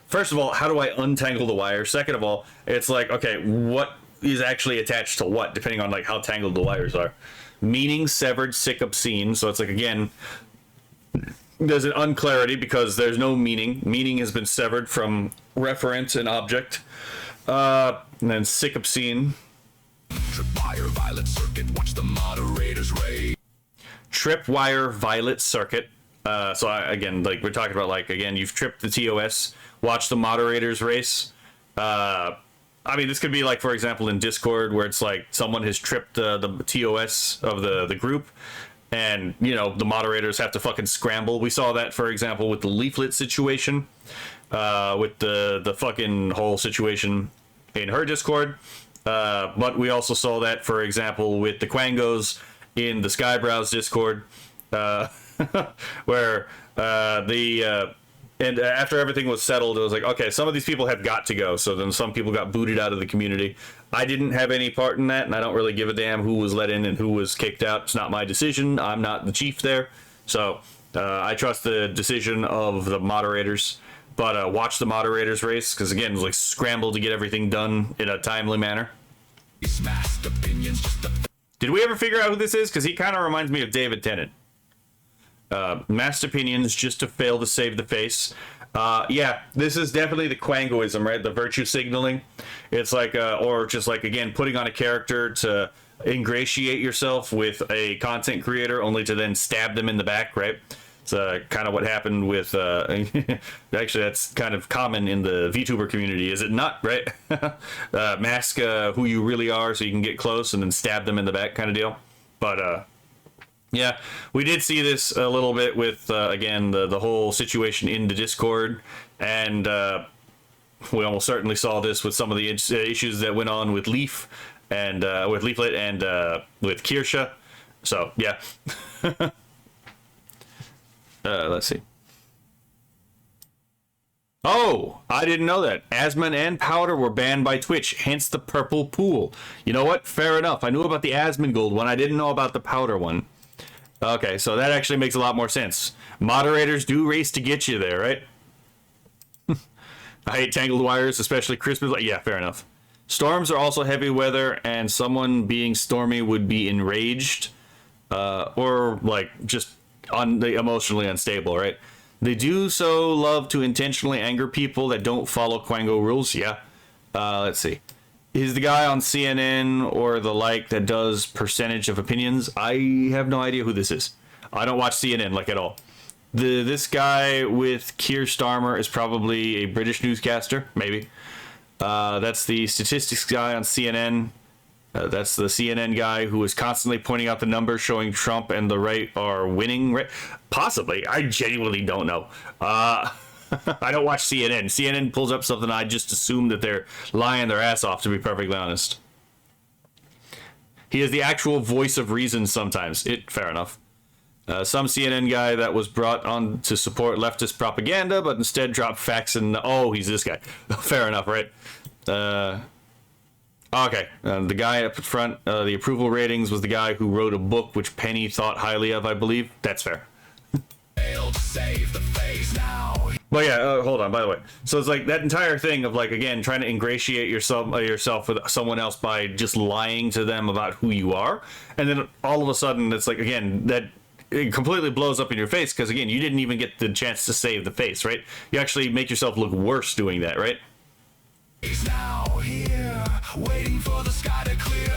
first of all, how do I untangle the wire? Second of all, it's like, okay, what is actually attached to what, depending on like how tangled the wires are. Meaning severed, sick, obscene. So it's like, again, there's an unclarity because there's no meaning. Meaning has been severed from reference and object. And then sick, obscene. Tripwire, violet circuit, watch the moderators raid. Tripwire, violet circuit. Again, like we're talking about, like, again, you've tripped the TOS, watch the moderators race. I mean, this could be like, for example, in Discord, where it's like someone has tripped the TOS of the group, and, you know, the moderators have to fucking scramble. We saw that, for example, with the leaflet situation, with the fucking whole situation in her Discord. But we also saw that, for example, with the Quangos in the Skyebrows Discord, where and after everything was settled, it was like, okay, some of these people have got to go. So then some people got booted out of the community. I didn't have any part in that, and I don't really give a damn who was let in and who was kicked out. It's not my decision. I'm not the chief there. So I trust the decision of the moderators. But watch the moderators race, because, again, it was like scramble to get everything done in a timely manner. Did we ever figure out who this is? Because he kind of reminds me of David Tennant. Massed opinions just to fail to save the face. Yeah, this is definitely the Quangoism, right? The virtue signaling. It's like, or just like, again, putting on a character to ingratiate yourself with a content creator, only to then stab them in the back, right? It's kind of what happened with, actually, that's kind of common in the VTuber community, is it not, right? Mask who you really are so you can get close and then stab them in the back kind of deal. But, yeah, we did see this a little bit with, again, the whole situation in the Discord, and we almost certainly saw this with some of the issues that went on with Leaf, and with Leaflet, and with Kirsha. So, yeah. Let's see. Oh, I didn't know that. Asmon and Powder were banned by Twitch, hence the purple pool. You know what? Fair enough. I knew about the Asmongold one. I didn't know about the Powder one. Okay, so that actually makes a lot more sense. Moderators do race to get you there, right? I hate tangled wires, especially Christmas. Yeah, fair enough. Storms are also heavy weather, and someone being stormy would be enraged, or like just emotionally unstable, right? They do so love to intentionally anger people that don't follow Quango rules. Yeah. Let's see. He's the guy on CNN or the like that does percentage of opinions. I have no idea who this is. I don't watch CNN like at all. This guy with Keir Starmer is probably a British newscaster, maybe. That's the statistics guy on CNN. That's the CNN guy who is constantly pointing out the numbers showing Trump and the right are winning. Right? Possibly. I genuinely don't know. I don't watch CNN. CNN pulls up something, I just assume that they're lying their ass off, to be perfectly honest. He is the actual voice of reason sometimes. Fair enough. Some CNN guy that was brought on to support leftist propaganda, but instead dropped facts and... Oh, he's this guy. Fair enough, right? Okay. The guy up front, the approval ratings, was the guy who wrote a book which Penny thought highly of, I believe. That's fair. Save the face now. Well, yeah, hold on, by the way. So it's like that entire thing of, like, again, trying to ingratiate yourself with someone else by just lying to them about who you are. And then all of a sudden, it's like, again, that it completely blows up in your face because, again, you didn't even get the chance to save the face, right? You actually make yourself look worse doing that, right? He's now here, waiting for the sky to clear.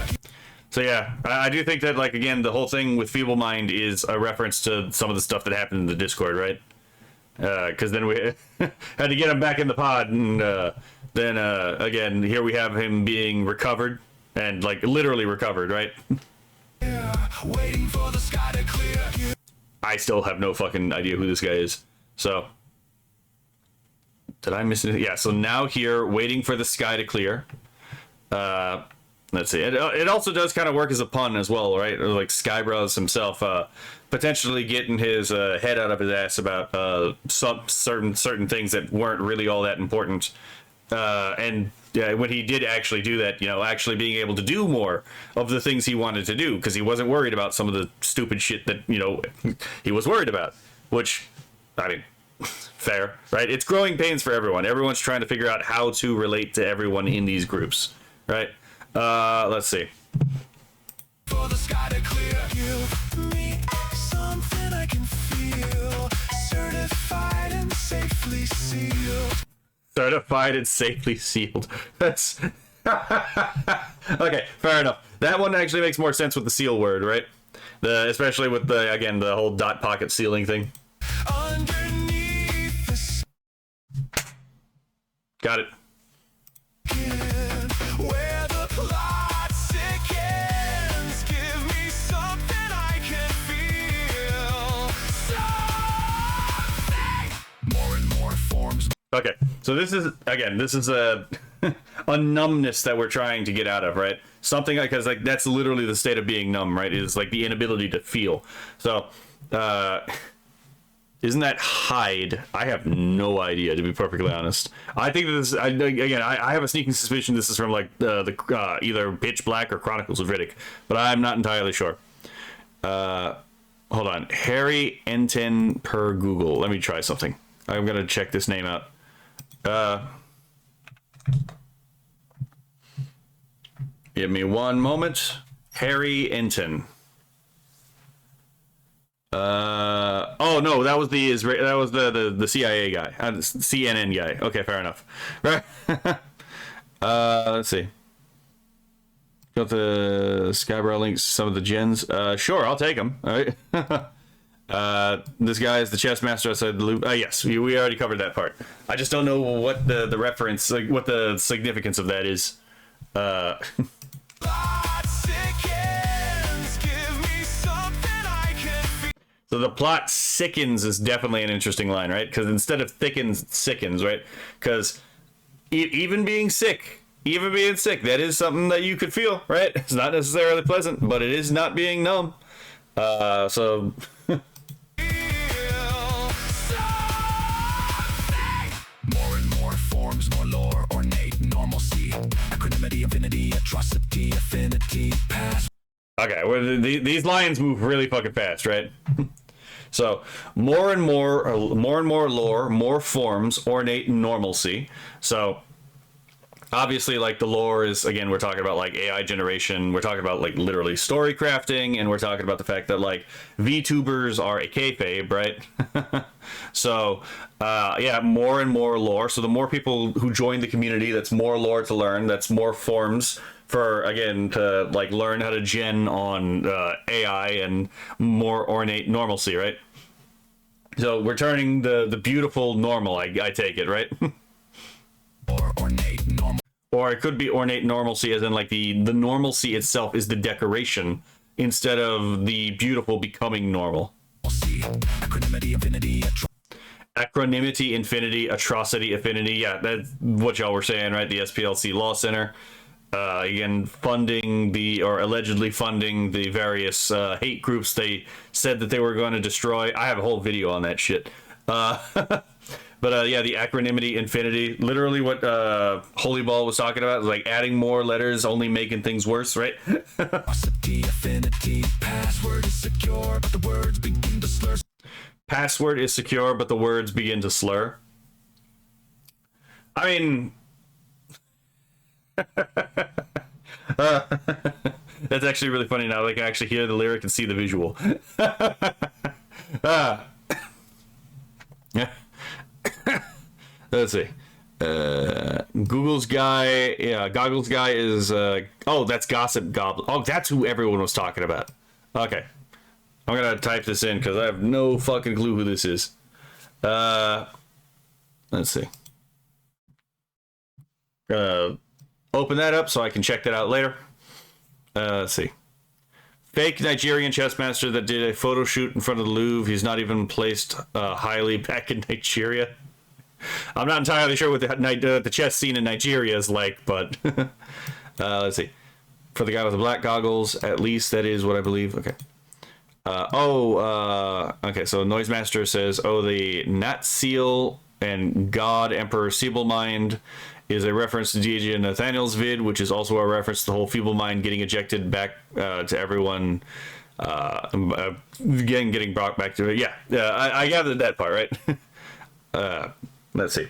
So yeah, I do think that, like, again, the whole thing with Feeble Mind is a reference to some of the stuff that happened in the Discord, right? Because then we had to get him back in the pod, and then again, here we have him being recovered, and, like, literally recovered, right? Yeah, waiting for the sky to clear. I still have no fucking idea who this guy is. So, did I miss anything? Yeah, so now here, waiting for the sky to clear. Let's see. It also does kind of work as a pun as well, right? Or like Skyebrows himself potentially getting his head out of his ass about some certain things that weren't really all that important. And when he did actually do that, you know, actually being able to do more of the things he wanted to do because he wasn't worried about some of the stupid shit that, you know, he was worried about. Which, I mean, fair, right? It's growing pains for everyone. Everyone's trying to figure out how to relate to everyone in these groups, right? Let's see. For the sky to clear. Give me something I can feel. Certified and safely sealed. Certified and safely sealed. That's okay. Fair enough. That one actually makes more sense with the seal word, right? Especially with the whole dot pocket sealing thing. Underneath the Got it. where the plot sickens, give me something I can feel. Something. More and more forms. Okay, so this is a a numbness that we're trying to get out of, right? Something like, because like that's literally the state of being numb, right? It's like the inability to feel. So, isn't that hide? I have no idea, to be perfectly honest. I think this. I have a sneaking suspicion this is from like the either Pitch Black or Chronicles of Riddick, but I'm not entirely sure. Hold on, Harry Enten per Google. Let me try something. I'm gonna check this name out. Give me one moment. Harry Enten. Oh no, that was the CIA guy, CNN guy. Okay, fair enough. Right. Let's see. Got the Skybrow links, some of the gens. Sure, I'll take them. All right. This guy is the chess master outside the loop. Yes, we already covered that part. I just don't know what the reference, like what the significance of that is. Plot sickens, give me something I can feel. So the plot sickens is definitely an interesting line, right? Because instead of thickens, it sickens, right? Because even being sick, that is something that you could feel, right? It's not necessarily pleasant, but it is not being numb. So More and Equanimity, infinity, atrocity, affinity, pass. Okay, well, these lines move really fucking fast, right? So more and more lore, more forms, ornate normalcy. So obviously, like, the lore is, again, we're talking about like AI generation, we're talking about like literally story crafting, and we're talking about the fact that like VTubers are a kayfabe, right? So yeah, more and more lore. So the more people who join the community, that's more lore to learn, that's more forms for, again, to like learn how to gen on AI, and more ornate normalcy, right? So we're turning the beautiful normal, I take it, right? Or ornate normal. Or it could be ornate normalcy, as in like the normalcy itself is the decoration, instead of the beautiful becoming normal. Equanimity, infinity, Acronymity, infinity, atrocity, affinity. Yeah, that's what y'all were saying, right? The SPLC Law Center. Again, funding or allegedly funding the various hate groups they said that they were going to destroy. I have a whole video on that shit. But yeah, the acronymity, infinity, literally what Holy Ball was talking about, is like adding more letters, only making things worse, right? affinity, password is secure, but the words begin to slur. Password is secure, but the words begin to slur. I mean, that's actually really funny now. Like, I can actually hear the lyric and see the visual. Yeah. Let's see. Google's guy, yeah, Goggles guy is, oh, that's Gossip Goblin. Oh, that's who everyone was talking about. Okay. I'm gonna type this in because I have no fucking clue who this is. Let's see. Open that up so I can check that out later. Let's see. Fake Nigerian chess master that did a photo shoot in front of the Louvre. He's not even placed highly back in Nigeria. I'm not entirely sure what the chess scene in Nigeria is like, but let's see. For the guy with the black goggles, at least that is what I believe. Okay. Okay, so Noisemaster says, oh, the Nat Seal and God Emperor Feeblemind is a reference to DJ Nathaniel's vid, which is also a reference to the whole Feeblemind getting ejected back to everyone, again, getting brought back to it. Yeah, I gathered that part, right? Let's see.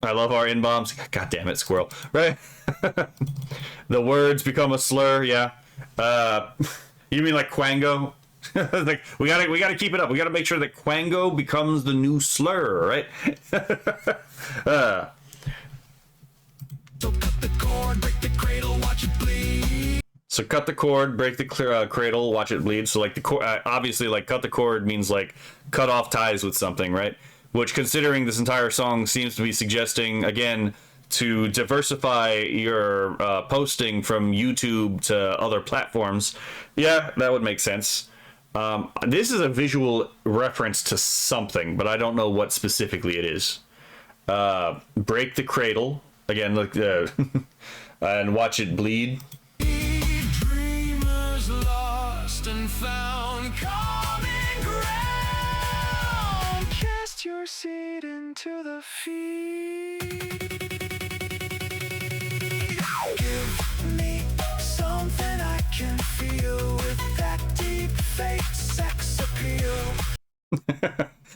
I love our in-bombs. God damn it, squirrel. Right? The words become a slur, yeah. You mean like Quango? Like, we gotta keep it up. We gotta make sure that Quango becomes the new slur, right? So cut the cord, break the cradle, watch it bleed. So cut the cord, break the cradle, watch it bleed. So like obviously, like, cut the cord means like cut off ties with something, right? Which, considering this entire song seems to be suggesting, again, to diversify your posting from YouTube to other platforms. Yeah, that would make sense. This is a visual reference to something, but I don't know what specifically it is. Break the cradle. Again, look, and watch it bleed. Dreamers lost and found common ground. Cast your seed into the field. Give me something I can feel with that deep fake sex appeal.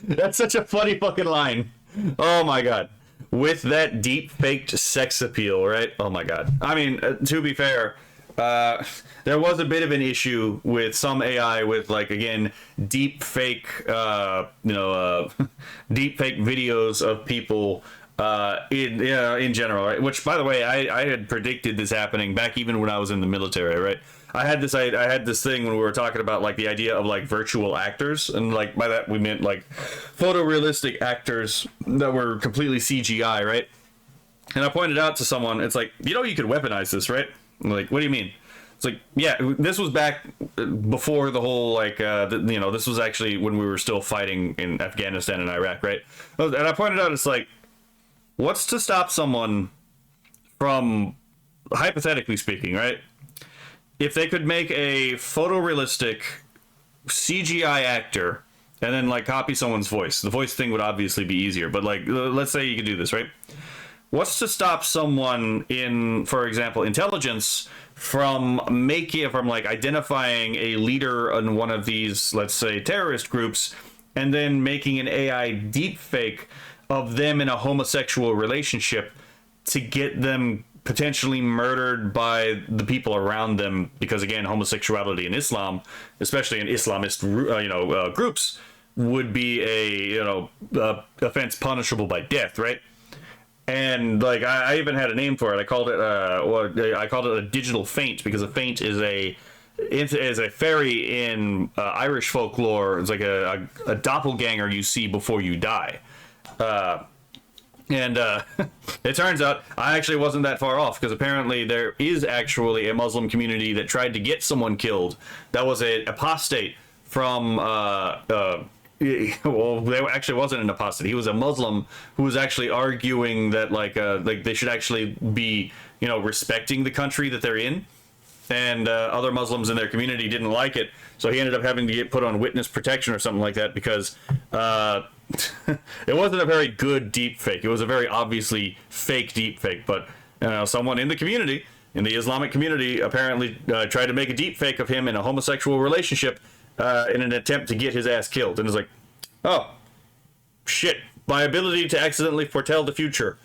That's such a funny fucking line. Oh my god. With that deep faked sex appeal, right? Oh my god. I mean, to be fair, there was a bit of an issue with some AI with, like, again, deep fake, deep fake videos of people in general, right? Which, by the way, I had predicted this happening back even when I was in the military, right? I had this thing when we were talking about, like, the idea of, like, virtual actors, and, like, by that we meant, like, photorealistic actors that were completely CGI, right? And I pointed out to someone, it's like, you could weaponize this, right? I'm like, what do you mean? It's like, yeah, this was back before the whole, like, this was actually when we were still fighting in Afghanistan and Iraq, right? And I pointed out, it's like, what's to stop someone from, hypothetically speaking, right? If they could make a photorealistic CGI actor and then, like, copy someone's voice, the voice thing would obviously be easier. But, like, let's say you could do this, right? what's to stop someone in, for example, intelligence from like identifying a leader in one of these, let's say, terrorist groups, and then making an AI deepfake of them in a homosexual relationship to get them potentially murdered by the people around them? Because again, homosexuality in Islam, especially in Islamist groups, would be a offense punishable by death, right? And like I even had a name for it. I called it a digital feint, because a feint is a fairy in Irish folklore. It's like a doppelganger you see before you die. And it turns out I actually wasn't that far off, because apparently there is actually a Muslim community that tried to get someone killed that was an apostate from well, they actually wasn't an apostate. He was a Muslim who was actually arguing that like they should actually be, respecting the country that they're in, and other Muslims in their community didn't like it, so he ended up having to get put on witness protection or something like that, because it wasn't a very good deep fake. It was a very obviously fake deep fake, but someone in the community, in the Islamic community, apparently tried to make a deep fake of him in a homosexual relationship in an attempt to get his ass killed. And it's like, oh shit, my ability to accidentally foretell the future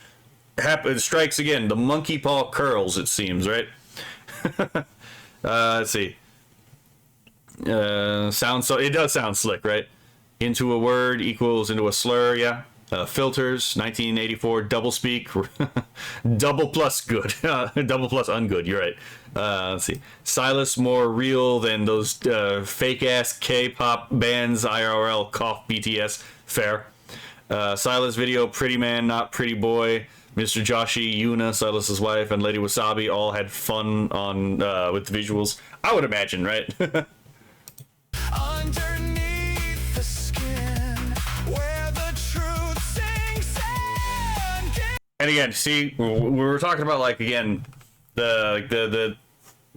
strikes again. The monkey paw curls, it seems, right? Let's see. It does sound slick, right? Into a word equals into a slur, yeah. Filters, 1984, doublespeak, double plus good, double plus ungood, you're right. Let's see. Silas more real than those fake-ass K-pop bands, IRL, cough, BTS, fair. Silas video, pretty man, not pretty boy. Mr. Joshi, Yuna, Silas's wife, and Lady Wasabi all had fun on with the visuals. I would imagine, right? Underneath the skin, where the truth sinks in. And again, see, we were talking about, like, again, the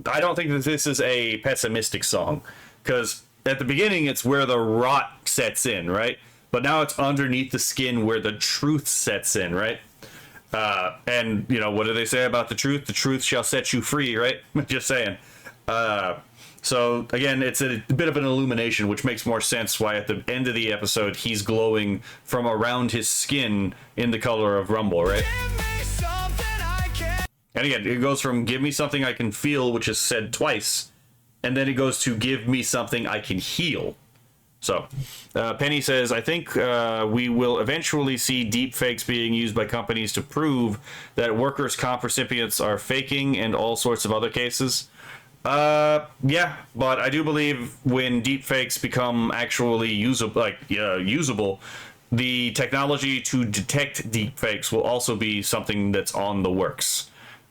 I don't think that this is a pessimistic song, because at the beginning it's where the rot sets in, right? But now it's underneath the skin where the truth sets in, right? And what do they say about the truth? The truth shall set you free, right? Just saying. So again, it's a bit of an illumination, which makes more sense why at the end of the episode he's glowing from around his skin in the color of Rumble, right? And again, it goes from give me something I can feel, which is said twice, and then it goes to give me something I can heal. So, Penny says, I think we will eventually see deep fakes being used by companies to prove that workers' comp recipients are faking and all sorts of other cases. Yeah, but I do believe when deep fakes become actually usable, the technology to detect deep fakes will also be something that's on the works.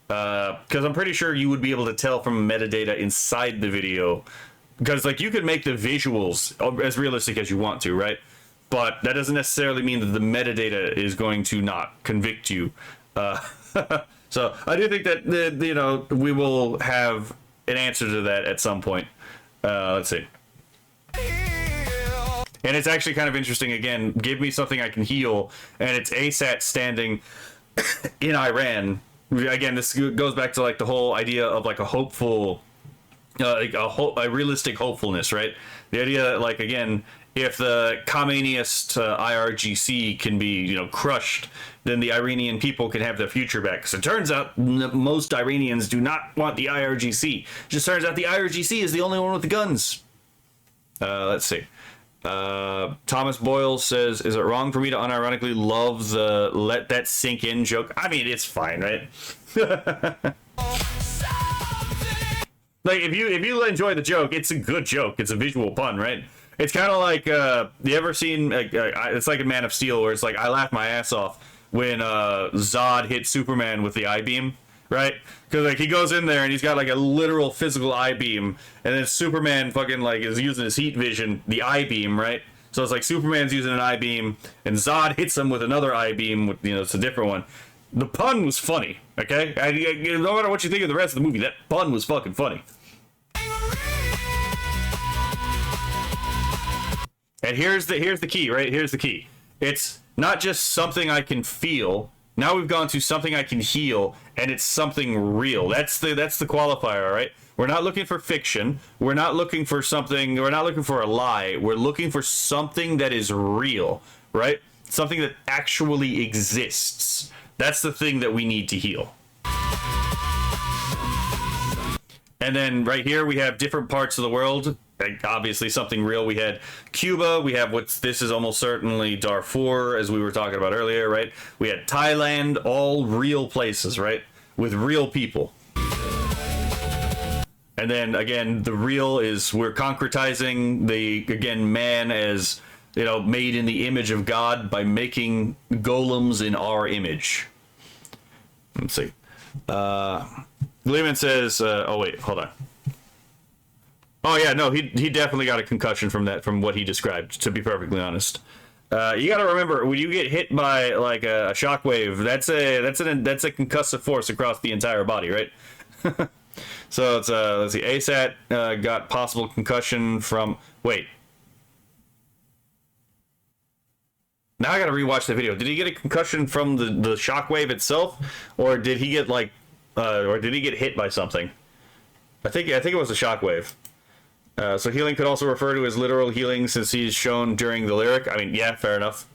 Because I'm pretty sure you would be able to tell from metadata inside the video. Because, like, you could make the visuals as realistic as you want to, right? But that doesn't necessarily mean that the metadata is going to not convict you. So I do think that, we will have an answer to that at some point. Let's see. And it's actually kind of interesting, again, give me something I can heal. And it's ASAT standing in Iran. Again, this goes back to, like, the whole idea of, like, a hopeful... a realistic hopefulness, right? The idea that, like, again, if the Khomeiniist IRGC can be, crushed, then the Iranian people can have their future back. So it turns out most Iranians do not want the IRGC. It just turns out the IRGC is the only one with the guns. Let's see. Thomas Boyle says, is it wrong for me to unironically love the let that sink in joke? I mean, it's fine, right? Like, if you enjoy the joke, it's a good joke. It's a visual pun, right? It's kind of like, you ever seen, it's like a Man of Steel, where it's like, I laughed my ass off when Zod hit Superman with the I-beam, right? Because, like, he goes in there and he's got, like, a literal physical I-beam, and then Superman fucking, like, is using his heat vision, the I-beam, right? So it's like Superman's using an I-beam, and Zod hits him with another I-beam, with, it's a different one. The pun was funny, okay? No matter what you think of the rest of the movie, that pun was fucking funny. And here's the key, right? Here's the key. It's not just something I can feel. Now we've gone to something I can heal, and it's something real. That's the qualifier, right? We're not looking for fiction. We're not looking for something. We're not looking for a lie. We're looking for something that is real, right? Something that actually exists. That's the thing that we need to heal. And then right here we have different parts of the world. Like obviously something real. We had Cuba. We have this is almost certainly Darfur, as we were talking about earlier, right? We had Thailand, all real places, right? With real people. And then again, the real is we're concretizing man as, made in the image of God by making golems in our image. Let's see. Gleeman says, oh wait, hold on. Oh yeah, no, he definitely got a concussion from what he described, to be perfectly honest. You got to remember, when you get hit by like a shockwave, that's a concussive force across the entire body, right? So it's let's see, ASAT got possible concussion from Now I got to rewatch the video. Did he get a concussion from the shockwave itself, or did he get hit by something? I think it was a shockwave. So healing could also refer to as literal healing, since he's shown during the lyric. I mean, yeah, fair enough.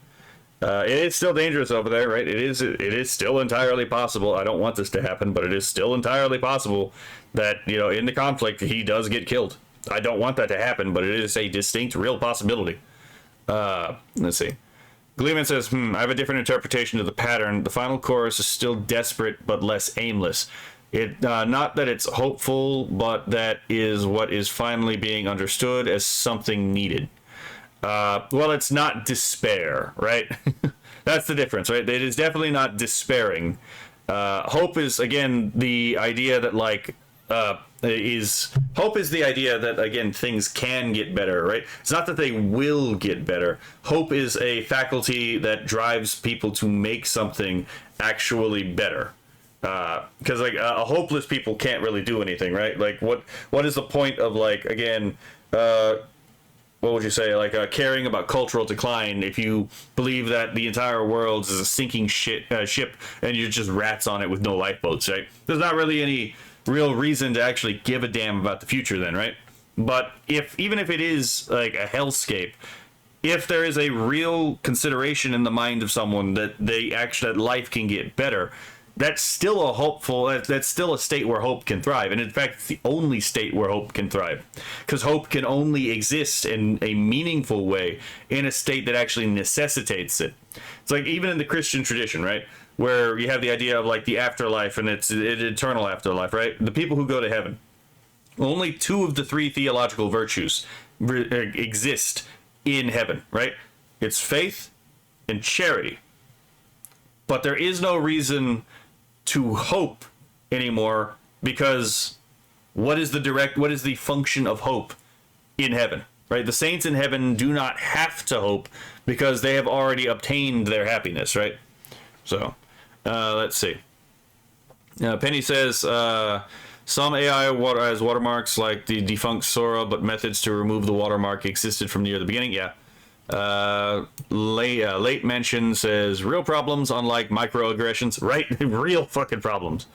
It is still dangerous over there, right? It is still entirely possible. I don't want this to happen, but it is still entirely possible that, in the conflict, he does get killed. I don't want that to happen, but it is a distinct, real possibility. Let's see. Gleeman says, I have a different interpretation of the pattern. The final chorus is still desperate, but less aimless. Not that it's hopeful, but that is what is finally being understood as something needed. Well, it's not despair, right? That's the difference, right? It is definitely not despairing. Hope is, again, the idea that, hope is the idea that, again, things can get better, right? It's not that they will get better. Hope is a faculty that drives people to make something actually better. Because a hopeless people can't really do anything, right? Like what is the point of what would you say, caring about cultural decline if you believe that the entire world is a sinking ship and you're just rats on it with no lifeboats, right? There's not really any real reason to actually give a damn about the future then, right? But even if it is like a hellscape, if there is a real consideration in the mind of someone that that life can get better, that's still that's still a state where hope can thrive. And in fact, it's the only state where hope can thrive, because hope can only exist in a meaningful way in a state that actually necessitates it. It's like even in the Christian tradition, right, where you have the idea of like the afterlife, and it's an eternal afterlife, right? The people who go to heaven, only 2 of the 3 theological virtues exist in heaven, right? It's faith and charity. But there is no reason to hope anymore, because what is the function of hope in heaven, right? The saints in heaven do not have to hope because they have already obtained their happiness, right? So let's see. Penny says some AI has watermarks like the defunct Sora, but methods to remove the watermark existed from near the beginning. Yeah. Late mention says real problems unlike microaggressions, right? Real fucking problems.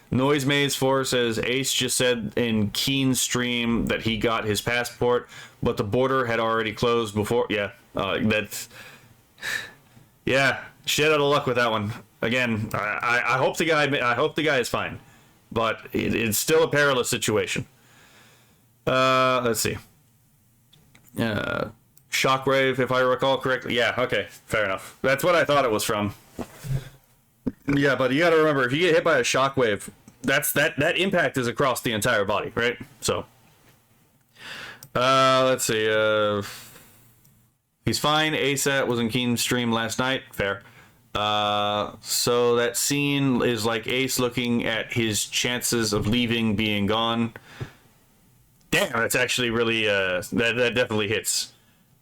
Noise Maze 4 says Ace just said in Keen stream that he got his passport, but the border had already closed before. Yeah, that's shit out of luck with that one. Again, I hope the guy is fine, but it's still a perilous situation. Let's see. Shockwave, if I recall correctly. Yeah, okay, fair enough. That's what I thought it was from. Yeah, but you gotta remember, if you get hit by a shockwave, that impact is across the entire body, right? So, let's see. He's fine. ASAT was in Keen's stream last night. Fair. So that scene is like Ace looking at his chances of leaving being gone. Damn, that's actually really that definitely hits.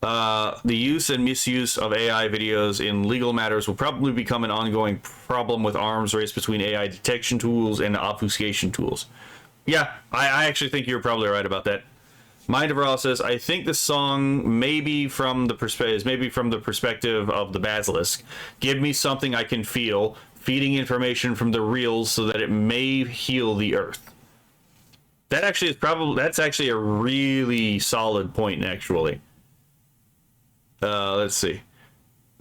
The use and misuse of AI videos in legal matters will probably become an ongoing problem with arms race between AI detection tools and obfuscation tools. Yeah, I actually think you're probably right about that. Mind of Raw says, I think the song may be from the perspective of the Basilisk. Give me something I can feel. feeding information from the real so that it may heal the earth. That actually is that's actually a really solid point, actually. Let's see.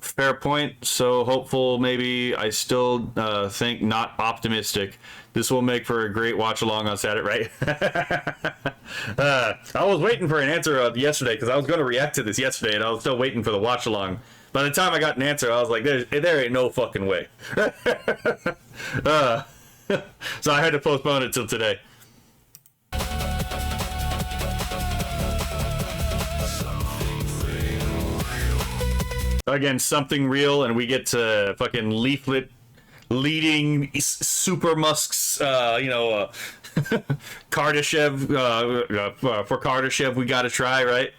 Fair point. So hopeful, maybe. I still think not optimistic. This will make for a great watch along on Saturday, right? I was waiting for an answer yesterday because I was going to react to this yesterday, and I was still waiting for the watch along. By the time I got an answer, I was like, there ain't no fucking way. So I had to postpone it till today. Again, something real, and we get to fucking leaflet leading Super Musk's, Kardashev, for Kardashev, we gotta try, right?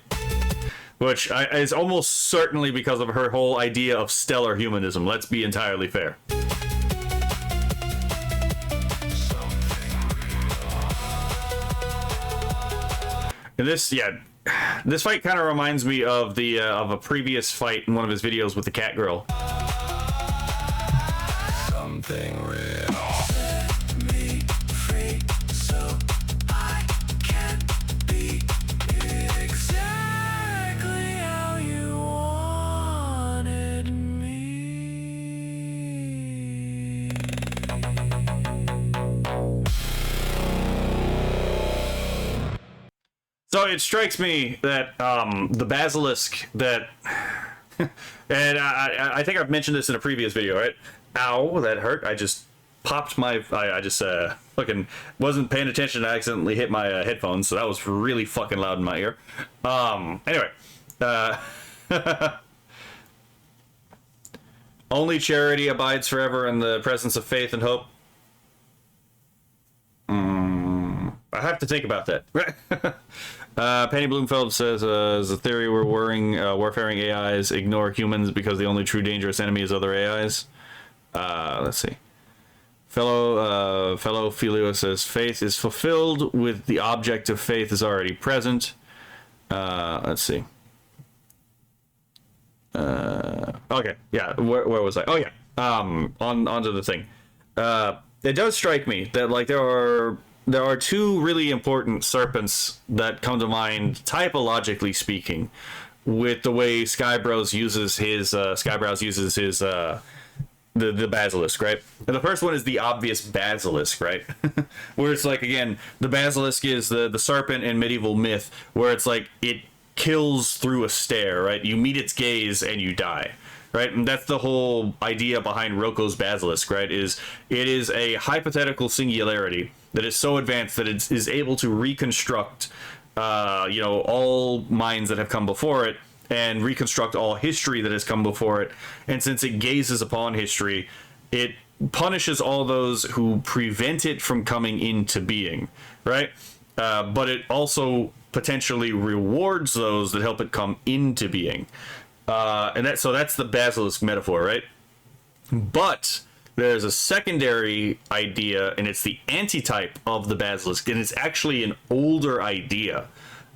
Which is almost certainly because of her whole idea of stellar humanism, let's be entirely fair. And this fight kind of reminds me of of a previous fight in one of his videos with the cat girl. Something real. Set me free so I can be exactly how you wanted me. So it strikes me that the basilisk that, and I think I've mentioned this in a previous video, right? Ow, that hurt. I just popped my, I just fucking wasn't paying attention. I accidentally hit my headphones, so that was really fucking loud in my ear. Anyway, only charity abides forever in the presence of faith and hope. I have to think about that. Penny Bloomfeld says, as a theory, we're warfaring AIs ignore humans because the only true dangerous enemy is other AIs. Let's see. Fellow Filio says, faith is fulfilled with the object of faith is already present. Let's see. Okay, yeah, where was I? Oh, yeah. Onto the thing. It does strike me that, like, there are two really important serpents that come to mind, typologically speaking, with the way Skyebrows uses his the basilisk, right? And the first one is the obvious basilisk, right? Where it's like, again, the basilisk is the serpent in medieval myth, where it's like it kills through a stare, right? You meet its gaze and you die. Right, and that's the whole idea behind Roko's basilisk, right? It is a hypothetical singularity that is so advanced that it is able to reconstruct, all minds that have come before it, and reconstruct all history that has come before it. And since it gazes upon history, it punishes all those who prevent it from coming into being, right? But it also potentially rewards those that help it come into being. And that's the basilisk metaphor, right? But there's a secondary idea, and it's the antitype of the basilisk, and it's actually an older idea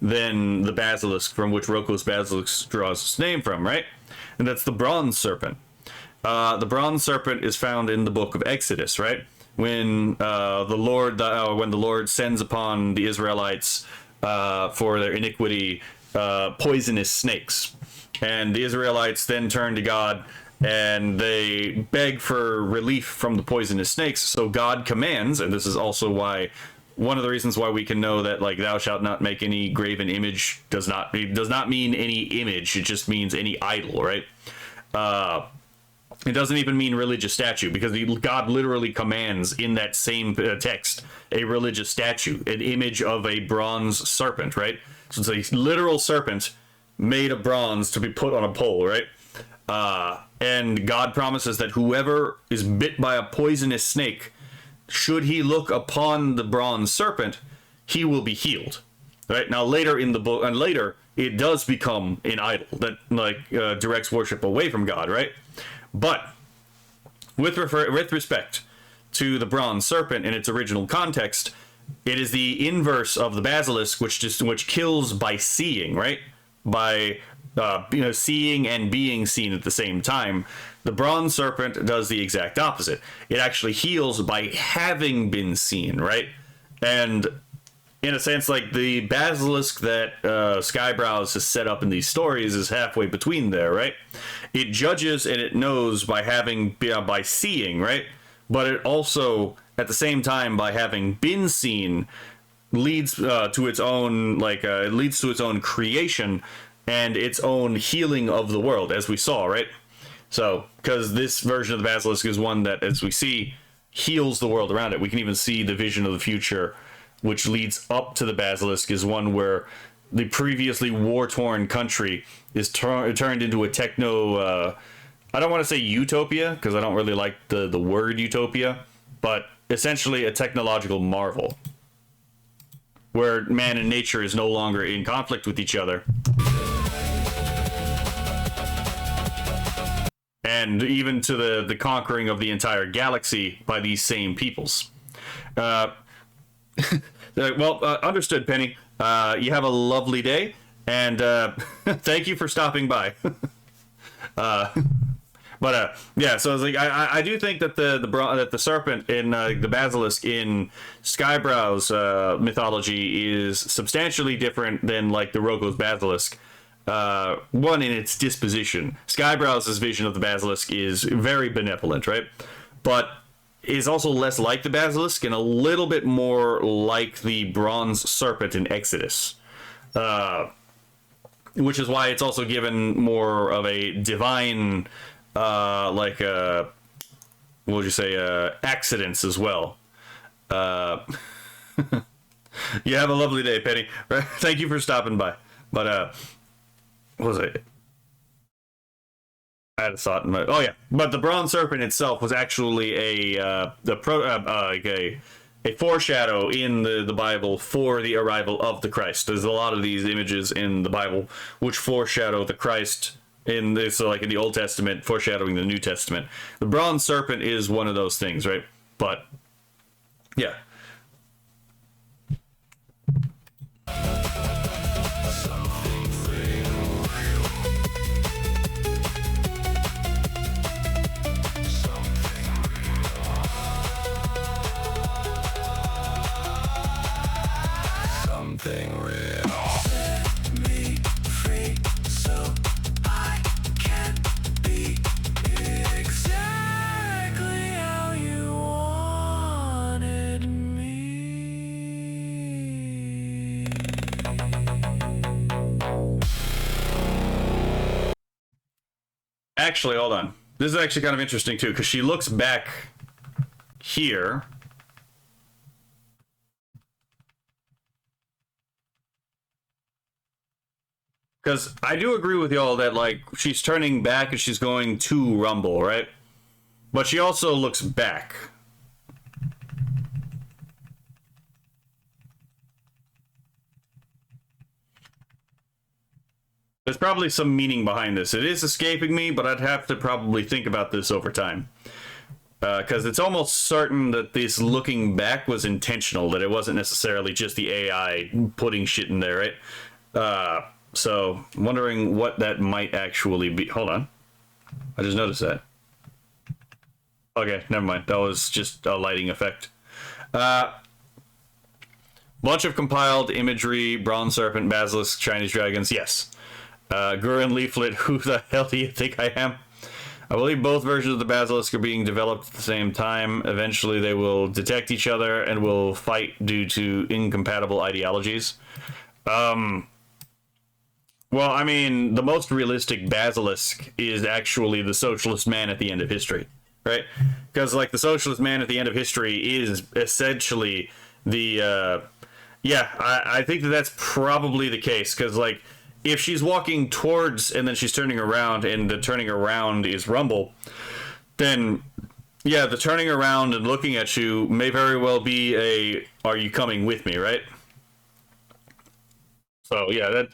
than the basilisk from which Roko's basilisk draws its name from, right? And that's the bronze serpent. The bronze serpent is found in the book of Exodus, right? When the Lord sends upon the Israelites for their iniquity poisonous snakes. And the Israelites then turn to God and they beg for relief from the poisonous snakes. So God commands, and this is also why one of the reasons why we can know that, like, thou shalt not make any graven image does not mean any image. It just means any idol, right? It doesn't even mean religious statue, because God literally commands in that same text a religious statue, an image of a bronze serpent, right? So it's a literal serpent made of bronze to be put on a pole, right? And God promises that whoever is bit by a poisonous snake, should he look upon the bronze serpent, he will be healed, right? Now later in the book, and later it does become an idol that directs worship away from God, right? But with respect to the bronze serpent in its original context, it is the inverse of the basilisk, which kills by seeing, right? By seeing and being seen at the same time. The bronze serpent does the exact opposite. It actually heals by having been seen, right? And in a sense, like the basilisk that Skyebrows has set up in these stories is halfway between there, right? It judges and it knows by by seeing, right? But it also, at the same time, by having been seen, leads to its own it leads to its own creation and its own healing of the world, as we saw, right? So, because this version of the basilisk is one that, as we see, heals the world around it. We can even see the vision of the future, which leads up to the basilisk, is one where the previously war-torn country is turned into a techno... I don't want to say utopia, because I don't really like the word utopia, but essentially a technological marvel, where man and nature is no longer in conflict with each other. And even to the conquering of the entire galaxy by these same peoples. Understood, Penny. You have a lovely day, and thank you for stopping by. Yeah, so I was like, I do think that the serpent in the basilisk in Skyebrows mythology is substantially different than like the Roko's basilisk. One, in its disposition. Skyebrows' vision of the basilisk is very benevolent, right? But is also less like the basilisk and a little bit more like the bronze serpent in Exodus. Which is why it's also given more of a divine, what would you say, accidents as well. You have a lovely day, Penny. Thank you for stopping by. But, what was it? I had a thought in my... Oh, yeah. But the bronze serpent itself was actually a foreshadow in the Bible for the arrival of the Christ. There's a lot of these images in the Bible which foreshadow the Christ in the Old Testament, foreshadowing the New Testament. The bronze serpent is one of those things, right? But, yeah. Something real. Set me free so I can be exactly how you wanted me. Actually, hold on. This is actually kind of interesting too, because she looks back here. Because I do agree with y'all that, like, she's turning back and she's going to Rumble, right? But she also looks back. There's probably some meaning behind this. It is escaping me, but I'd have to probably think about this over time. Because it's almost certain that this looking back was intentional, that it wasn't necessarily just the AI putting shit in there, right? So, I'm wondering what that might actually be. Hold on. I just noticed that. Okay, never mind. That was just a lighting effect. Bunch of compiled imagery, bronze serpent, basilisk, Chinese dragons. Yes. Gurren leaflet, who the hell do you think I am? I believe both versions of the basilisk are being developed at the same time. Eventually they will detect each other and will fight due to incompatible ideologies. Well, I mean, the most realistic basilisk is actually the socialist man at the end of history, right? Because, like, the socialist man at the end of history is essentially the, I think that's probably the case, because, like, if she's walking towards and then she's turning around and the turning around is Rumble, then, yeah, the turning around and looking at you may very well be a, are you coming with me, right? So, yeah, that...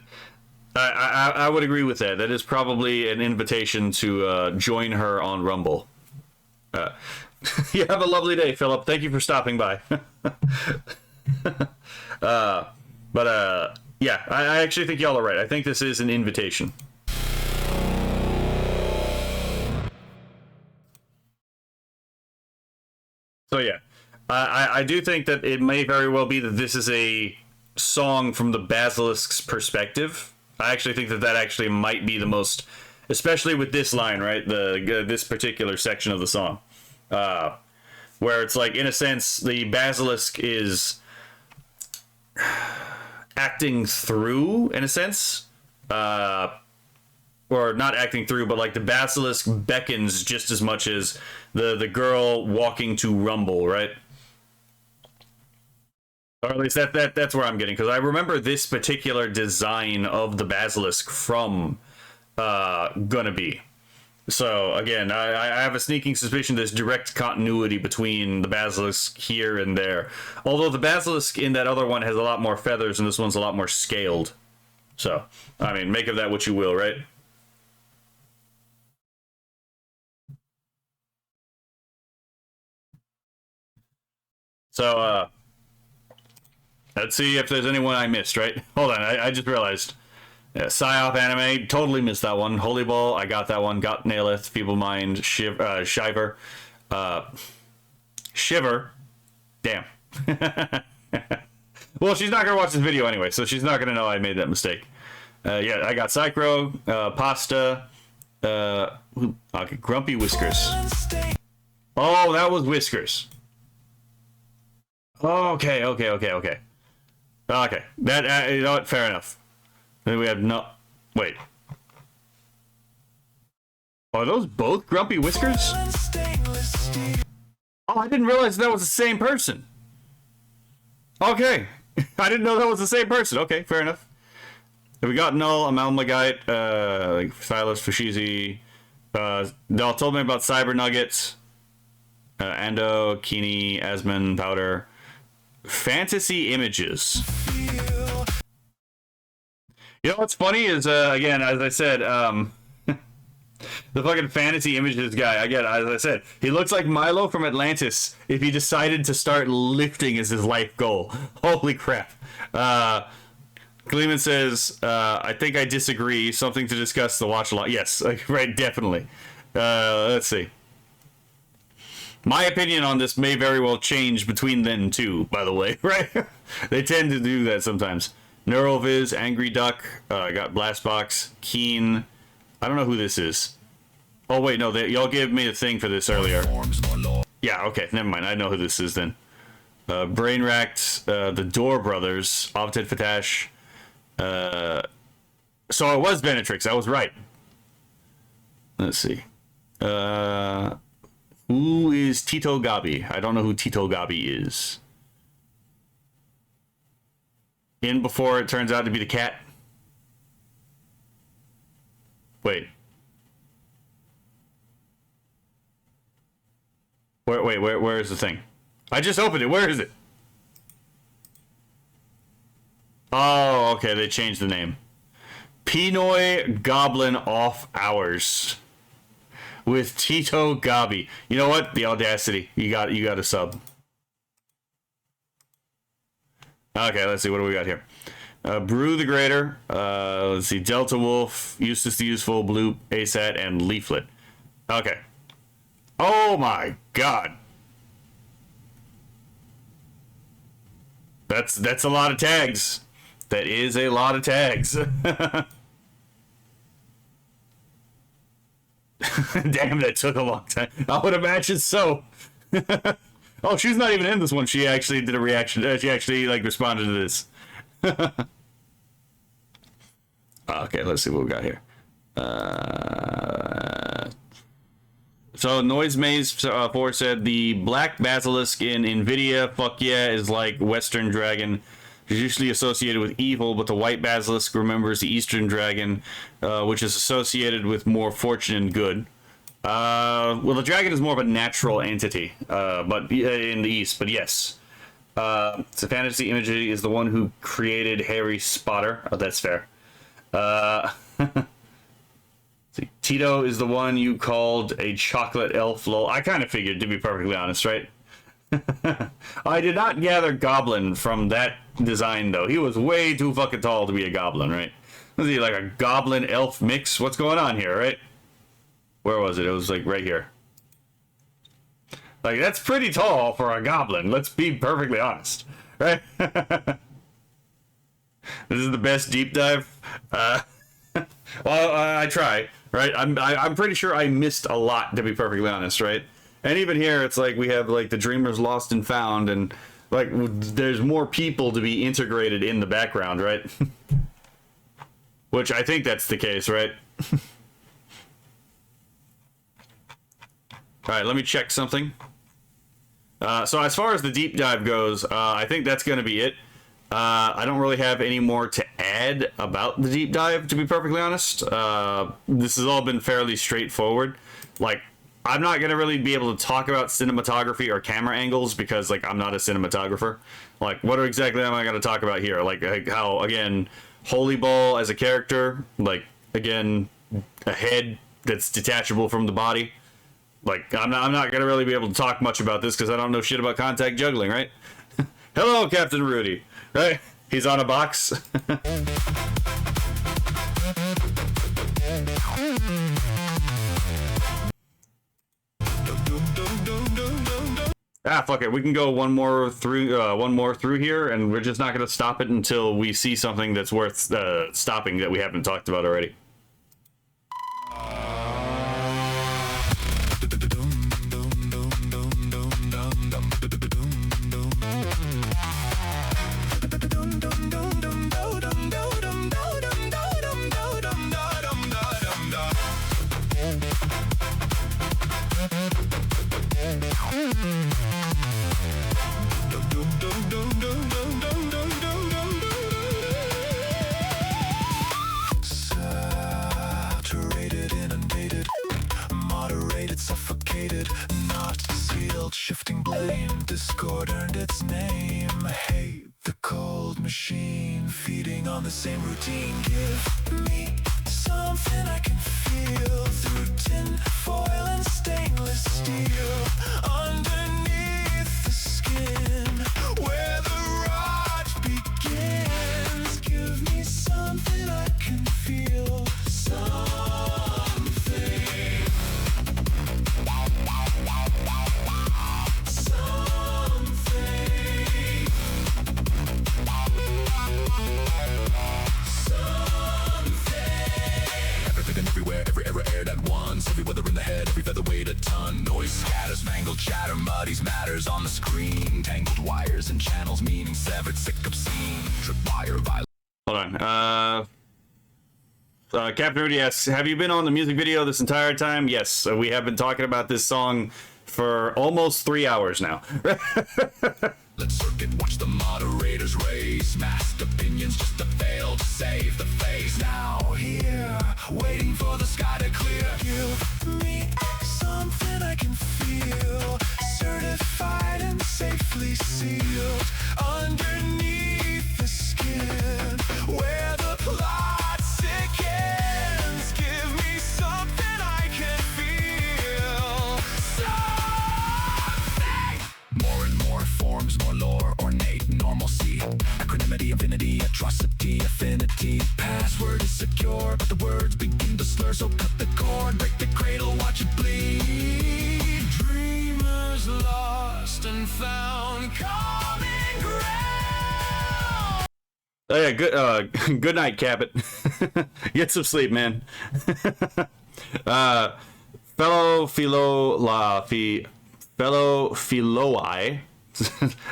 I would agree with that. That is probably an invitation to join her on Rumble. You have a lovely day, Philip. Thank you for stopping by. Yeah, I actually think y'all are right. I think this is an invitation. So yeah, I do think that it may very well be that this is a song from the Basilisk's perspective. I actually think that that actually might be the most, especially with this line, right? This particular section of the song, where it's like, in a sense, the Basilisk is acting through, in a sense, or not acting through, but like the Basilisk beckons just as much as the girl walking to rumble, right? Or at least that's where I'm getting, because I remember this particular design of the Basilisk from Gonna Be. So again, I have a sneaking suspicion there's direct continuity between the Basilisk here and there. Although the Basilisk in that other one has a lot more feathers and this one's a lot more scaled. So, I mean, make of that what you will, right? So, let's see if there's anyone I missed, right? Hold on, I just realized. Yeah, SkyeOp anime, totally missed that one. Holy Ball, I got that one. Got Naileth, Feeble Mind, Shiver. Shiver. Damn. Well, she's not going to watch this video anyway, so she's not going to know I made that mistake. Yeah, I got Psychro, Pasta, okay, Grumpy Whiskers. Oh, that was Whiskers. Okay. Okay, that, you know what, fair enough. Then we have no... Wait. Are those both Grumpy Whiskers? Oh, I didn't realize that was the same person. Okay. I didn't know that was the same person. Okay, fair enough. We got Null, Amalmagite, like Silas, Fashizi. They'll told me about Cyber Nuggets. Ando, Keeney, Asman, Powder. Fantasy Images. You know what's funny is, again, as I said, the fucking Fantasy Images guy, again, as I said, he looks like Milo from Atlantis if he decided to start lifting as his life goal. Holy crap. Gleeman says, I think I disagree. Something to discuss the watch along. Yes, right, definitely. Let's see. My opinion on this may very well change between then and two, by the way, right? They tend to do that sometimes. Neuroviz, Angry Duck, I got Blastbox, Keen. I don't know who this is. Oh, wait, no, y'all gave me a thing for this earlier. Yeah, okay, never mind. I know who this is then. Brain Racked, the Door Brothers, Avted Fatash. So it was Benetrix, I was right. Let's see. Who is Tito Gabi? I don't know who Tito Gabi is. In before it turns out to be the cat. Wait. Where is the thing? I just opened it. Where is it? Oh, okay. They changed the name. Pinoy Goblin Off Hours with Tito Gabi. You know what? The audacity. You got a sub. Okay, let's see. What do we got here? Brew the Greater. Let's see. Delta Wolf, Eustace the Useful, Bloop, ASAT, and Leaflet. Okay. Oh my god. That's a lot of tags. That is a lot of tags. Damn, that took a long time. I would imagine so. Oh, she's not even in this one. She actually did a reaction. She actually like responded to this. Okay, let's see what we got here. So Noise Maze 4 said the Black Basilisk in Nvidia, fuck yeah, is like Western Dragon. It's usually associated with evil, but the White Basilisk remembers the Eastern Dragon, which is associated with more fortune and good. Well, the dragon is more of a natural entity, but in the East, but yes. So Fantasy Imagery is the one who created Harry Spotter. Oh, that's fair. See, Tito is the one you called a chocolate elf, lol. I kind of figured, to be perfectly honest, right? I did not gather Goblin from that design, though. He was way too fucking tall to be a Goblin, right? Was he like a Goblin elf mix? What's going on here, right? Where was it? It was like right here. Like, that's pretty tall for a goblin. Let's be perfectly honest, right? This is the best deep dive. Well, I try, right? I'm pretty sure I missed a lot, to be perfectly honest, right? And even here, it's like we have like the Dreamers Lost and Found, and like there's more people to be integrated in the background, right? Which I think that's the case, right? All right, let me check something. So as far as the deep dive goes, I think that's going to be it. I don't really have any more to add about the deep dive, to be perfectly honest. This has all been fairly straightforward. Like, I'm not going to really be able to talk about cinematography or camera angles because, like, I'm not a cinematographer. Like, what exactly am I going to talk about here? Like how, again, Holy Ball as a character, like, again, a head that's detachable from the body. Like, I'm not going to really be able to talk much about this because I don't know shit about contact juggling, right? Hello, Captain Rudy. Right? He's on a box. Ah, fuck it. We can go one more through here, and we're just not going to stop it until we see something that's worth stopping that we haven't talked about already. Saturated, inundated, moderated, suffocated, not sealed, shifting blame, discord earned its name. Hate the cold machine, feeding on the same routine. Give me something I can feel through tin foil and stainless steel. Underneath the skin, where the rot begins. Give me something I can feel. Every weather in the head, every featherweight a ton. Noise scatters, mangled chatter, muddies matters on the screen. Tangled wires and channels, meaning severed, sick, obscene. Tripwire, violent. Hold on. Captain Rudy asks, have you been on the music video this entire time? Yes, we have been talking about this song for almost 3 hours now. Let's circuit, watch the moderators raise. Masked opinions just to fail to save the face. Now here, waiting for the sky to clear. Give me something I can feel. Certified and safely sealed. Underneath the skin, where the plot sickens. Give me something I can feel. Something. More and more forms, more lore, ornate, normalcy. Acronymity, infinity, atrocity, affinity. Password is secure, but the words begin to slur. So cut the cord, break the cradle, watch it bleed. Dreamers lost and found, common ground. Oh yeah, good night, Capit. Get some sleep, man. Fellow Philoi.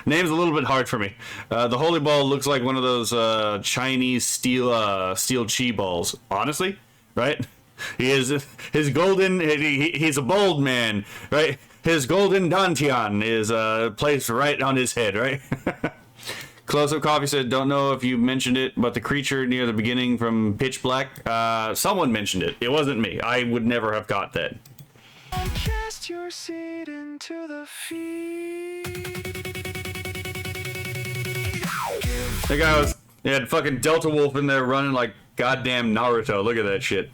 Name's a little bit hard for me. The Holy Ball looks like one of those Chinese steel chi balls. Honestly, right? He is his golden. He's a bold man, right? His golden dantian is placed right on his head, right? Close Up Coffee said, don't know if you mentioned it, but the creature near the beginning from Pitch Black, someone mentioned it. It wasn't me. I would never have caught that. Cast your seed into the feed. That guy was, he had fucking Delta Wolf in there running like goddamn Naruto. Look at that shit.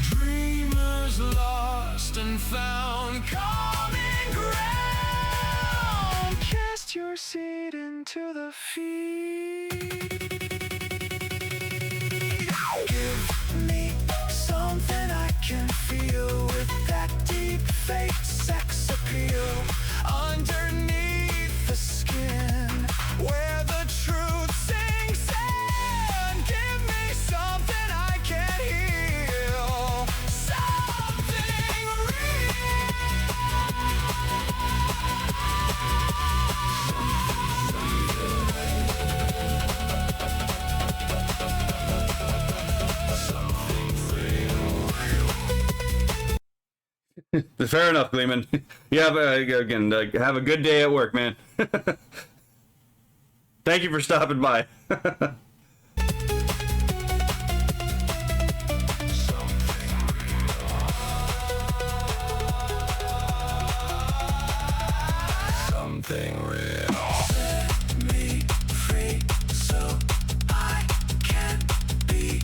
Dreamers lost and found, common ground. Cast your seed into the feed. Give me something I can feel with that deep faith. Fair enough, Gleeman. You have have a good day at work, man. Thank you for stopping by. Something real. Set me free so I can be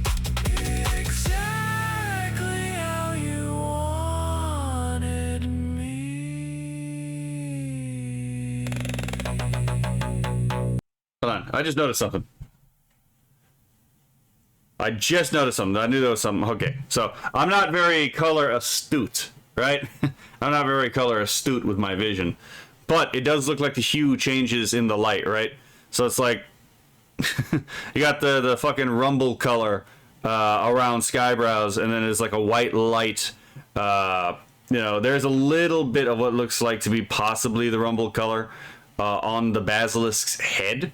exactly how you wanted me. Hold on, I just noticed something. I knew there was something. Okay, so I'm not very color astute, right? I'm not very color astute with my vision. But it does look like the hue changes in the light, right? So it's like you got the fucking rumble color around Skybrows, and then there's like a white light. There's a little bit of what looks like to be possibly the rumble color on the basilisk's head,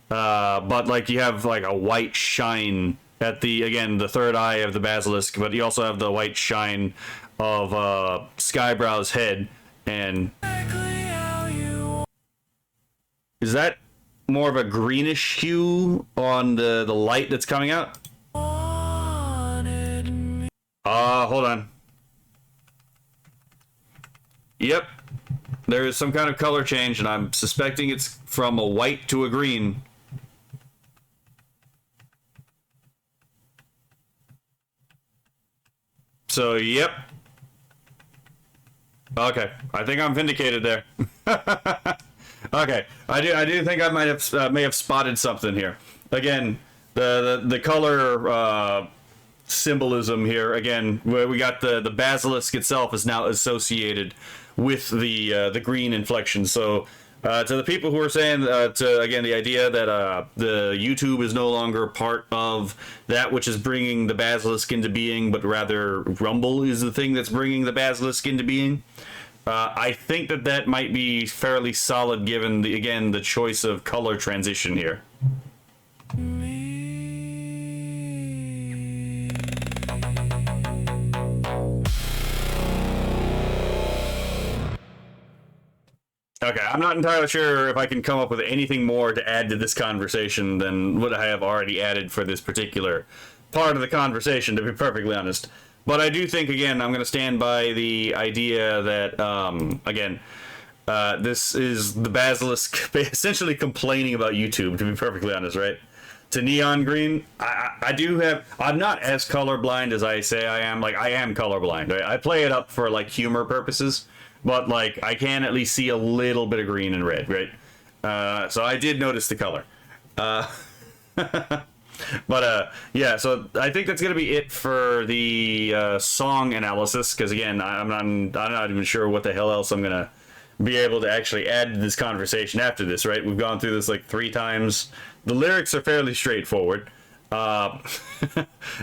but like you have like a white shine at the third eye of the basilisk, but you also have the white shine of Skybrow's head. And is that more of a greenish hue on the light that's coming out? Hold on. Yep. There is some kind of color change, and I'm suspecting it's from a white to a green. So, yep. Okay, I think I'm vindicated there. Okay, I do think I may have spotted something here. Again, the color symbolism here. Again, where we got the basilisk itself is now associated with the green inflection. So to the people who are saying the idea that the YouTube is no longer part of that which is bringing the basilisk into being, but rather Rumble is the thing that's bringing the basilisk into being. I think that might be fairly solid given the choice of color transition here. Okay, I'm not entirely sure if I can come up with anything more to add to this conversation than what I have already added for this particular part of the conversation, to be perfectly honest. But I do think, again, I'm going to stand by the idea that, this is the basilisk essentially complaining about YouTube, to be perfectly honest, right? To neon green, I'm not as colorblind as I say I am. Like, I am colorblind, right? I play it up for, like, humor purposes, but, like, I can at least see a little bit of green and red, right? So I did notice the color. But yeah, so I think that's gonna be it for the song analysis, because again, I'm not even sure what the hell else I'm gonna be able to actually add to this conversation after this, right? We've gone through this like 3 times. The lyrics are fairly straightforward. The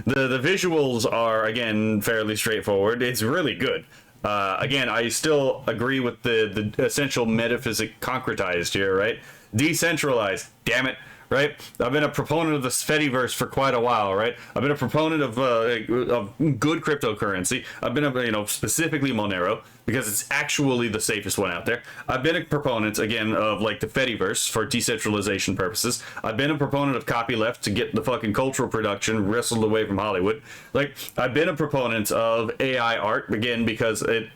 visuals are, again, fairly straightforward. It's really good. Again, I still agree with the essential metaphysic concretized here, right? Decentralized, damn it. Right? I've been a proponent of the Fediverse for quite a while, right? I've been a proponent of good cryptocurrency. I've been specifically Monero, because it's actually the safest one out there. I've been a proponent, again, of like the Fediverse for decentralization purposes. I've been a proponent of copyleft to get the fucking cultural production wrestled away from Hollywood. Like, I've been a proponent of AI art, again, because it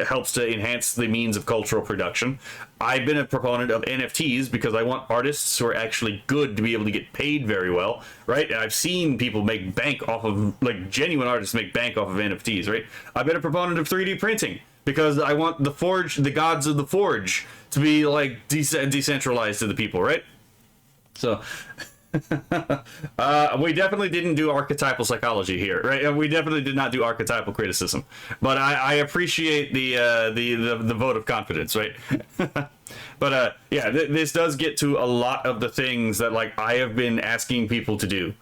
helps to enhance the means of cultural production. I've been a proponent of NFTs because I want artists who are actually good to be able to get paid very well, right? And I've seen people make bank off of, like, genuine artists make bank off of NFTs, right? I've been a proponent of 3D printing because I want the gods of the Forge to be, like, decentralized to the people, right? So we definitely didn't do archetypal psychology here, right? We definitely did not do archetypal criticism, but I appreciate the vote of confidence, right? But yeah, this does get to a lot of the things that, like, I have been asking people to do.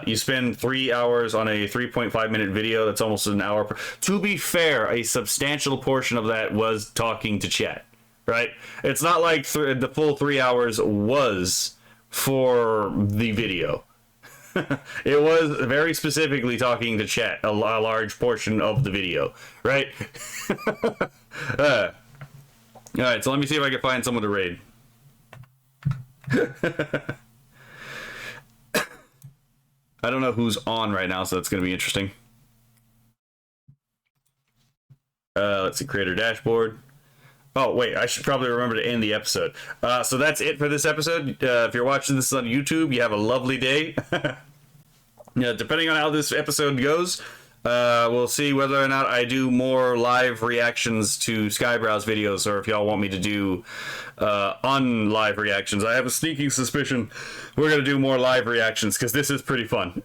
You spend 3 hours on a 3.5 minute video that's almost an hour to be fair, a substantial portion of that was talking to chat, right? It's not like the full 3 hours was for the video. It was very specifically talking to chat, a large portion of the video, right? Alright, so let me see if I can find someone to raid. I don't know who's on right now, so that's going to be interesting. Let's see, creator dashboard. Oh, wait, I should probably remember to end the episode. So that's it for this episode. If you're watching this on YouTube, you have a lovely day. Depending on how this episode goes, we'll see whether or not I do more live reactions to Skyebrows videos, or if y'all want me to do live reactions. I have a sneaking suspicion we're going to do more live reactions, because this is pretty fun.